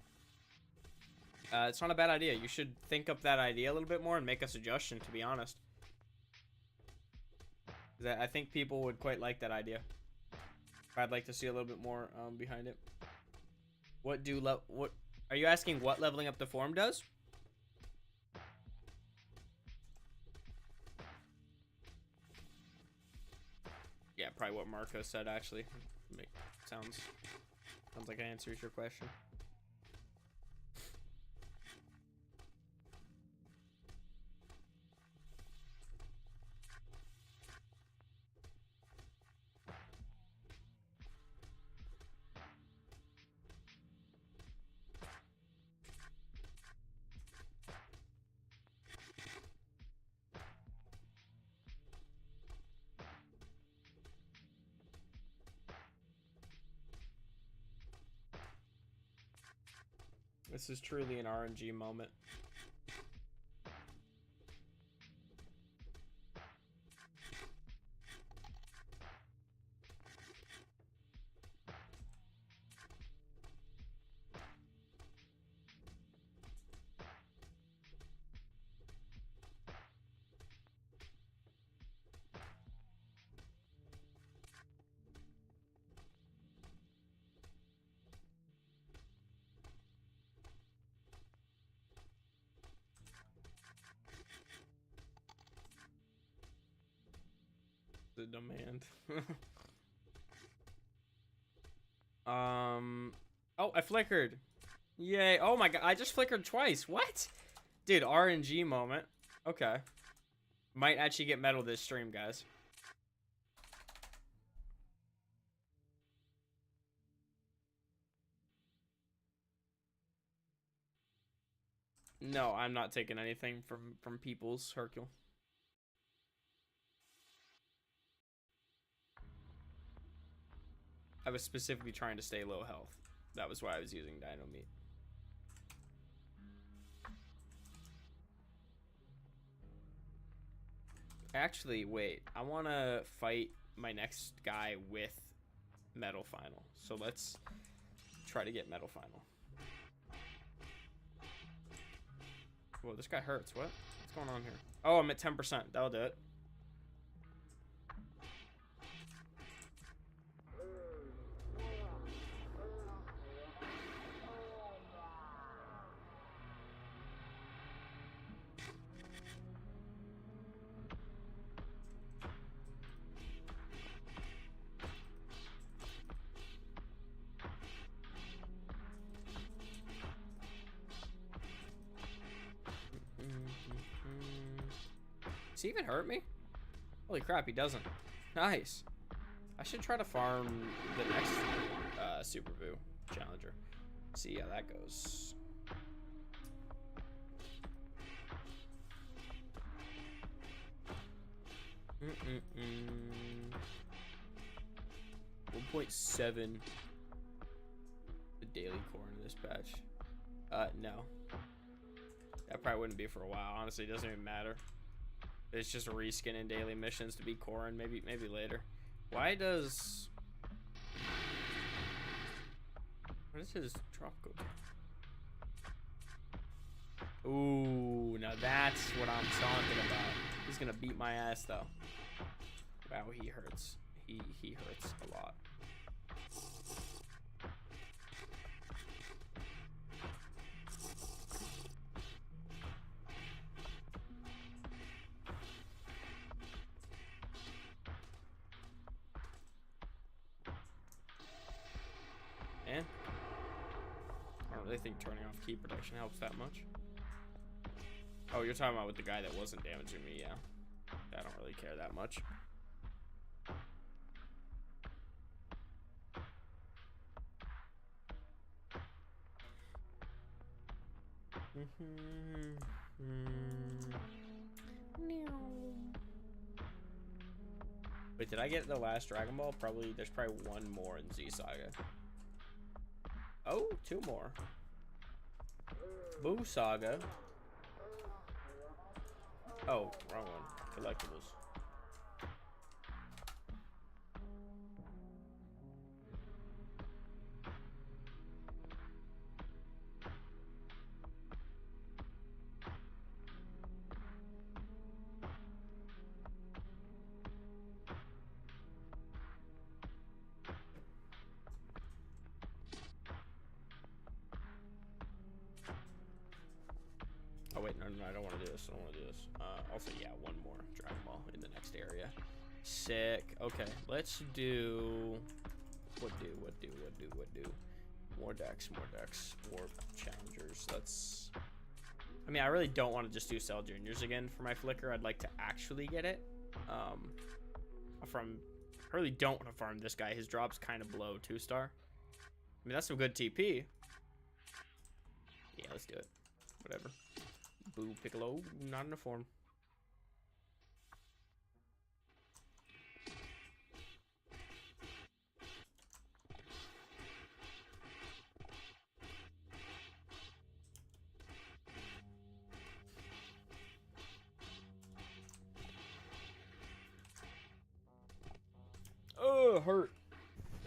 [SPEAKER 2] It's not a bad idea. You should think up that idea a little bit more and make a suggestion, to be honest. I think people would quite like that idea. I'd like to see a little bit more behind it. What are you asking what leveling up the form does? Yeah, probably what Marco said, actually. Sounds like it answers your question. This is truly an RNG moment. The demand. Oh, I flickered. Yay. Oh my god, I just flickered twice. What? Dude, RNG moment. Okay. Might actually get medal this stream, guys. No, I'm not taking anything from people's Hercule. I was specifically trying to stay low health. That was why I was using Dino Meat. Actually, wait. I want to fight my next guy with Medal Final. So let's try to get Medal Final. Whoa, this guy hurts. What's going on here? Oh, I'm at 10%. That'll do it. Does he even hurt me? Holy crap, he doesn't. Nice. I should try to farm the next Super Buu challenger. See how that goes. Mm-mm-mm. 1.7 the daily core in this patch. No. That probably wouldn't be for a while. Honestly, it doesn't even matter. It's just reskinning daily missions to be Corin. Maybe later. Why does... What is his drop go to? Ooh, now that's what I'm talking about. He's gonna beat my ass though. Wow, he hurts. He hurts a lot. really think turning off key protection helps that much. Oh, you're talking about with the guy that wasn't damaging me, yeah. I don't really care that much. Wait, did I get the last Dragon Ball? Probably, there's probably one more in Z Saga. Oh, two more. Buu Saga. Oh, wrong one. Collectibles. Oh wait, no, I don't want to do this. I don't want to do this. Also, yeah, one more Dragon Ball in the next area. Sick. Okay, let's do. What do? More decks, more challengers. Let's. I mean, I really don't want to just do Cell Juniors again for my Flicker. I'd like to actually get it. I really don't want to farm this guy. His drop's kind of below 2-star. I mean, that's some good TP. Yeah, let's do it. Whatever. Buu Piccolo, not in a form. Oh, hurt.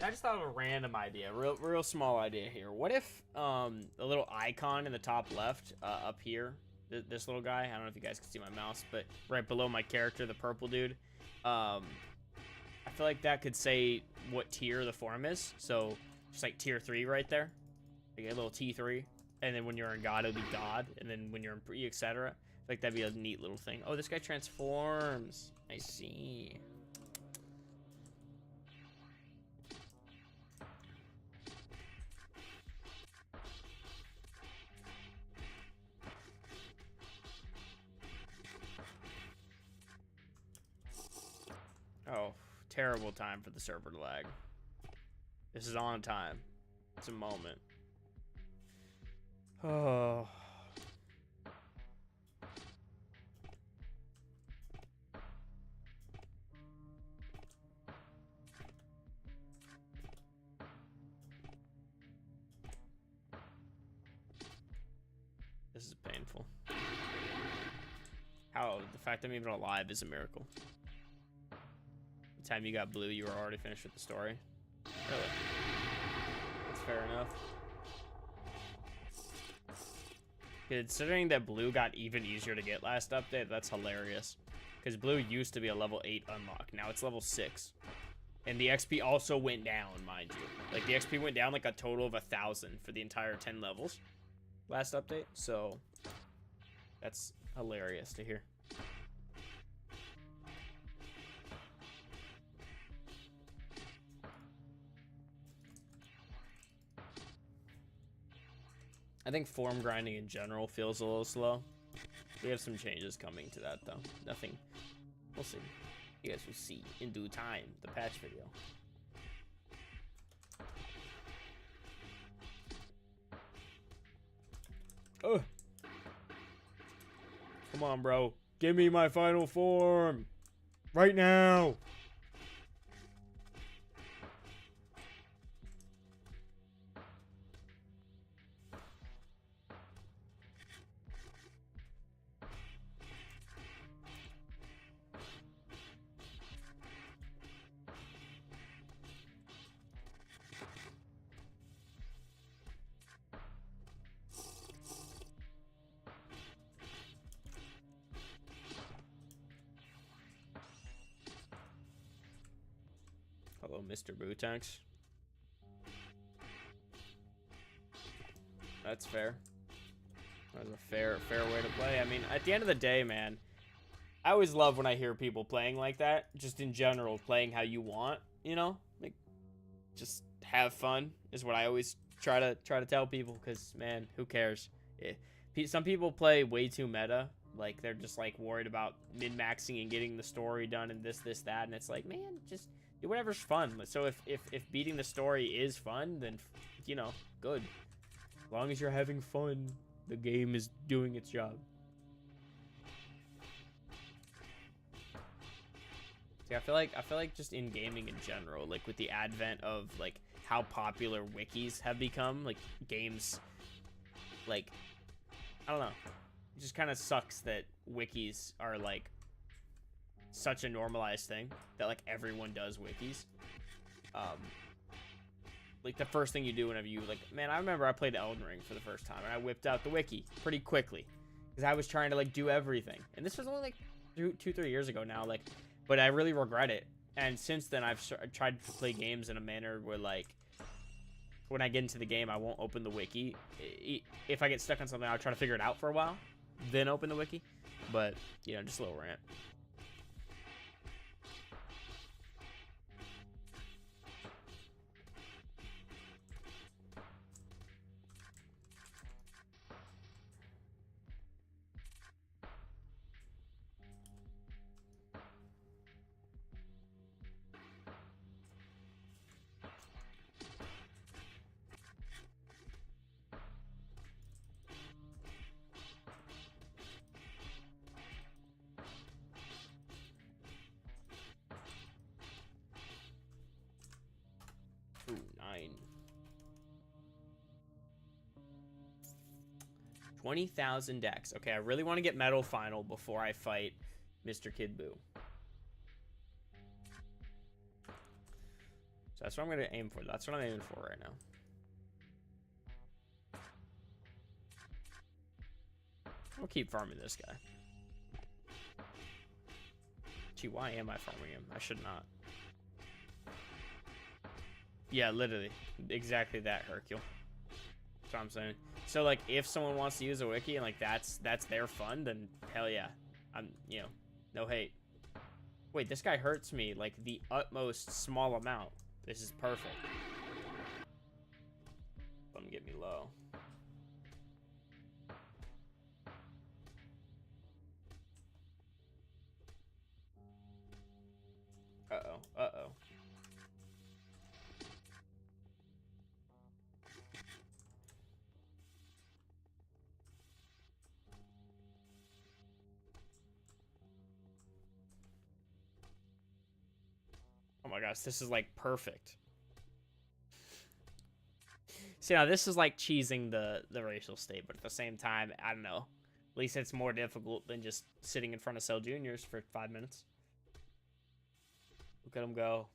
[SPEAKER 2] I just thought of a random idea, real small idea here. What if the little icon in the top left up here, this little guy, I don't know if you guys can see my mouse, but right below my character, the purple dude, I feel like that could say what tier the form is. So just like tier 3 right there, like a little T3, and then when you're in God, it'll be God, and then when you're in Pre, etc. I feel like that'd be a neat little thing. Oh, this guy transforms. I see. Oh, terrible time for the server to lag. This is on time. It's a moment. Oh. This is painful. How the fact I'm even alive is a miracle. The time you got blue, you were already finished with the story. Really? That's fair enough. Considering that blue got even easier to get last update, that's hilarious. Because blue used to be a level 8 unlock. Now it's level 6. And the XP also went down, mind you. Like, the XP went down like a total of 1,000 for the entire 10 levels last update. So, that's hilarious to hear. I think form grinding in general feels a little slow. We have some changes coming to that, though. Nothing. We'll see. You guys will see in due time, the patch video. Oh. Come on, bro. Give me my final form. Right now. Hello, Mr. Buu Tanks. That's fair. That's a fair way to play. I mean, at the end of the day, man, I always love when I hear people playing like that. Just in general, playing how you want, you know? Like, just have fun is what I always try to tell people, because man, who cares? Some people play way too meta. Like, they're just like worried about min-maxing and getting the story done and this, that, and it's like, man, just do whatever's fun. So if beating the story is fun, then you know, good. As long as you're having fun, the game is doing its job. See, I feel like just in gaming in general, like with the advent of like how popular wikis have become, like games, like, I don't know, it just kind of sucks that wikis are like such a normalized thing that like everyone does wikis. Like the first thing you do whenever you like, man, I remember I played Elden Ring for the first time and I whipped out the wiki pretty quickly because I was trying to like do everything, and this was only like 2-3 years ago now, like. But I really regret it. And since then, I've tried to play games in a manner where, like, when I get into the game, I won't open the wiki. If I get stuck on something, I'll try to figure it out for a while, then open the wiki. But, you know, just a little rant. Ooh, 9. 20,000 decks. Okay, I really want to get Metal Final before I fight Mr. Kid Buu. So that's what I'm going to aim for. That's what I'm aiming for right now. I'll keep farming this guy. Gee, why am I farming him? I should not. Yeah, literally. Exactly that, Hercule. That's what I'm saying. So, like, if someone wants to use a wiki and, like, that's their fun, then hell yeah. I'm, you know, no hate. Wait, this guy hurts me, like, the utmost small amount. This is perfect. Let him get me low. Uh-oh, uh-oh. Oh my gosh, this is like perfect. See, now this is like cheesing the racial state, but at the same time, I don't know. At least it's more difficult than just sitting in front of Cell Juniors for 5 minutes. Look at him go.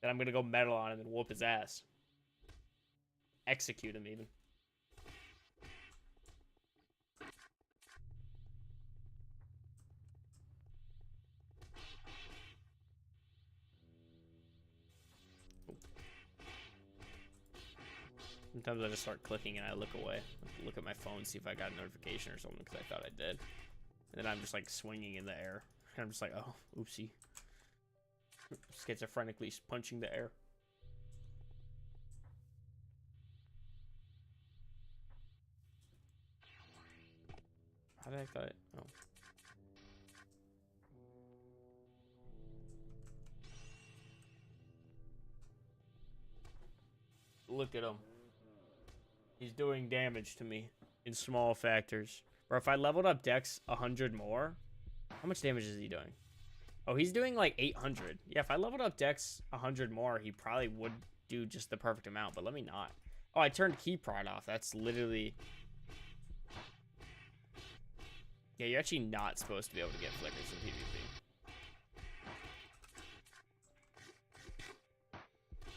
[SPEAKER 2] Then I'm gonna go metal on him and whoop his ass. Execute him even. Sometimes I just start clicking and I look away. Look at my phone, see if I got a notification or something, because I thought I did. And then I'm just like swinging in the air. And I'm just like, oh, oopsie. Schizophrenically punching the air. How did I thought it? Oh. Look at him. He's doing damage to me in small factors. Or if I leveled up Dex 100 more, how much damage is he doing? Oh, he's doing like 800. Yeah, if I leveled up Dex 100 more, he probably would do just the perfect amount, but let me not. Oh, I turned Key Prod off. That's literally... Yeah, you're actually not supposed to be able to get flickers in PvP.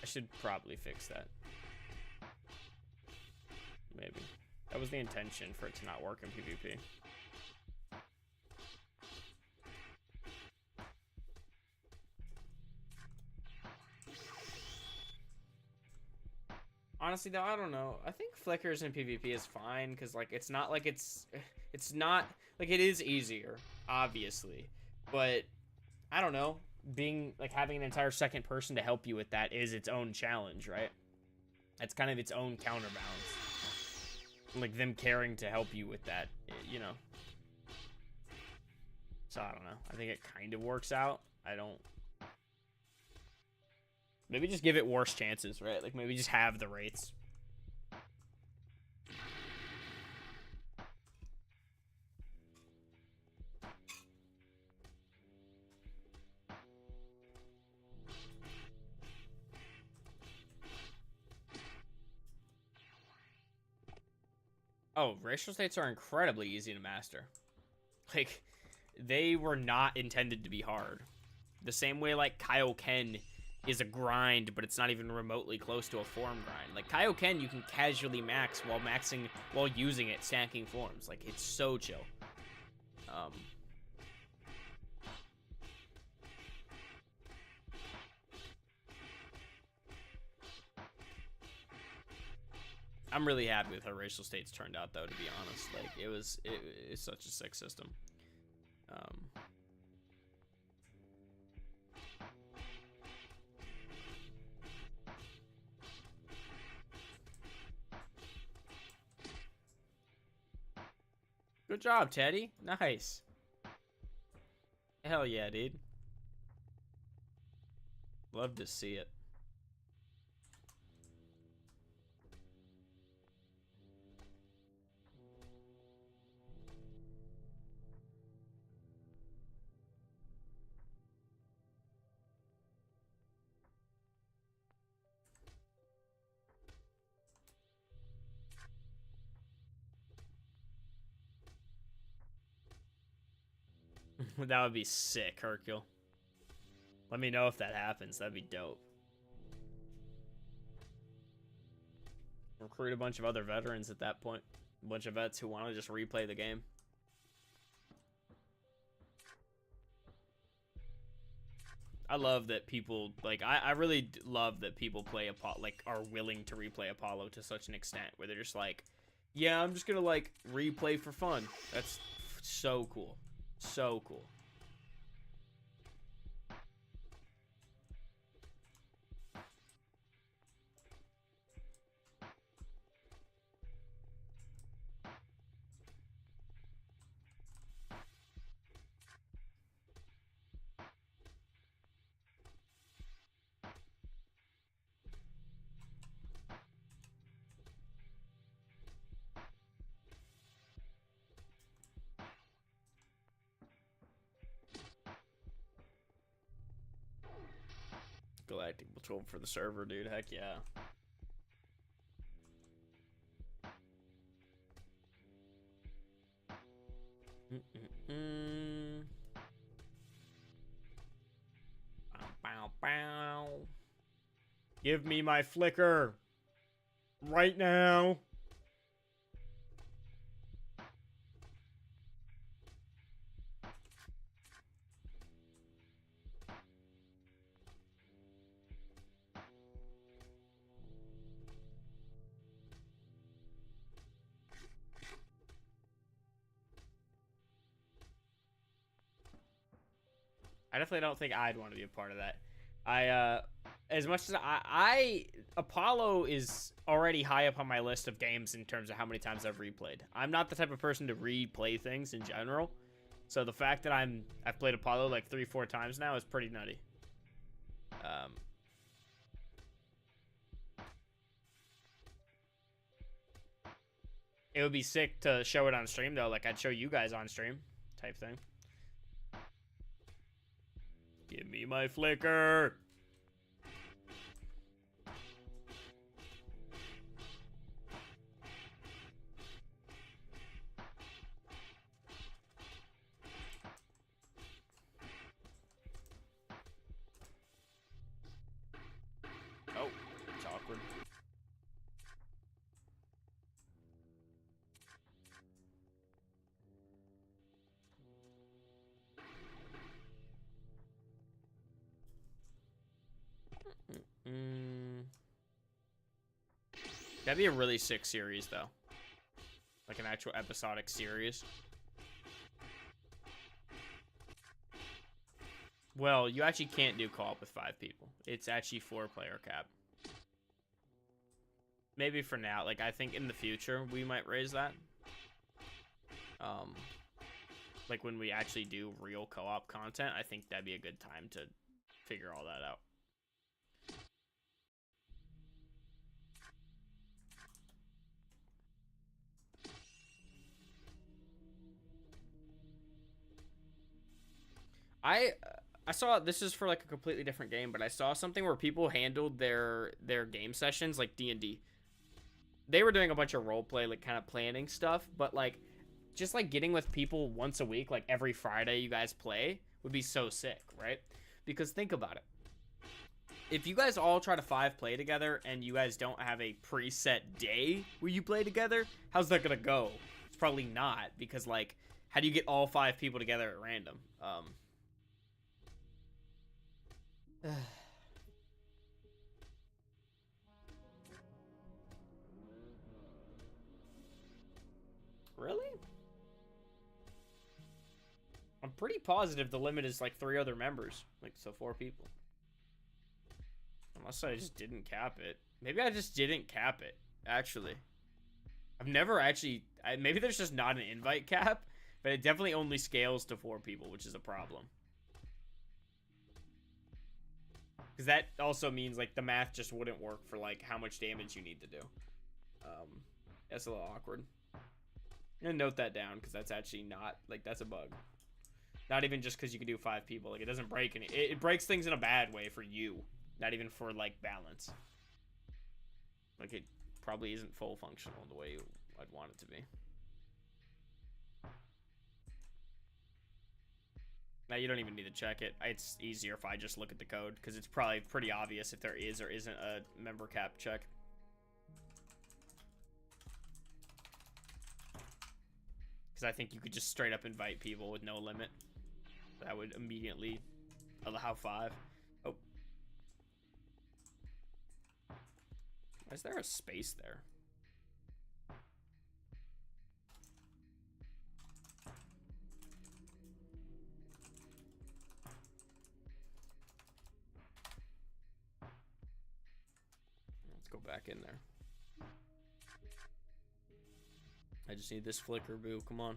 [SPEAKER 2] I should probably fix that. Maybe. That was the intention, for it to not work in PvP. Honestly, though, I don't know. I think flickers in PvP is fine, because, like, it's not like it's not, like, it is easier, obviously. But, I don't know. Being, like, having an entire second person to help you with that is its own challenge, right? It's kind of its own counterbalance. Like them caring to help you with that, you know. So I don't know. I think it kind of works out. I don't. Maybe just give it worse chances, right? Like maybe just have the rates. Oh, racial states are incredibly easy to master. Like, they were not intended to be hard. The same way, like, Kaioken is a grind, but it's not even remotely close to a form grind. Like, Kaioken, you can casually max while using it, stacking forms. Like, it's so chill. I'm really happy with how racial states turned out, though, to be honest. Like, it's such a sick system. Good job, Teddy. Nice. Hell yeah, dude. Love to see it. That would be sick, Hercule. Let me know if that happens. That'd be dope. Recruit a bunch of other veterans at that point. A bunch of vets who want to just replay the game. I love that people, like, I really love that people play Apollo, like, are willing to replay Apollo to such an extent where they're just like, yeah, I'm just gonna, like, replay for fun. That's so cool. So cool. Galactic Patrol for the server, dude. Heck yeah. Bow, bow. Give me my flicker. Right now. I definitely don't think I'd want to be a part of that. As much as Apollo is already high up on my list of games in terms of how many times I've replayed. I'm not the type of person to replay things in general. So the fact that I've played Apollo like 3-4 times now is pretty nutty. It would be sick to show it on stream though, like I'd show you guys on stream type thing. Give me my flicker. Oh, it's awkward. That'd be a really sick series, though. Like an actual episodic series. Well, you actually can't do co-op with 5 people. It's actually 4-player cap. maybe for now. Like, I think in the future we might raise that. Like when we actually do real co-op content, I think that'd be a good time to figure all that out. I saw, this is for like a completely different game, but I saw something where people handled their game sessions like D&D. They were doing a bunch of roleplay, like kind of planning stuff, but like just like getting with people once a week, like every Friday you guys play, would be so sick, right? Because think about it. If you guys all try to 5 play together and you guys don't have a preset day where you play together, how's that gonna go? It's probably not, because like, how do you get all 5 people together at random? Really? I'm pretty positive the limit is like 3 other members. Like, so 4 people. Unless I just didn't cap it. Maybe I just didn't cap it, actually. I've never actually... maybe there's just not an invite cap, but it definitely only scales to 4 people, which is a problem. Because that also means, like, the math just wouldn't work for, like, how much damage you need to do. That's a little awkward. I'm gonna note that down, because that's actually not... like, that's a bug. Not even just because you can do 5 people. Like, it doesn't break any... It breaks things in a bad way for you. Not even for, like, balance. Like, it probably isn't full functional the way I'd want it to be. Now, you don't even need to check it. It's easier if I just look at the code, because it's probably pretty obvious if there is or isn't a member cap check. Because I think you could just straight up invite people with no limit. That would immediately allow 5. Oh. Is there a space there? Let's go back in there. I just need this flicker, Boo. Come on.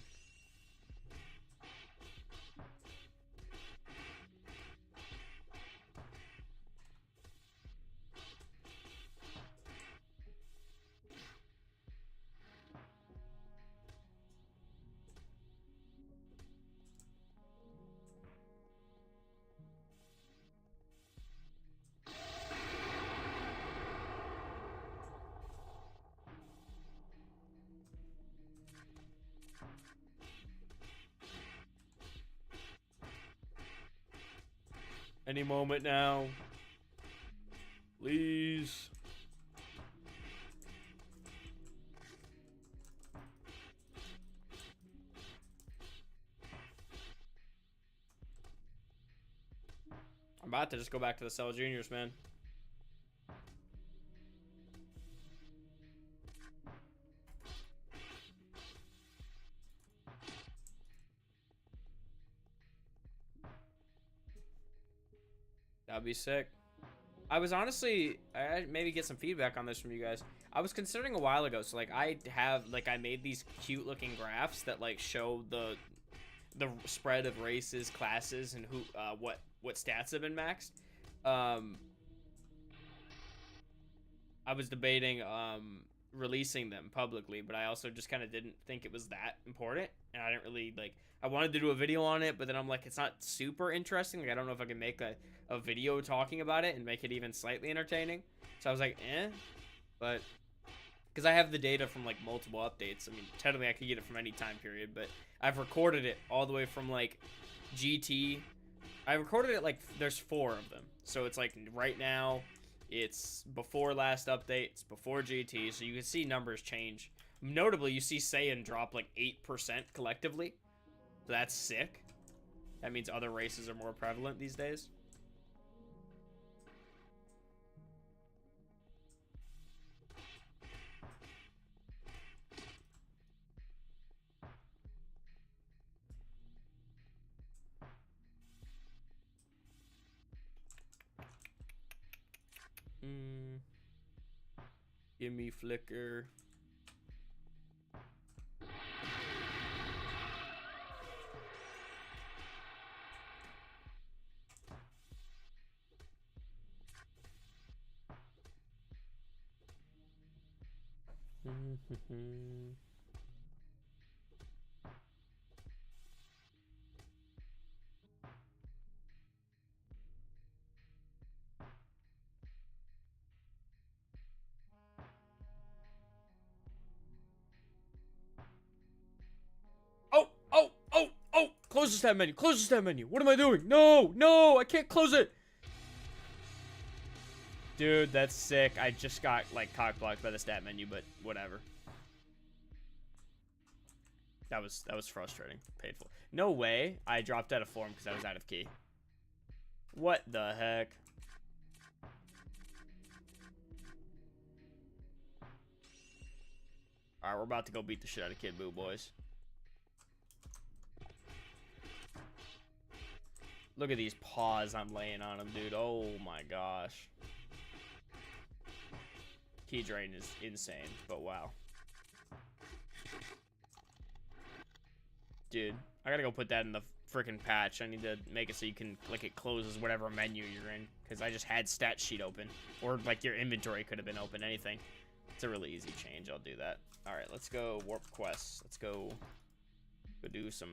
[SPEAKER 2] Any moment now. Please. I'm about to just go back to the Cell Juniors, man. That'd be sick. I was honestly, I maybe get some feedback on this from you guys. I was considering a while ago, so like I made these cute looking graphs that like show the spread of races, classes, and who what stats have been maxed. I was debating releasing them publicly, but I also just kind of didn't think it was that important, and I didn't really like. I wanted to do a video on it, but then I'm like, it's not super interesting. Like, I don't know if I can make a video talking about it and make it even slightly entertaining. So I was like, but because I have the data from like multiple updates. I mean, technically I could get it from any time period, but I've recorded it all the way from like GT. I recorded it like there's 4 of them. So it's like right now it's before last update, it's before GT, so you can see numbers change. Notably, you see Saiyan drop like 8% collectively. So that's sick. That means other races are more prevalent these days. Give me flicker. Oh! Close the stat menu. Close the stat menu. What am I doing? No, I can't close it. Dude, that's sick. I just got like cock blocked by the stat menu, but whatever. That was frustrating, painful. No way. I dropped out of form because I was out of key. What the heck? All right, we're about to go beat the shit out of Kid Buu, boys. Look at these paws I'm laying on him, dude. Oh my gosh. Key drain is insane, but wow. Dude, I gotta go put that in the freaking patch. I need to make it so you can, like, it closes whatever menu you're in. Because I just had stat sheet open. Or, like, your inventory could have been open, anything. It's a really easy change. I'll do that. Alright, let's go warp quests. Let's go do some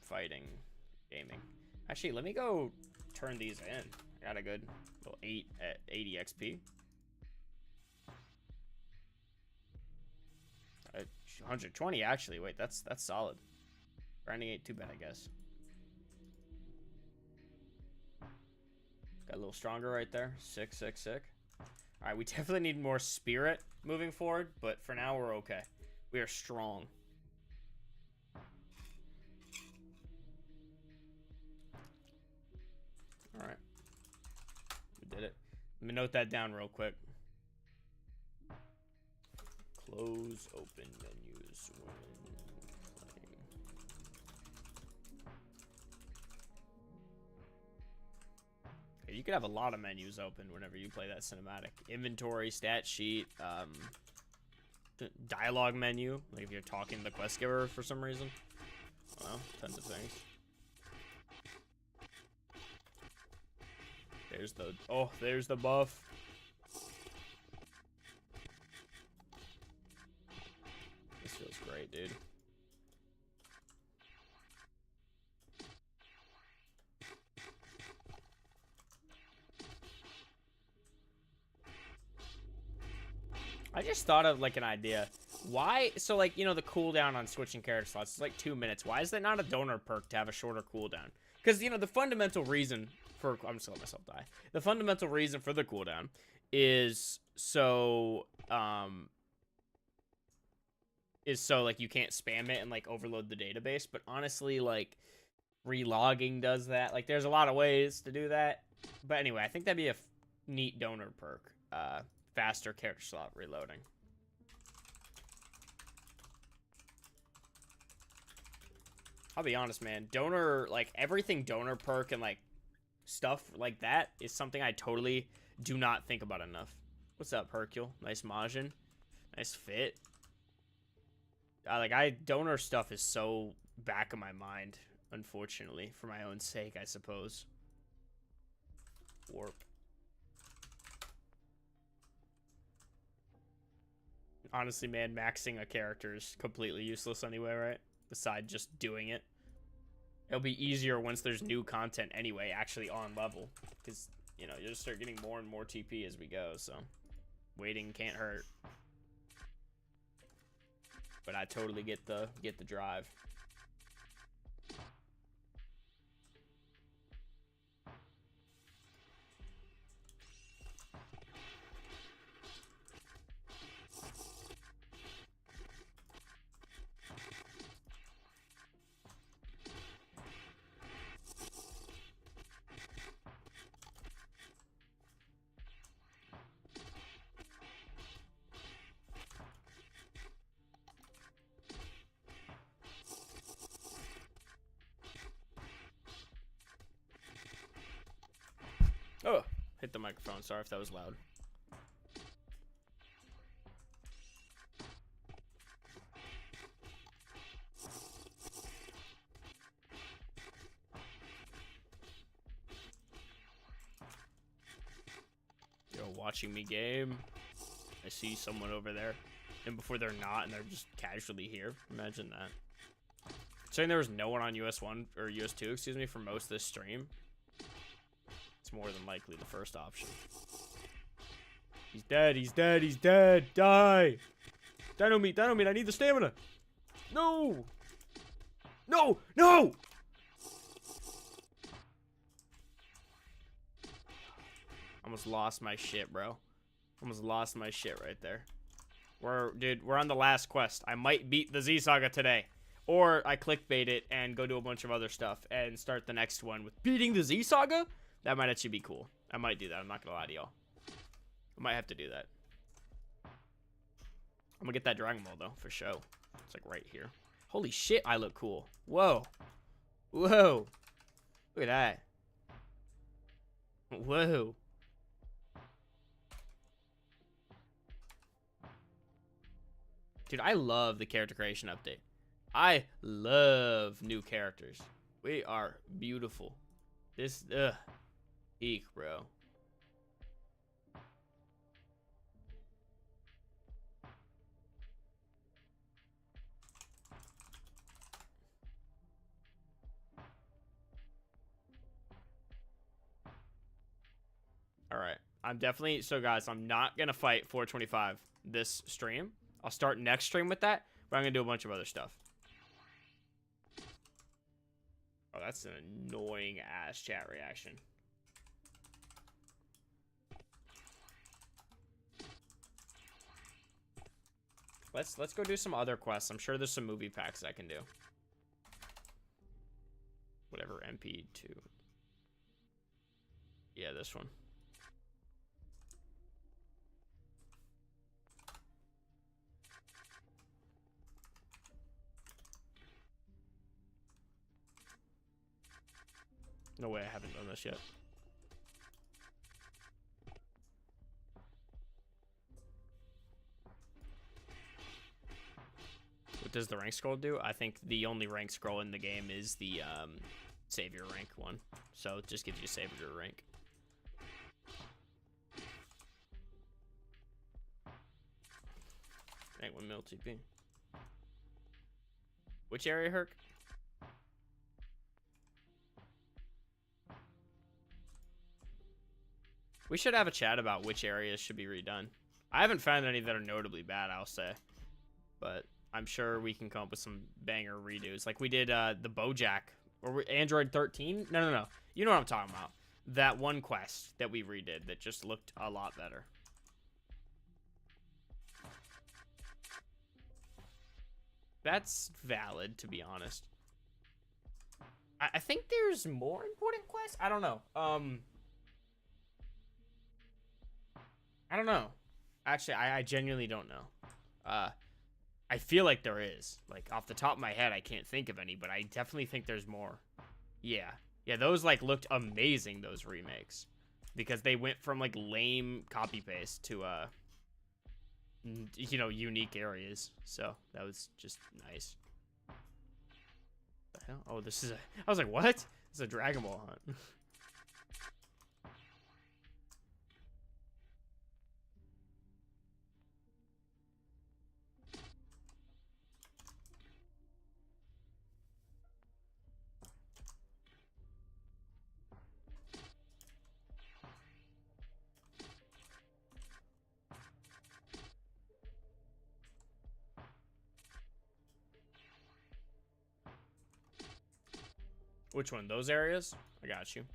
[SPEAKER 2] fighting, gaming. Actually, let me go turn these in. I got a good little 8 at 80 XP. 120 actually. Wait, that's solid. Grinding ain't too bad, I guess. Got a little stronger right there. Sick. Alright, we definitely need more spirit moving forward, but for now we're okay. We are strong. Alright. We did it. Let me note that down real quick. Close open menus when playing. Okay, you could have a lot of menus open whenever you play that cinematic. Inventory, stat sheet, dialogue menu, like if you're talking to the quest giver for some reason. I don't know, tons of things. There's the buff. This feels great, dude. I just thought of like an idea. Why? So like, you know, the cooldown on switching character slots is like 2 minutes. Why is that not a donor perk to have a shorter cooldown? Because, you know, the fundamental reason for, I'm just gonna let myself die. The fundamental reason for the cooldown is so like you can't spam it and like overload the database. But honestly, like relogging does that. Like there's a lot of ways to do that. But anyway, I think that'd be a neat donor perk. Faster character slot reloading. I'll be honest, man. Donor, like everything donor perk and like stuff like that is something I totally do not think about enough. What's up, Hercule? Nice Majin. Nice fit. Donor stuff is so back of my mind, unfortunately, for my own sake, I suppose. Warp. Honestly, man, maxing a character is completely useless anyway, right? Besides just doing it. It'll be easier once there's new content anyway, actually on level. Because, you know, you'll just start getting more and more TP as we go, so. Waiting can't hurt. But I totally get the drive. Oh, hit the microphone. Sorry if that was loud. watching me game. I see someone over there. And before they're not, and they're just casually here. Imagine that. Saying there was no one on US1, or US2, excuse me, for most of this stream. It's more than likely the first option. He's dead, he's dead, he's dead! Die! Dino meat, I need the stamina! No! No! No! Almost lost my shit, bro. Almost lost my shit right there. Dude, we're on the last quest. I might beat the Z Saga today. Or I clickbait it and go do a bunch of other stuff and start the next one with beating the Z Saga. That might actually be cool. I might do that. I'm not gonna lie to y'all. I might have to do that. I'm gonna get that Dragon Ball, though, for show. It's like right here. Holy shit, I look cool. Whoa. Whoa. Look at that. Whoa. Dude, I love the character creation update. I love new characters. We are beautiful. This, eek, bro. Alright. I'm definitely, so guys, I'm not gonna fight 425 this stream. I'll start next stream with that, but I'm gonna do a bunch of other stuff. Oh, that's an annoying ass chat reaction. Let's go do some other quests. I'm sure there's some movie packs I can do. Whatever, MP2. Yeah, this one. No way I haven't done this yet. What does the rank scroll do? I think the only rank scroll in the game is the savior rank one. So it just gives you savior rank. Dang, 1 mil TP. Which area, Herc? We should have a chat about which areas should be redone. I haven't found any that are notably bad, I'll say. But I'm sure we can come up with some banger redos. Like we did the Bojack, or Android 13? No. You know what I'm talking about. That one quest that we redid that just looked a lot better. That's valid, to be honest. I think there's more important quests? I don't know. I don't know. Actually, I genuinely don't know. I feel like there is. Like, off the top of my head, I can't think of any, but I definitely think there's more. Yeah. Yeah, those, like, looked amazing, those remakes. Because they went from, like, lame copy-paste to, you know, unique areas. So, that was just nice. What the hell? Oh, this is a... I was like, what? This is a Dragon Ball hunt. Which one? Those areas? I got you.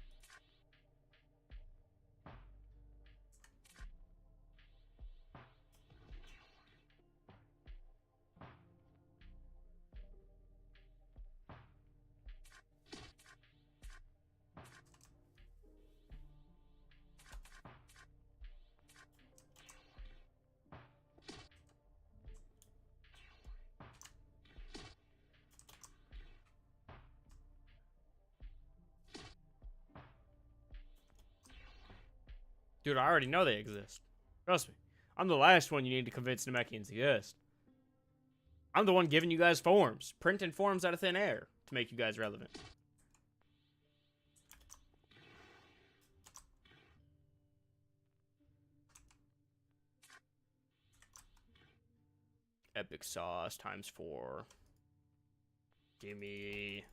[SPEAKER 2] Dude, I already know they exist. Trust me. I'm the last one you need to convince Namekians exist. I'm the one giving you guys forms. Printing forms out of thin air to make you guys relevant. Epic sauce times 4. Gimme.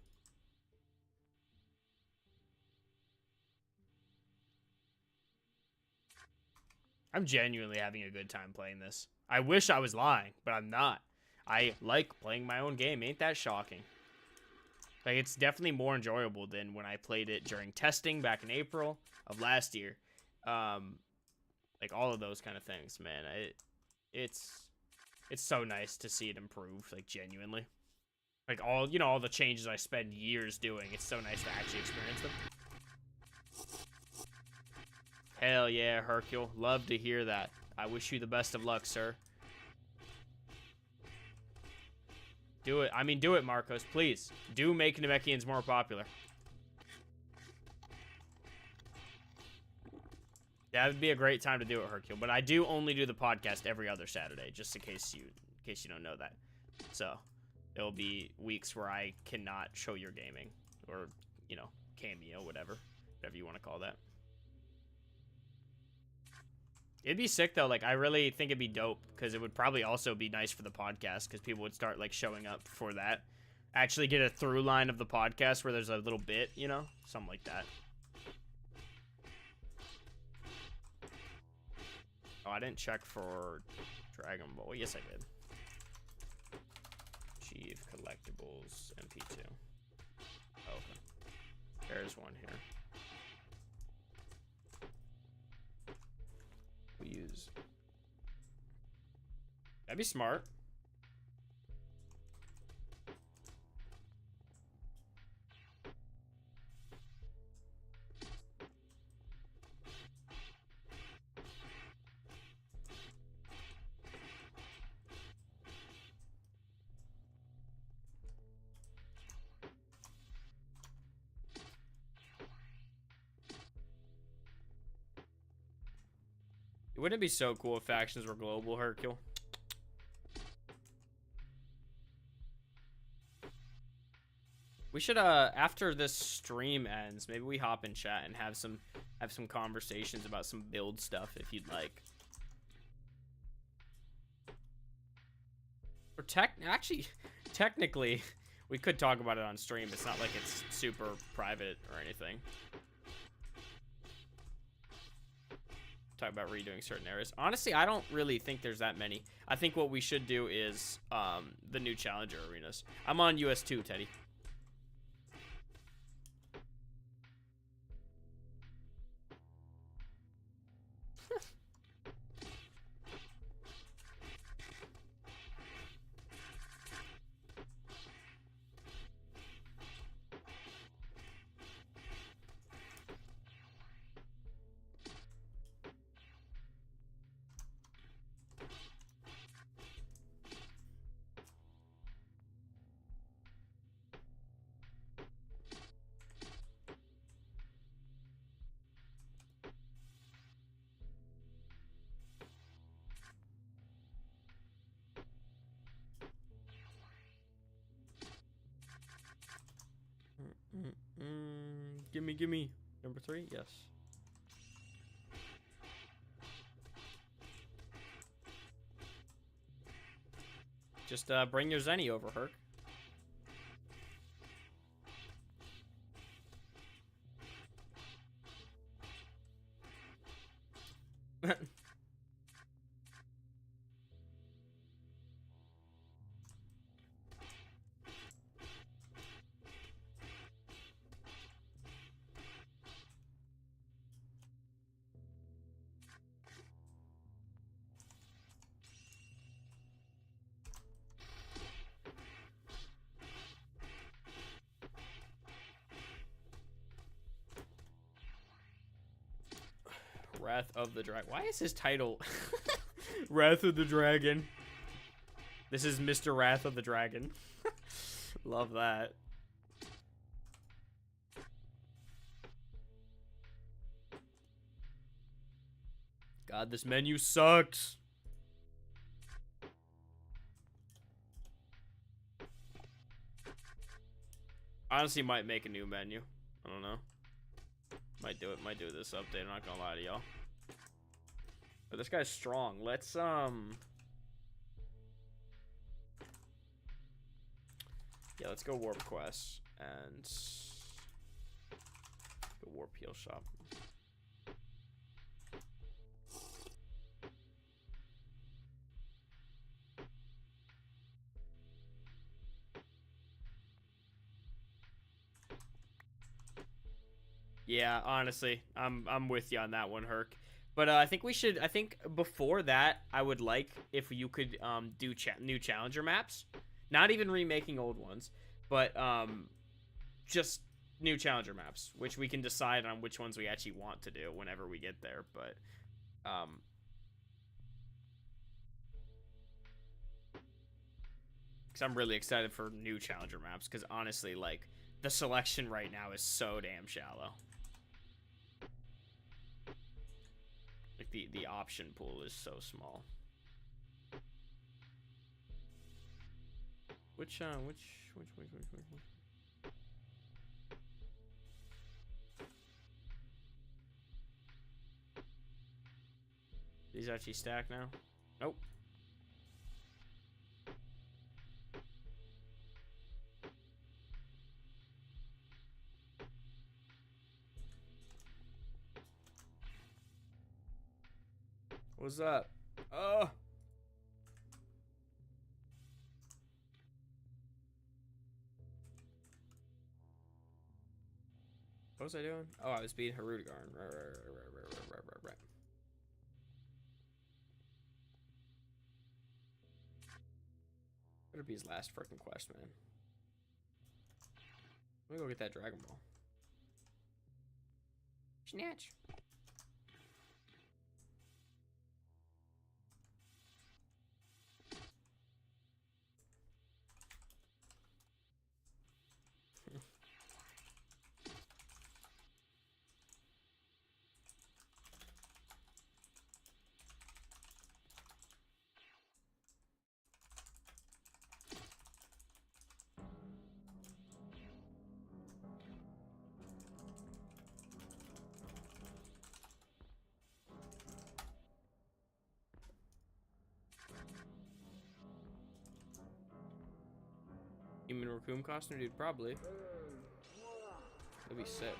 [SPEAKER 2] I'm genuinely having a good time playing this. I wish I was lying, but I'm not. I like playing my own game. Ain't that shocking? Like, it's definitely more enjoyable than when I played it during testing back in April of last year. Like, all of those kind of things, man. It's so nice to see it improve, like, genuinely. Like, all the changes I spend years doing, it's so nice to actually experience them. Hell yeah, Hercule. Love to hear that. I wish you the best of luck, sir. Do it. I mean, do it, Marcos. Please. Do make Namekians more popular. That would be a great time to do it, Hercule. But I do only do the podcast every other Saturday, just in case you don't know that. So, there will be weeks where I cannot show your gaming. Or, cameo, whatever you want to call that. It'd be sick, though. Like, I really think it'd be dope, because it would probably also be nice for the podcast, because people would start, like, showing up for that. Actually get a through line of the podcast where there's a little bit, Something like that. Oh, I didn't check for Dragon Ball. Yes, I did. Achieve Collectibles MP2. Oh, okay. There's one here. We use. That'd be smart. Wouldn't it be so cool if factions were global, Hercule? We should, after this stream ends, maybe we hop in chat and have some conversations about some build stuff, if you'd like. Or technically, we could talk about it on stream. It's not like it's super private or anything. Talk about redoing certain areas. Honestly, I don't really think there's that many. I think what we should do is the new challenger arenas. I'm on US2, Teddy. Gimme. Number 3? Yes. Just bring your Zenny over, Herc. Wrath of the Dragon. Why is his title Wrath of the Dragon? This is Mr. Wrath of the Dragon. Love that. God, this menu sucks. Honestly, might make a new menu. I don't know. Might do this update. I'm not gonna lie to y'all. But this guy's strong. Let's Yeah, let's go Warp Quest and go Warp Heal Shop. Yeah, honestly, I'm with you on that one, Herc. But I think we should. I think before that, I would like if you could do new challenger maps, not even remaking old ones, but just new challenger maps, which we can decide on which ones we actually want to do whenever we get there. But because I'm really excited for new challenger maps, because honestly, like the selection right now is so damn shallow. Like the option pool is so small. Which these actually stack now? Nope. What's up? Oh. What was I doing? Oh, I was beating Harudigarn. Right. Better be his last freaking quest, man. Let me go get that Dragon Ball. Snatch. Human raccoon costume, dude, probably. That'd be sick.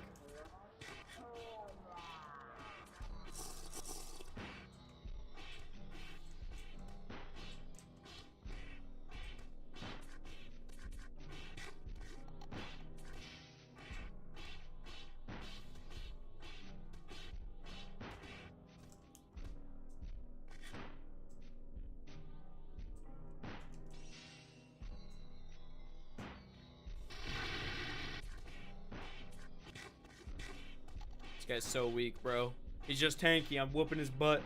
[SPEAKER 2] This guy's so weak, bro. He's just tanky. I'm whooping his butt.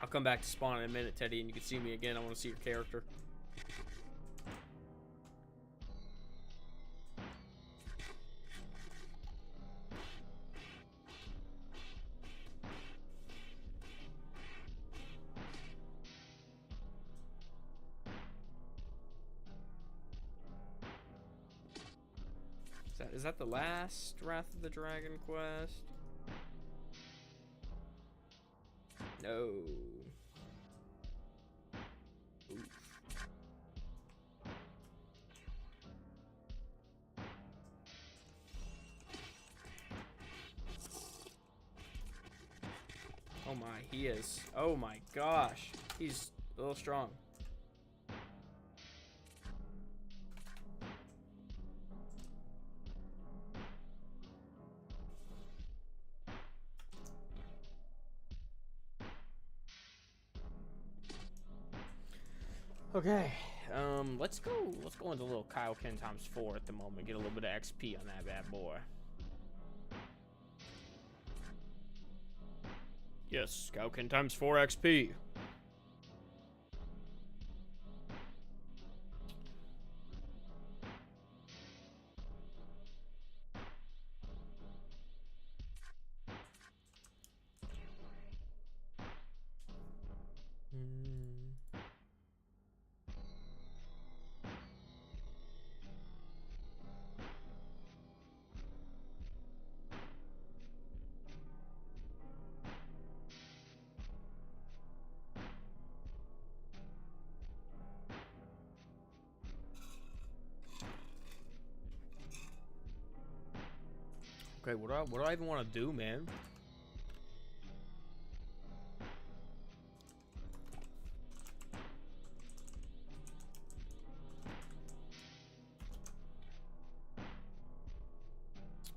[SPEAKER 2] I'll come back to spawn in a minute, Teddy, and you can see me again. I want to see your character. Is that the last Wrath of the Dragon quest? No. Oof. Oh my, he is. Oh my gosh. He's a little strong. Okay, let's go into a little Kaioken times 4 at the moment. Get a little bit of XP on that bad boy. Yes, Kaioken times 4 XP. Okay, what do I even want to do, man?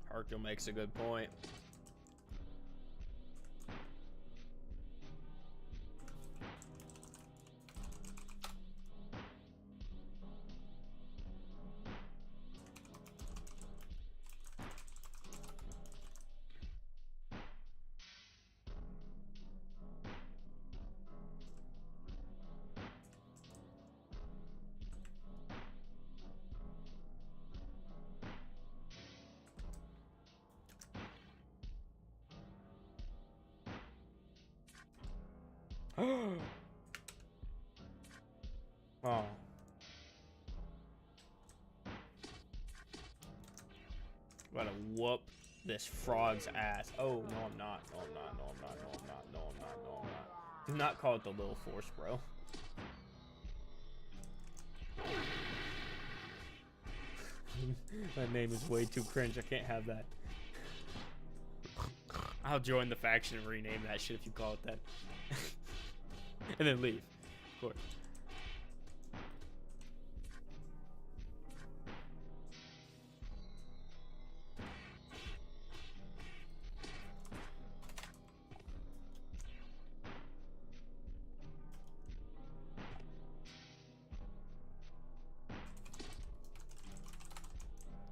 [SPEAKER 2] Hercule makes a good point. Oh. Gotta whoop this frog's ass. Oh, no, I'm not. No, I'm not. No, I'm not. No, I'm not. No, I'm not. No, I'm not. Do not call it the little force, bro. That name is way too cringe. I can't have that. I'll join the faction and rename that shit if you call it that. And then leave. Of course.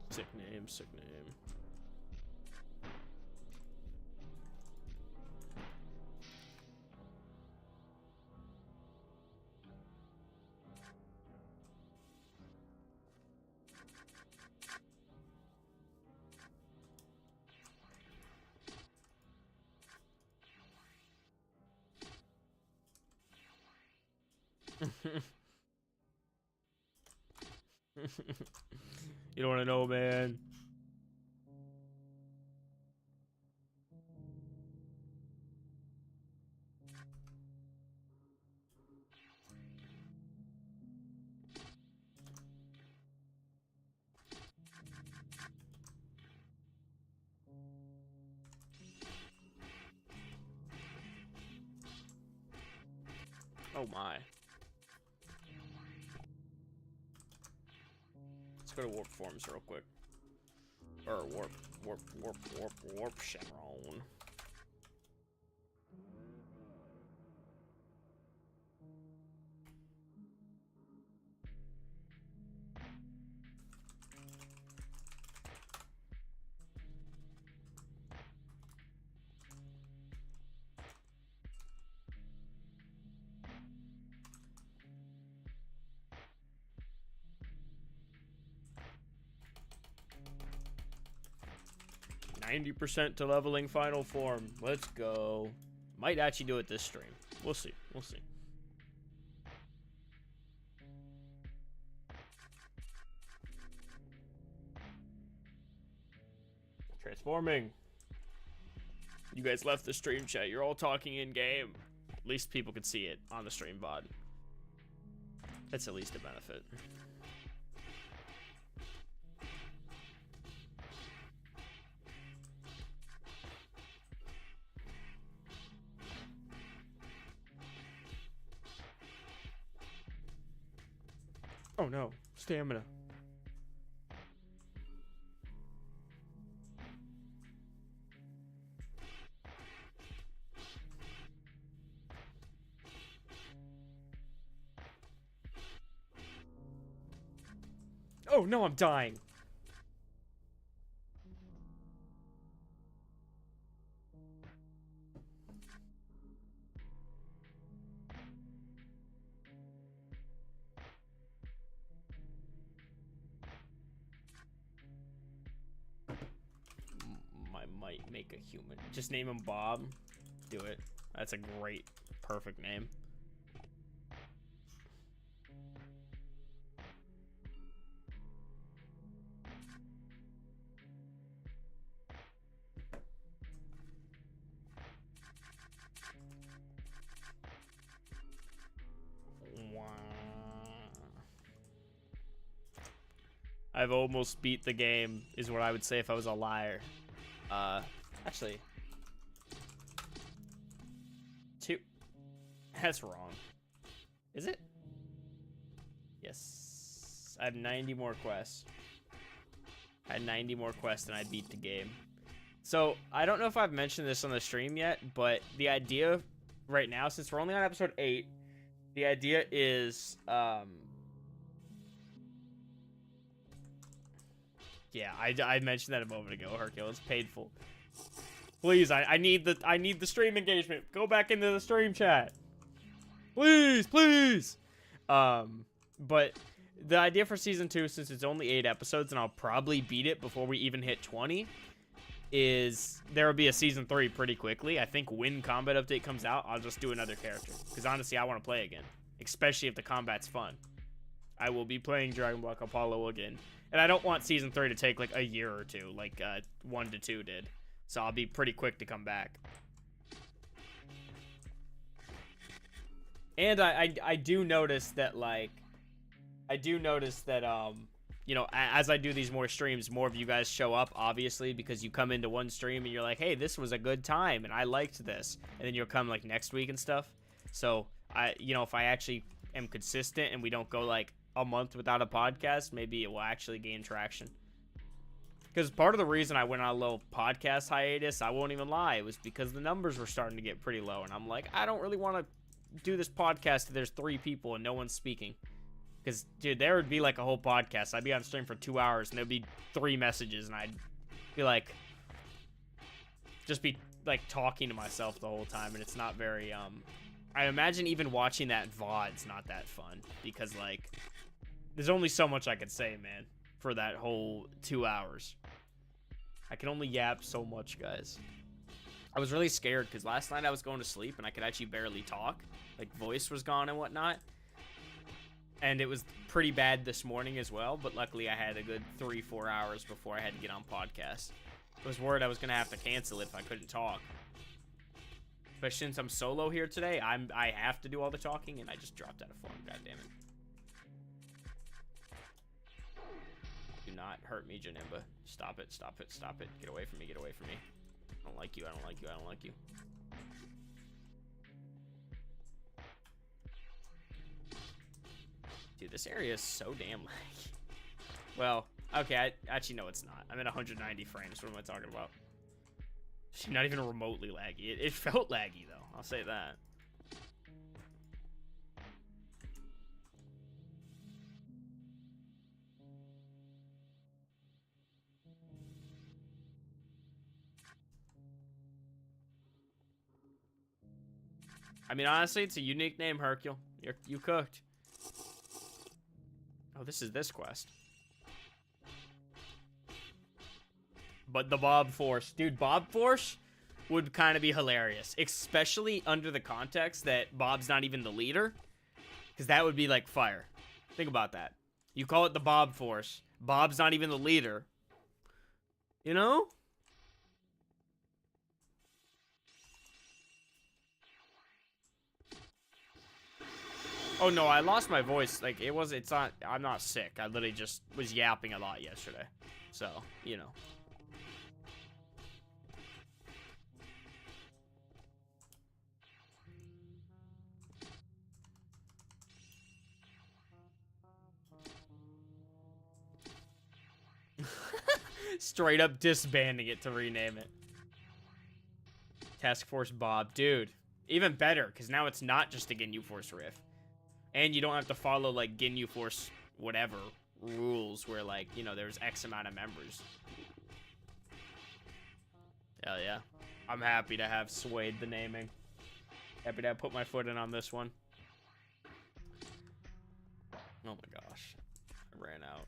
[SPEAKER 2] Sick name, sick name. You don't want to know, man. Oh my. Let's go to warp forms real quick. Or warp Chevron. %90 to leveling final form. Let's go. Might actually do it this stream. We'll see. We'll see. Transforming. You guys left the stream chat. You're all talking in game. At least people could see it on the stream VOD. That's at least a benefit. Oh no, stamina. Oh no, I'm dying. Might make a human. Just name him Bob. Do it. That's a great, perfect name. I've almost beat the game, is what I would say if I was a liar. Actually, 2. That's wrong. Is it? Yes. I have 90 more quests. I had 90 more quests and I beat the game. So, I don't know if I've mentioned this on the stream yet, but the idea right now, since we're only on episode 8, the idea is, yeah, I mentioned that a moment ago, Hercule. It's painful. Please, I need the stream engagement. Go back into the stream chat. Please, please. But the idea for season 2, since it's only 8 episodes and I'll probably beat it before we even hit 20, is there will be a season 3 pretty quickly. I think when combat update comes out, I'll just do another character. Because honestly, I want to play again. Especially if the combat's fun. I will be playing Dragon Ball Apollo again. And I don't want season 3 to take like a year or two, like 1 to 2 did. So I'll be pretty quick to come back. And I do notice that, like, you know, as I do these more streams, more of you guys show up, obviously, because you come into one stream and you're like, hey, this was a good time and I liked this. And then you'll come like next week and stuff. So you know, if I actually am consistent and we don't go like a month without a podcast, maybe it will actually gain traction. Because part of the reason I went on a little podcast hiatus, I won't even lie, it was because the numbers were starting to get pretty low. And I'm like, I don't really want to do this podcast if there's 3 people and no one's speaking. Because, dude, there would be like a whole podcast. I'd be on stream for 2 hours and there'd be 3 messages and I'd be like, just be like talking to myself the whole time. And it's not very, I imagine even watching that VOD's not that fun. Because, like, there's only so much I could say, man, for that whole 2 hours. I can only yap so much, guys. I was really scared because last night I was going to sleep and I could actually barely talk. Like, voice was gone and whatnot. And it was pretty bad this morning as well, but luckily I had a good 3-4 hours before I had to get on podcast. I was worried I was going to have to cancel it if I couldn't talk. But since I'm solo here today, I have to do all the talking, and I just dropped out of form. God damn it. Do not hurt me, Janemba. Stop it, stop it, stop it. Get away from me, get away from me. I don't like you, I don't like you, I don't like you. Dude, this area is so damn laggy. Well, okay, actually, no, it's not. I'm at 190 frames. What am I talking about? She's not even remotely laggy. It felt laggy, though. I'll say that. I mean, honestly, it's a unique name, Hercule. You cooked. Oh, this is this quest. But the Bob Force. Dude, Bob Force would kind of be hilarious. Especially under the context that Bob's not even the leader. Because that would be like fire. Think about that. You call it the Bob Force. Bob's not even the leader. You know? Oh no, I lost my voice. Like, it's not, I'm not sick. I literally just was yapping a lot yesterday. So, you know. Straight up disbanding it to rename it. Task Force Bob. Dude, even better, because now it's not just a Ginyu Force riff. And you don't have to follow, like, Ginyu Force whatever rules where, like, you know, there's X amount of members. Hell yeah. I'm happy to have swayed the naming. Happy to have put my foot in on this one. Oh my gosh. I ran out.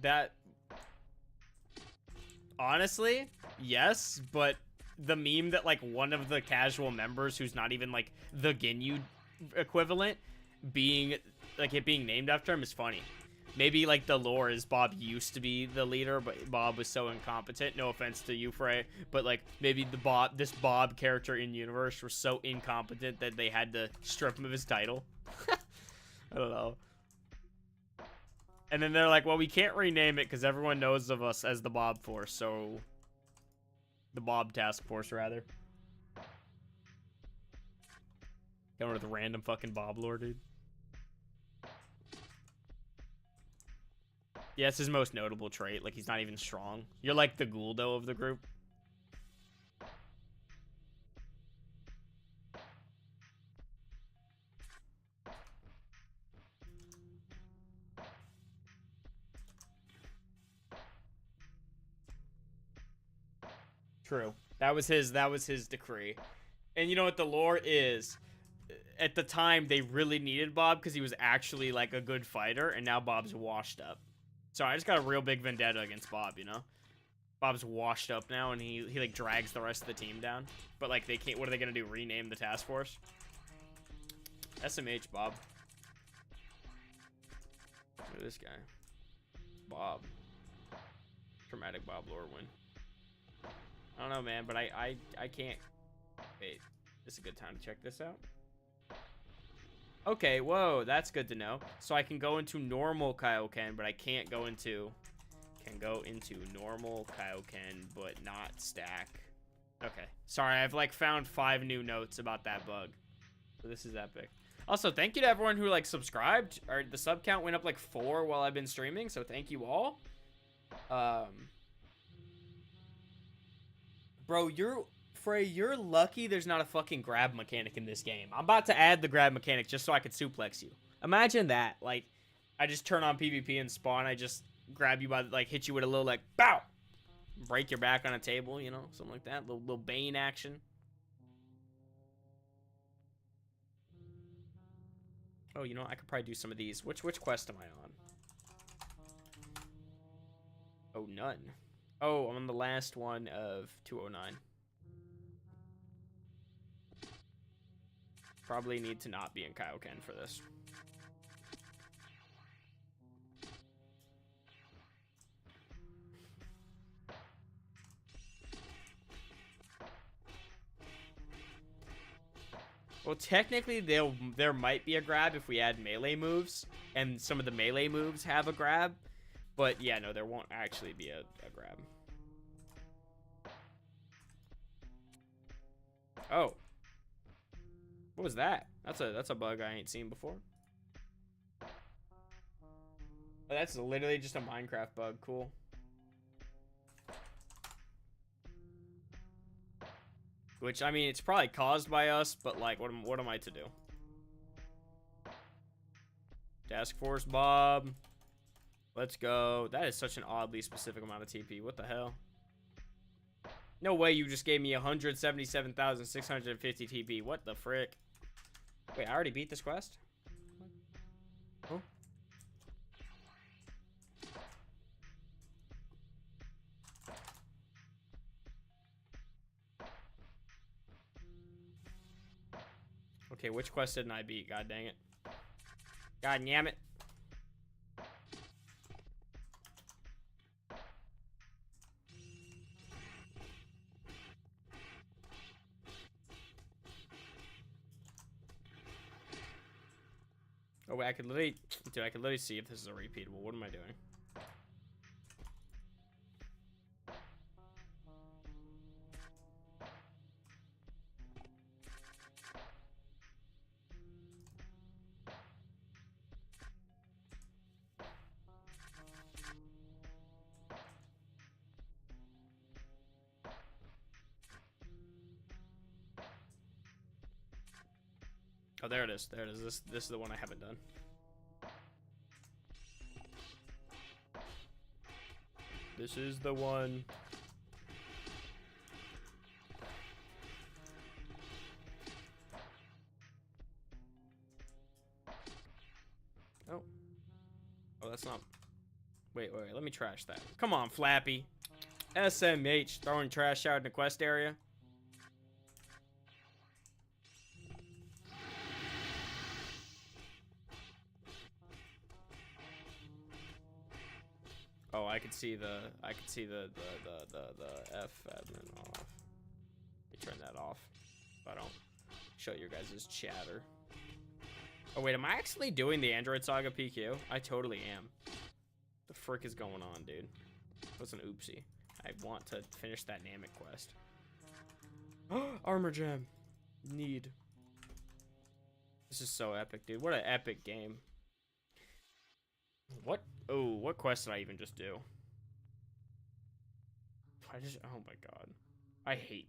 [SPEAKER 2] That... Honestly, yes, but... the meme that, like, one of the casual members who's not even, like, the Ginyu equivalent being, like, it being named after him is funny. Maybe, like, the lore is Bob used to be the leader, but Bob was so incompetent. No offense to you, Frey, but, like, maybe this Bob character in universe was so incompetent that they had to strip him of his title. I don't know. And then they're like, well, we can't rename it because everyone knows of us as the Bob Force, so... The Bob Task Force, rather. Going with a random fucking Bob lore, dude. Yeah, it's his most notable trait. Like, he's not even strong. You're like the Guldo of the group. True. That was his decree. And you know what the lore is? At the time, they really needed Bob because he was actually, like, a good fighter, and now Bob's washed up. So I just got a real big vendetta against Bob, you know? Bob's washed up now, and he like, drags the rest of the team down. But, like, they can't... What are they gonna do? Rename the task force? SMH, Bob. Look at this guy. Bob. Traumatic Bob lore win. I don't know, man, but I can't... Wait, this is a good time to check this out. Okay, whoa, that's good to know. So I can go into normal Kaioken, but I can't go into... Can go into normal Kaioken, but not stack. Okay, sorry, I've, like, found 5 new notes about that bug. So this is epic. Also, thank you to everyone who, like, subscribed. Or the sub count went up, like, 4 while I've been streaming, so thank you all. Bro, you're lucky there's not a fucking grab mechanic in this game. I'm about to add the grab mechanic just so I could suplex you. Imagine that. Like, I just turn on PvP and spawn. I just grab you by, like, hit you with a little, like, bow! Break your back on a table, you know? Something like that. Little Bane action. Oh, you know, I could probably do some of these. Which quest am I on? Oh, none. Oh, I'm on the last one of 209. Probably need to not be in Kaioken for this. Well, technically, there might be a grab if we add melee moves, and some of the melee moves have a grab. But yeah, no, there won't actually be a grab. Oh. What was that? That's a bug I ain't seen before. Oh, that's literally just a Minecraft bug. Cool. Which, I mean, it's probably caused by us, but, like, what am I to do? Task Force Bob. Let's go. That is such an oddly specific amount of TP. What the hell? No way you just gave me 177,650 TP. What the frick? Wait, I already beat this quest? Oh. Okay, which quest didn't I beat? God dang it. God damn it. Oh, wait, I could literally see if this is a repeatable. What am I doing? Oh, there it is. There it is. This is the one I haven't done. This is the one. Oh. Oh, that's not... Wait, let me trash that. Come on, Flappy. SMH, throwing trash out in the quest area. Oh, I could see the F admin off. Let me turn that off so I don't show you guys' chatter. Oh wait, am I actually doing the Android Saga PQ? I totally am. The frick is going on, dude? That was an oopsie. I want to finish that Namek quest. Armor gem. Need. This is so epic, dude. What an epic game. What? Oh, what quest did I even just do? Oh my god. I hate.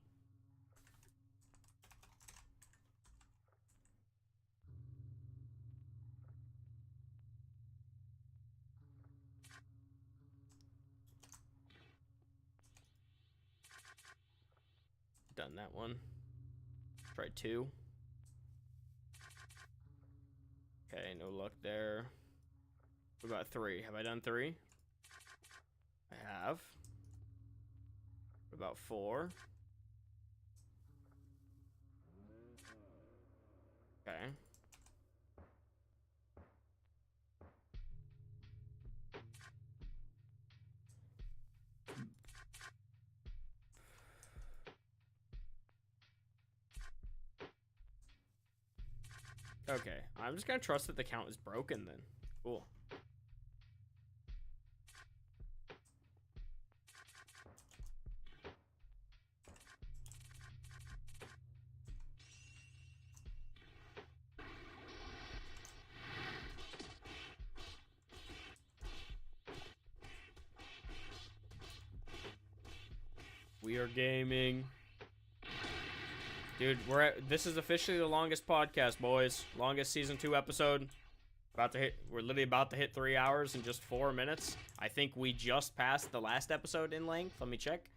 [SPEAKER 2] Done that one. Try 2. Okay, no luck there. What about 3? Have I done 3? I have. What about 4? Okay. Okay, I'm just gonna trust that the count is broken then. Cool. We are gaming. Dude, this is officially the longest podcast, boys. Longest season 2 episode. We're literally about to hit 3 hours in just 4 minutes. I think we just passed the last episode in length. Let me check.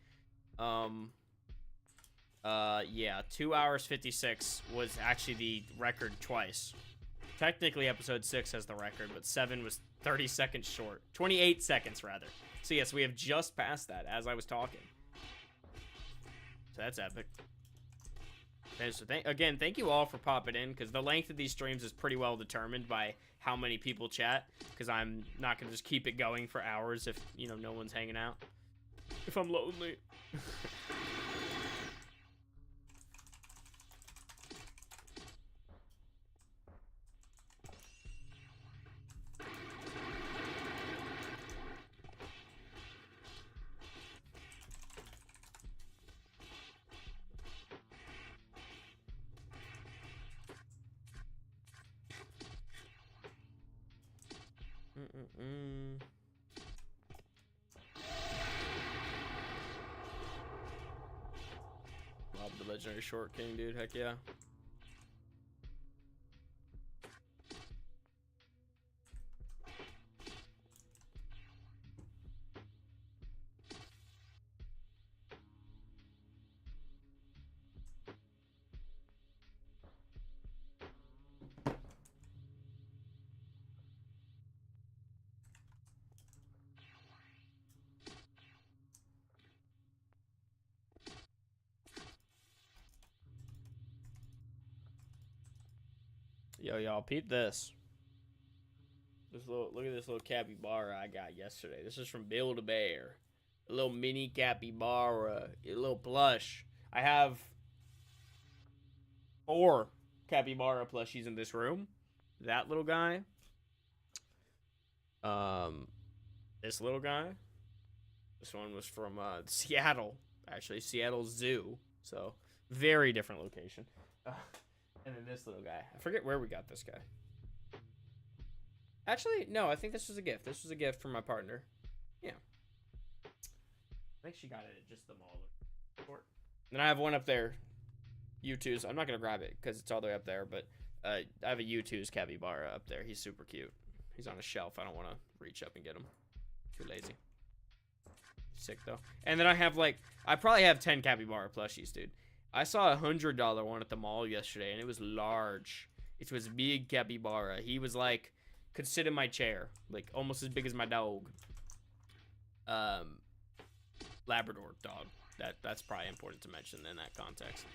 [SPEAKER 2] Yeah, 2 hours 56 was actually the record twice. Technically, episode 6 has the record, but 7 was 30 seconds short. 28 seconds, rather. So yes, we have just passed that as I was talking. So that's epic. And so thank you all for popping in, because the length of these streams is pretty well determined by how many people chat, because I'm not going to just keep it going for hours if, you know, no one's hanging out. If I'm lonely. Rob the legendary short king, dude. Heck yeah. Yo, y'all, peep this. Look at this little capybara I got yesterday. This is from Build-A-Bear. A little mini capybara. A little plush. I have 4 capybara plushies in this room. That little guy. This little guy. This one was from Seattle. Actually, Seattle Zoo. So, very different location. And then this little guy. I forget where we got this guy. Actually, no, I think this was a gift. This was a gift from my partner. Yeah. I think she got it at just the mall. Then I have one up there. U2's. I'm not going to grab it because it's all the way up there. But I have a U2's capybara up there. He's super cute. He's on a shelf. I don't want to reach up and get him. Too lazy. Sick, though. And then I have, like, I probably have 10 capybara plushies, dude. I saw a $100 one at the mall yesterday, and it was large. It was big capybara. He was, like, could sit in my chair. Like, almost as big as my dog. Labrador dog. That's probably important to mention in that context.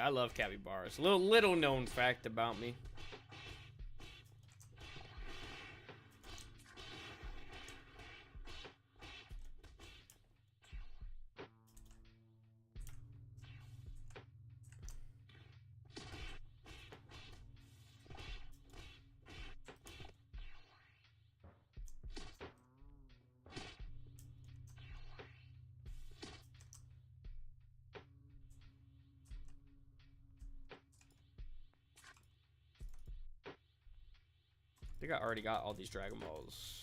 [SPEAKER 2] I love capybaras. Little known fact about me. think I already got all these Dragon Balls.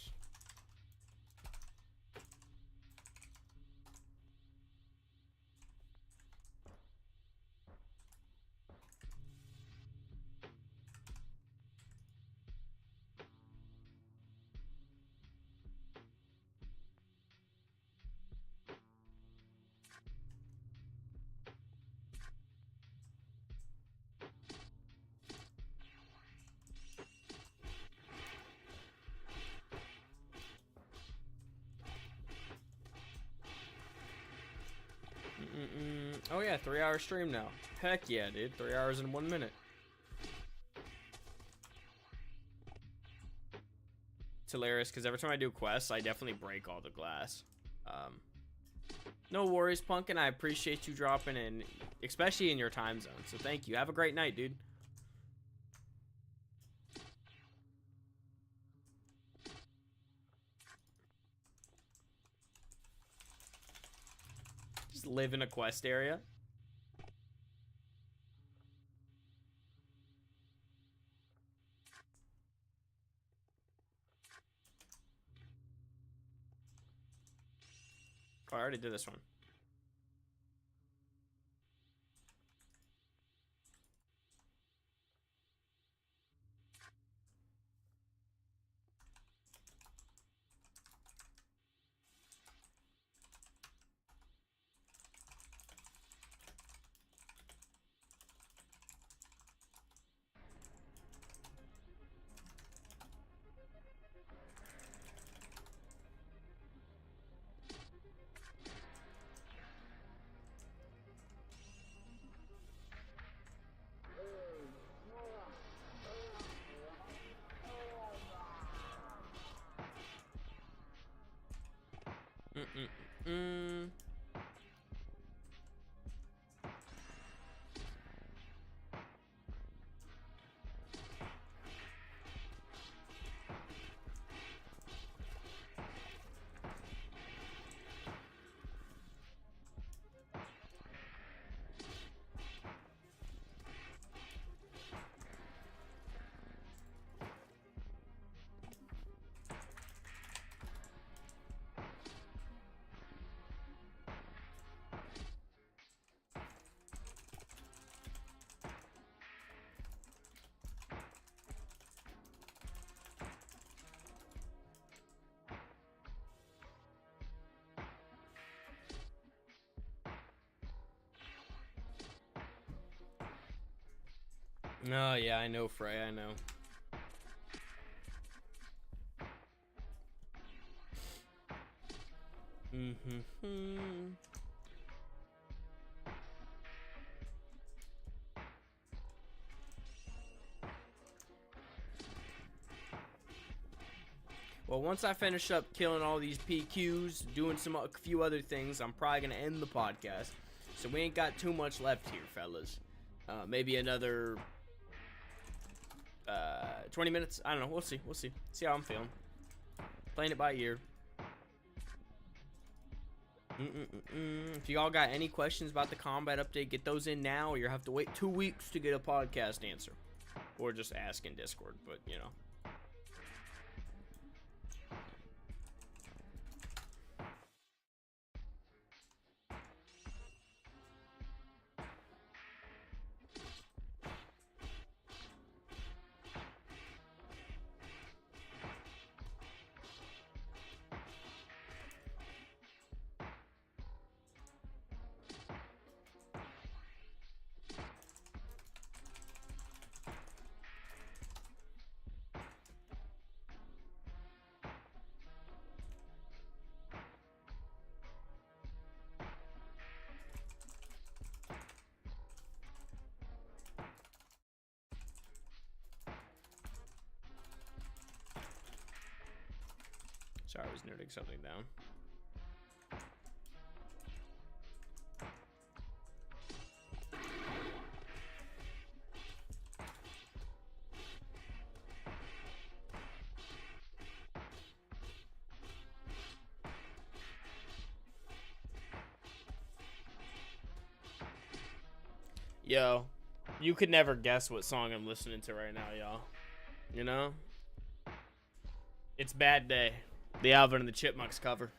[SPEAKER 2] Oh yeah, 3-hour stream now. Heck yeah, dude. 3 hours and 1 minute. It's hilarious because every time I do quests, I definitely break all the glass. No worries, Pumpkin. I appreciate you dropping in, especially in your time zone. So thank you. Have a great night, dude. Just live in a quest area. Oh, I already did this one. Oh, yeah, I know, Frey, I know. Well, once I finish up killing all these PQs, doing a few other things, I'm probably going to end the podcast. So we ain't got too much left here, fellas. Maybe another 20 minutes. I don't know. We'll see. We'll see. See how I'm feeling. Playing it by ear. If you all got any questions about the combat update, get those in now, or you'll have to wait 2 weeks to get a podcast answer. Or just ask in Discord, but you know. Sorry, I was noting something down. Yo, you could never guess what song I'm listening to right now, y'all. You know? It's Bad Day. The Alvin and the Chipmunks cover.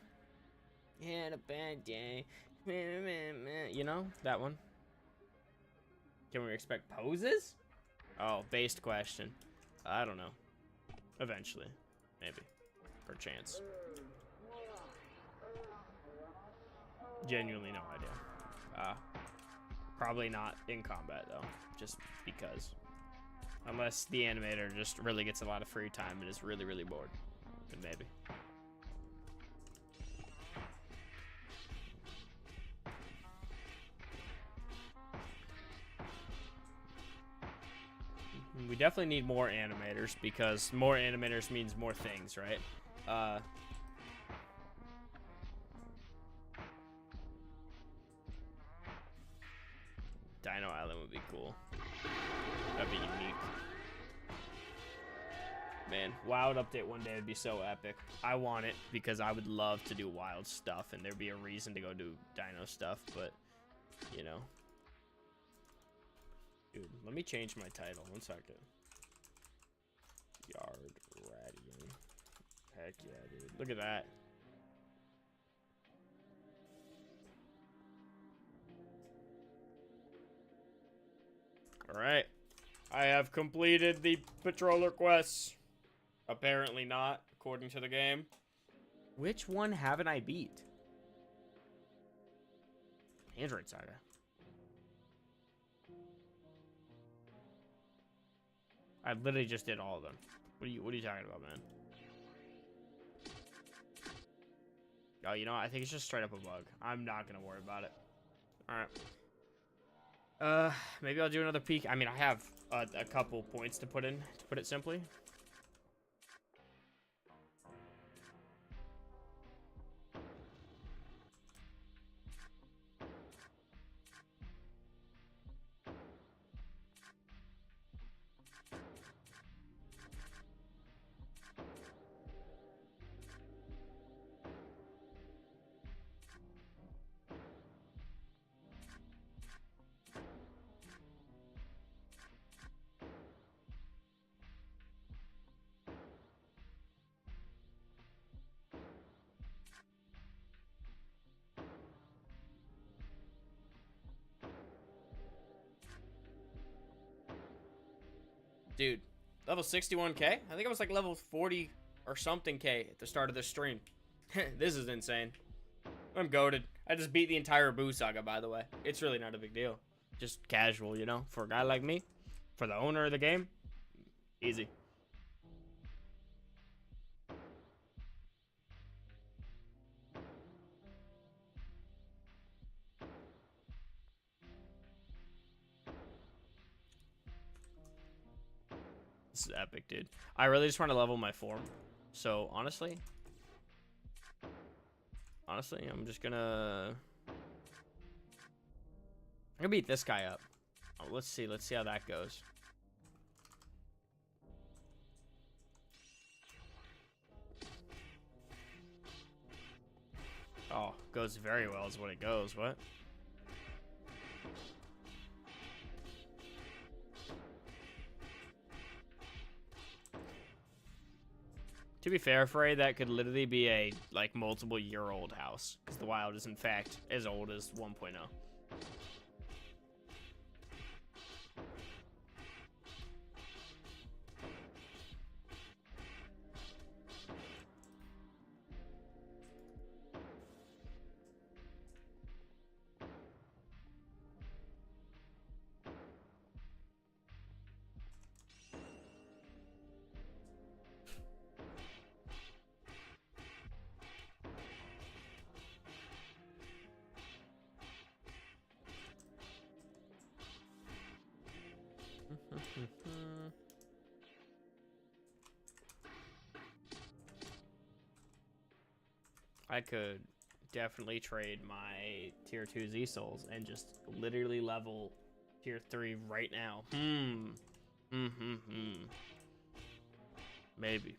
[SPEAKER 2] Had a bad day. You know, that one. Can we expect poses? Oh, based question. I don't know. Eventually. Maybe. Perchance. Genuinely no idea. Probably not in combat, though. Just because. Unless the animator just really gets a lot of free time and is really, really bored. Then maybe. We definitely need more animators because more animators means more things, right? Dino Island would be cool. That'd be unique. Man, Wild update one day would be so epic. I want it because I would love to do wild stuff and there'd be a reason to go do dino stuff, but, you know. Dude, let me change my title. 1 second. Yard Radian. Heck yeah, dude. Look at that. Alright. I have completed the patroller quests. Apparently not, according to the game. Which one haven't I beat? Android Saga. I literally just did all of them. What are you talking about, man? Oh, you know what? I think it's just straight up a bug. I'm not gonna worry about it. Alright. Maybe I'll do another peek. I mean, I have a couple points to put in, to put it simply. Dude, level 61k? I think I was like level 40 or something k at the start of this stream. This is insane. I'm goated. I just beat the entire Buu saga, by the way. It's really not a big deal. Just casual, you know? For a guy like me, for the owner of the game, easy. This is epic, dude. I really just want to level my form. So, honestly, I'm just gonna beat this guy up. Oh, let's see how that goes. Oh, goes very well is what it goes. What? To be fair, Frey, that could literally be a, like, multiple-year-old house. Because the wild is, in fact, as old as 1.0. I could definitely trade my tier 2 Z souls and just literally level tier 3 right now. Maybe.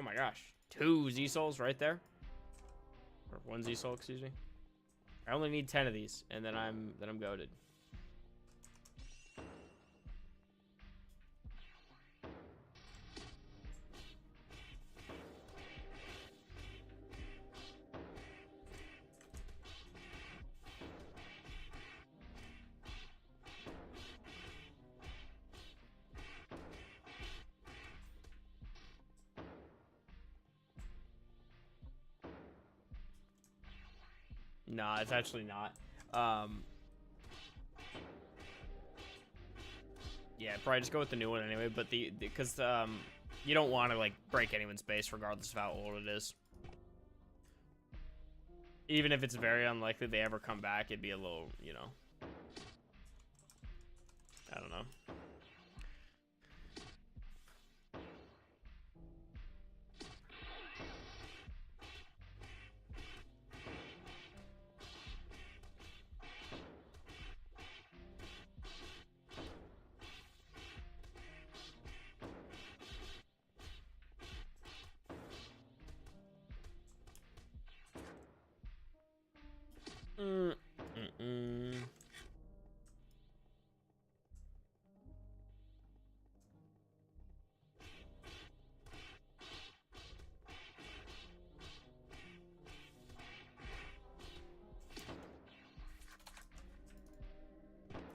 [SPEAKER 2] Oh my gosh. 2 Z-Souls right there. Or 1 Z-Soul, excuse me. I only need 10 of these, and then I'm goated. Nah, it's actually not. Yeah, probably just go with the new one anyway. But because you don't want to like break anyone's base regardless of how old it is. Even if it's very unlikely they ever come back, it'd be a little, you know. I don't know.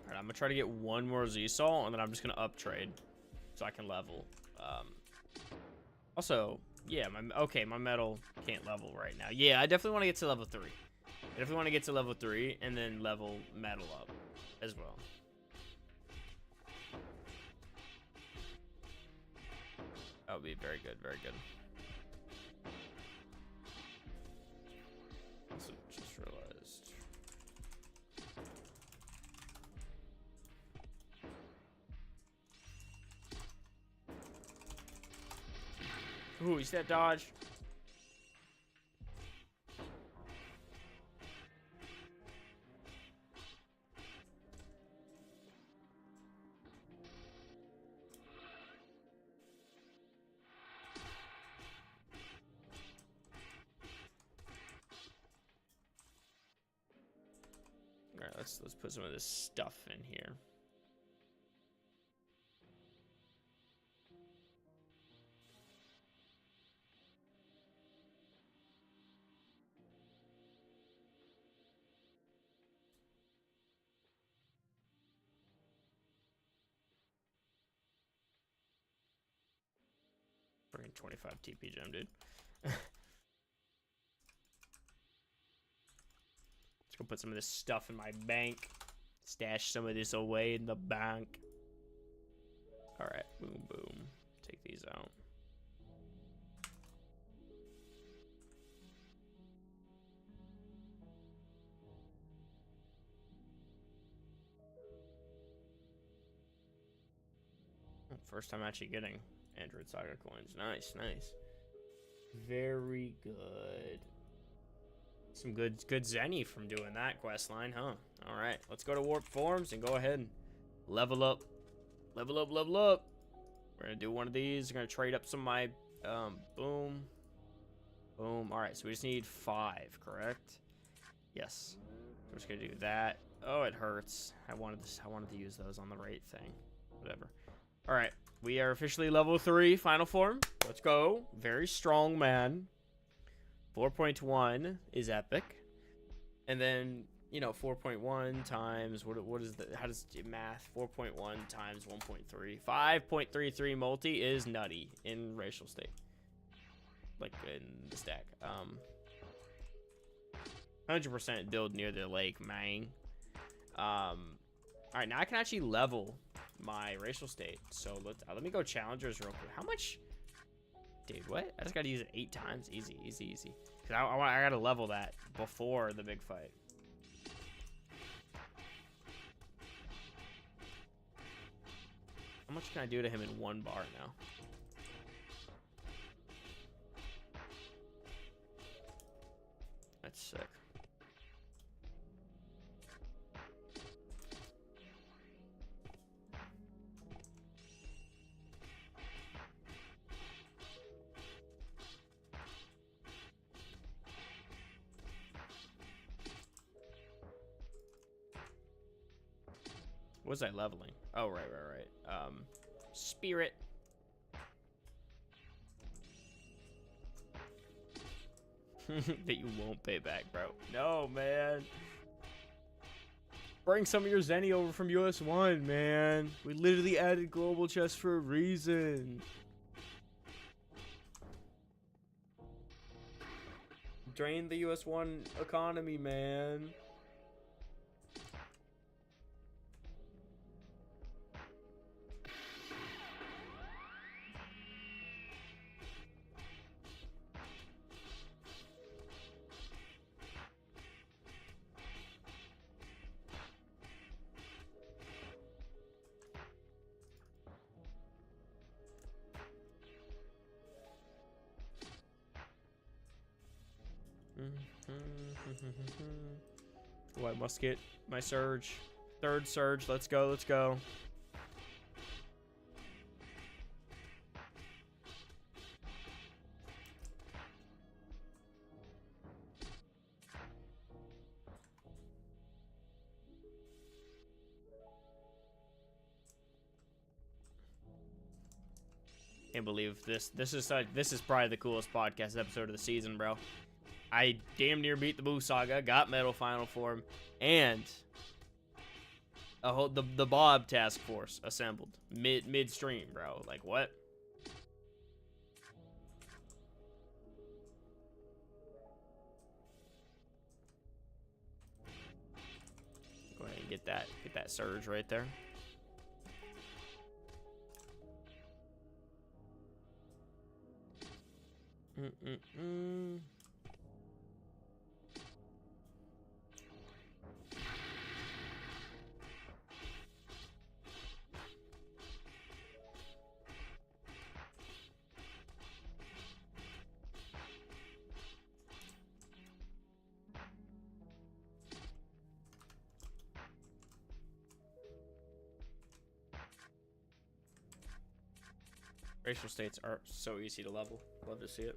[SPEAKER 2] Alright, I'm gonna try to get 1 more Z-Soul, and then I'm just gonna up trade so I can level. Also, yeah, my metal can't level right now. Yeah, I definitely want to get to level 3. I definitely want to get to level 3 and then level metal up as well. That would be very good, very good. Also, just realized. Ooh, you see that dodge? All right, let's put some of this stuff in here. Bring 25 TP gem, dude. Let's go put some of this stuff in my bank. Stash some of this away in the bank. All right, boom, boom. Take these out. First time actually getting Android Saga coins. Nice, nice. Very good. Some good Zenny from doing that quest line, huh? All right, let's go to Warp Forms and go ahead and level up. Level up, level up. We're gonna do one of these. We're gonna trade up some of my, boom. Boom. All right, so we just need 5, correct? Yes. We're just gonna do that. Oh, it hurts. I wanted to use those on the right thing. Whatever. All right, we are officially level 3, final form. Let's go. Very strong, man. 4.1 is epic. And then, you know, 4.1 times, what is the, how does math? 4.1 times 1.3. 5.33 multi is nutty in racial state. Like in the stack. 100% build near the lake, man. All right, now I can actually level my racial state. So let me go challengers real quick. How much? Dude, what? I just gotta use it 8 times. Easy, easy, easy. Cause I gotta level that before the big fight. How much can I do to him in 1 bar now? That's sick. What was I leveling? Oh, right. Spirit. That you won't pay back, bro. No, man. Bring some of your Zenny over from US1, man. We literally added global chess for a reason. Drain the US1 economy, man. Oh, I must get my surge. Third surge. Let's go. Let's go. Can't believe this. This is probably the coolest podcast episode of the season, bro. I damn near beat the Buu Saga, got Metal Final Form, and the Bob Task Force assembled midstream, bro. Like what? Go ahead and get that surge right there. Racial states are so easy to level. Love to see it.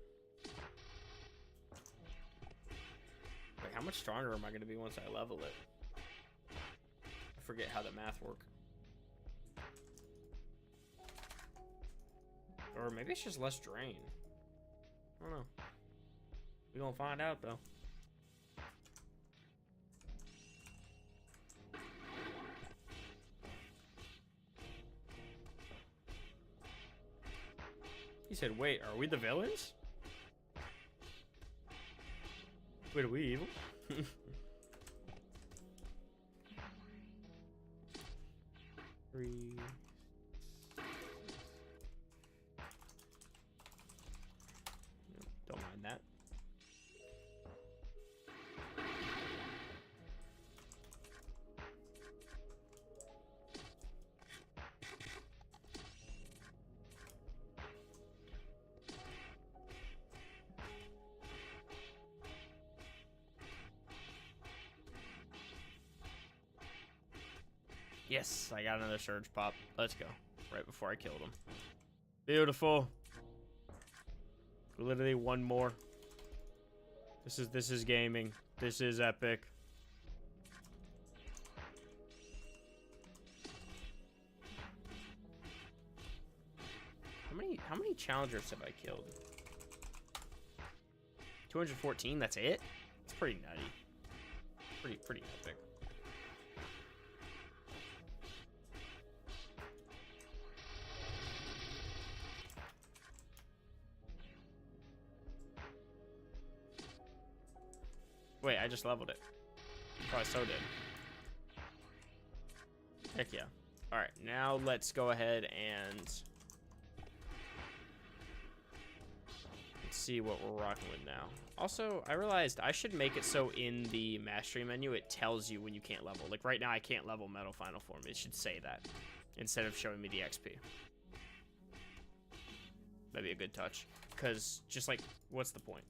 [SPEAKER 2] Like, how much stronger am I going to be once I level it? I forget how the math works. Or maybe it's just less drain. I don't know. We're going to find out, though. He said, wait, are we the villains? Wait, are we evil? Three. Don't mind that. Yes, I got another surge pop. Let's go. Right before I killed him. Beautiful. Literally one more. This is gaming. This is epic. How many challengers have I killed? 214, that's it? It's pretty nutty. Pretty epic. Wait, I just leveled it. Probably so did. Heck yeah. Alright, now let's go ahead and let's see what we're rocking with now. Also, I realized I should make it so in the mastery menu it tells you when you can't level. Like right now I can't level Metal Final Form. It should say that instead of showing me the XP. That'd be a good touch. Because just like, what's the point?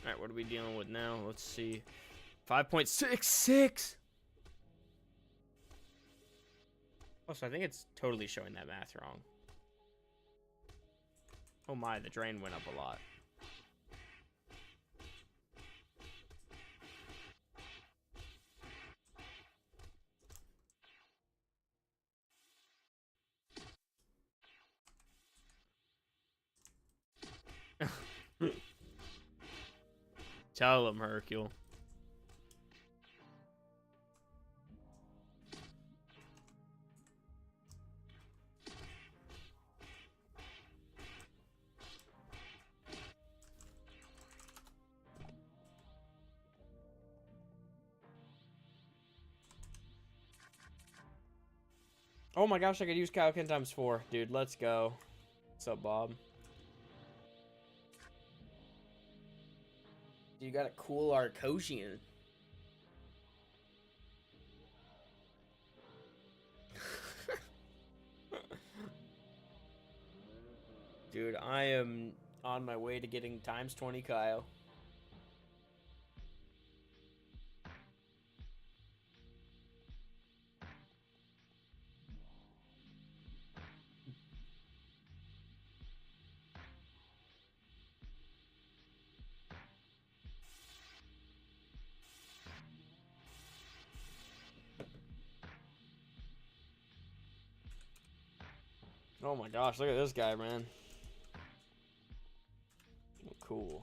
[SPEAKER 2] Alright, what are we dealing with now? Let's see. 5.66! Also, I think it's totally showing that math wrong. Oh my, the drain went up a lot. Tell him, Hercule. Oh my gosh, I could use Kaioken times 4. Dude, let's go. What's up, Bob? You got a cool Arcosian. Dude, I am on my way to getting times 20 Kaio. Oh my gosh, look at this guy, man. Cool.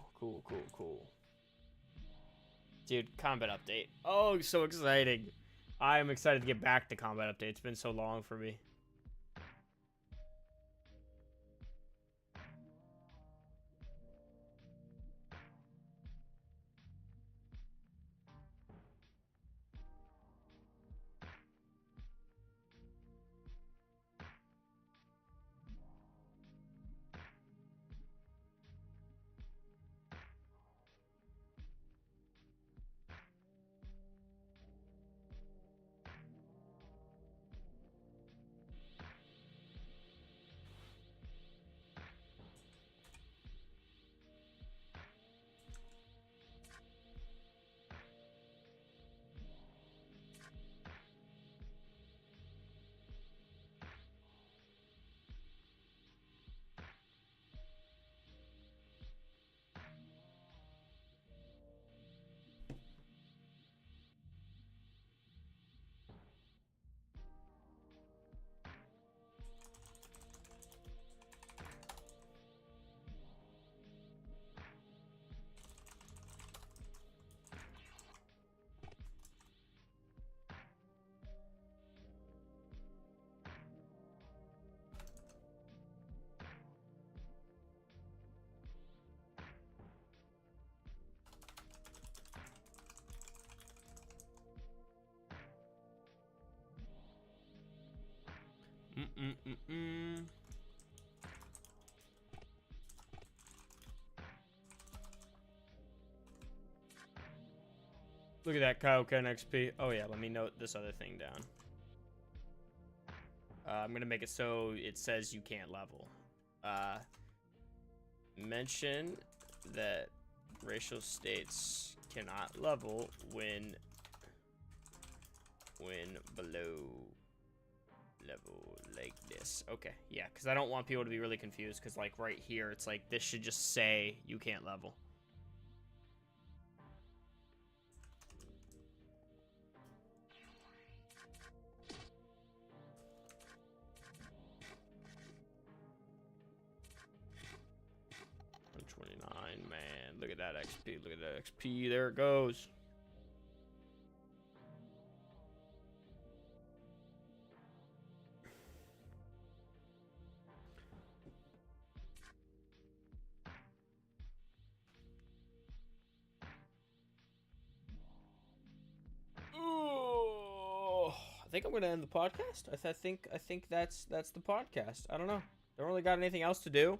[SPEAKER 2] Dude, combat update. Oh, so exciting. I am excited to get back to combat update. It's been so long for me. Look at that Kaioken XP. Oh yeah, let me note this other thing down. I'm gonna make it so it says you can't level. Mention that racial states cannot level when below level like this. Okay, yeah, because I don't want people to be really confused, because like right here it's like this should just say you can't level. Man, look at that XP. Look at that XP. There it goes. Oh, I think I'm gonna end the podcast. I think that's the podcast. I don't know. Don't really got anything else to do.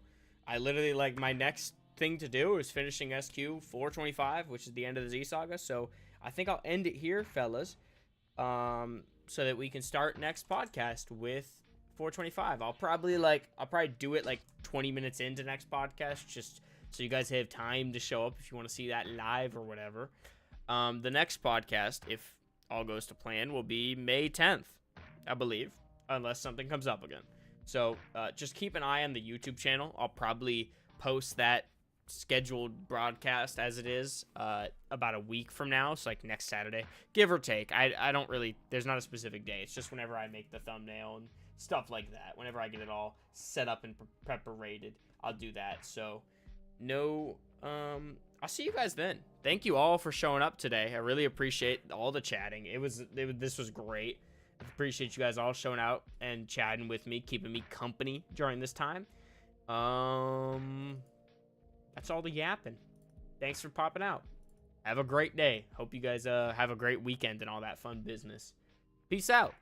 [SPEAKER 2] I literally, like, my next thing to do is finishing SQ 425, which is the end of the Z Saga. So I think I'll end it here, fellas, so that we can start next podcast with 425. I'll probably do it like 20 minutes into next podcast, just so you guys have time to show up if you want to see that live or whatever. The next podcast, if all goes to plan, will be May 10th, I believe, unless something comes up again. So just keep an eye on the YouTube channel. I'll probably post that scheduled broadcast as it is about a week from now, so like next Saturday, give or take. I don't really, there's not a specific day. It's just whenever I make the thumbnail and stuff like that. Whenever I get it all set up and preparated, I'll do that. So I'll see you guys then. Thank you all for showing up today. I really appreciate all the chatting. This was great. I appreciate you guys all showing out and chatting with me, keeping me company during this time. That's all the yapping. Thanks for popping out. Have a great day. Hope you guys have a great weekend and all that fun business. Peace out.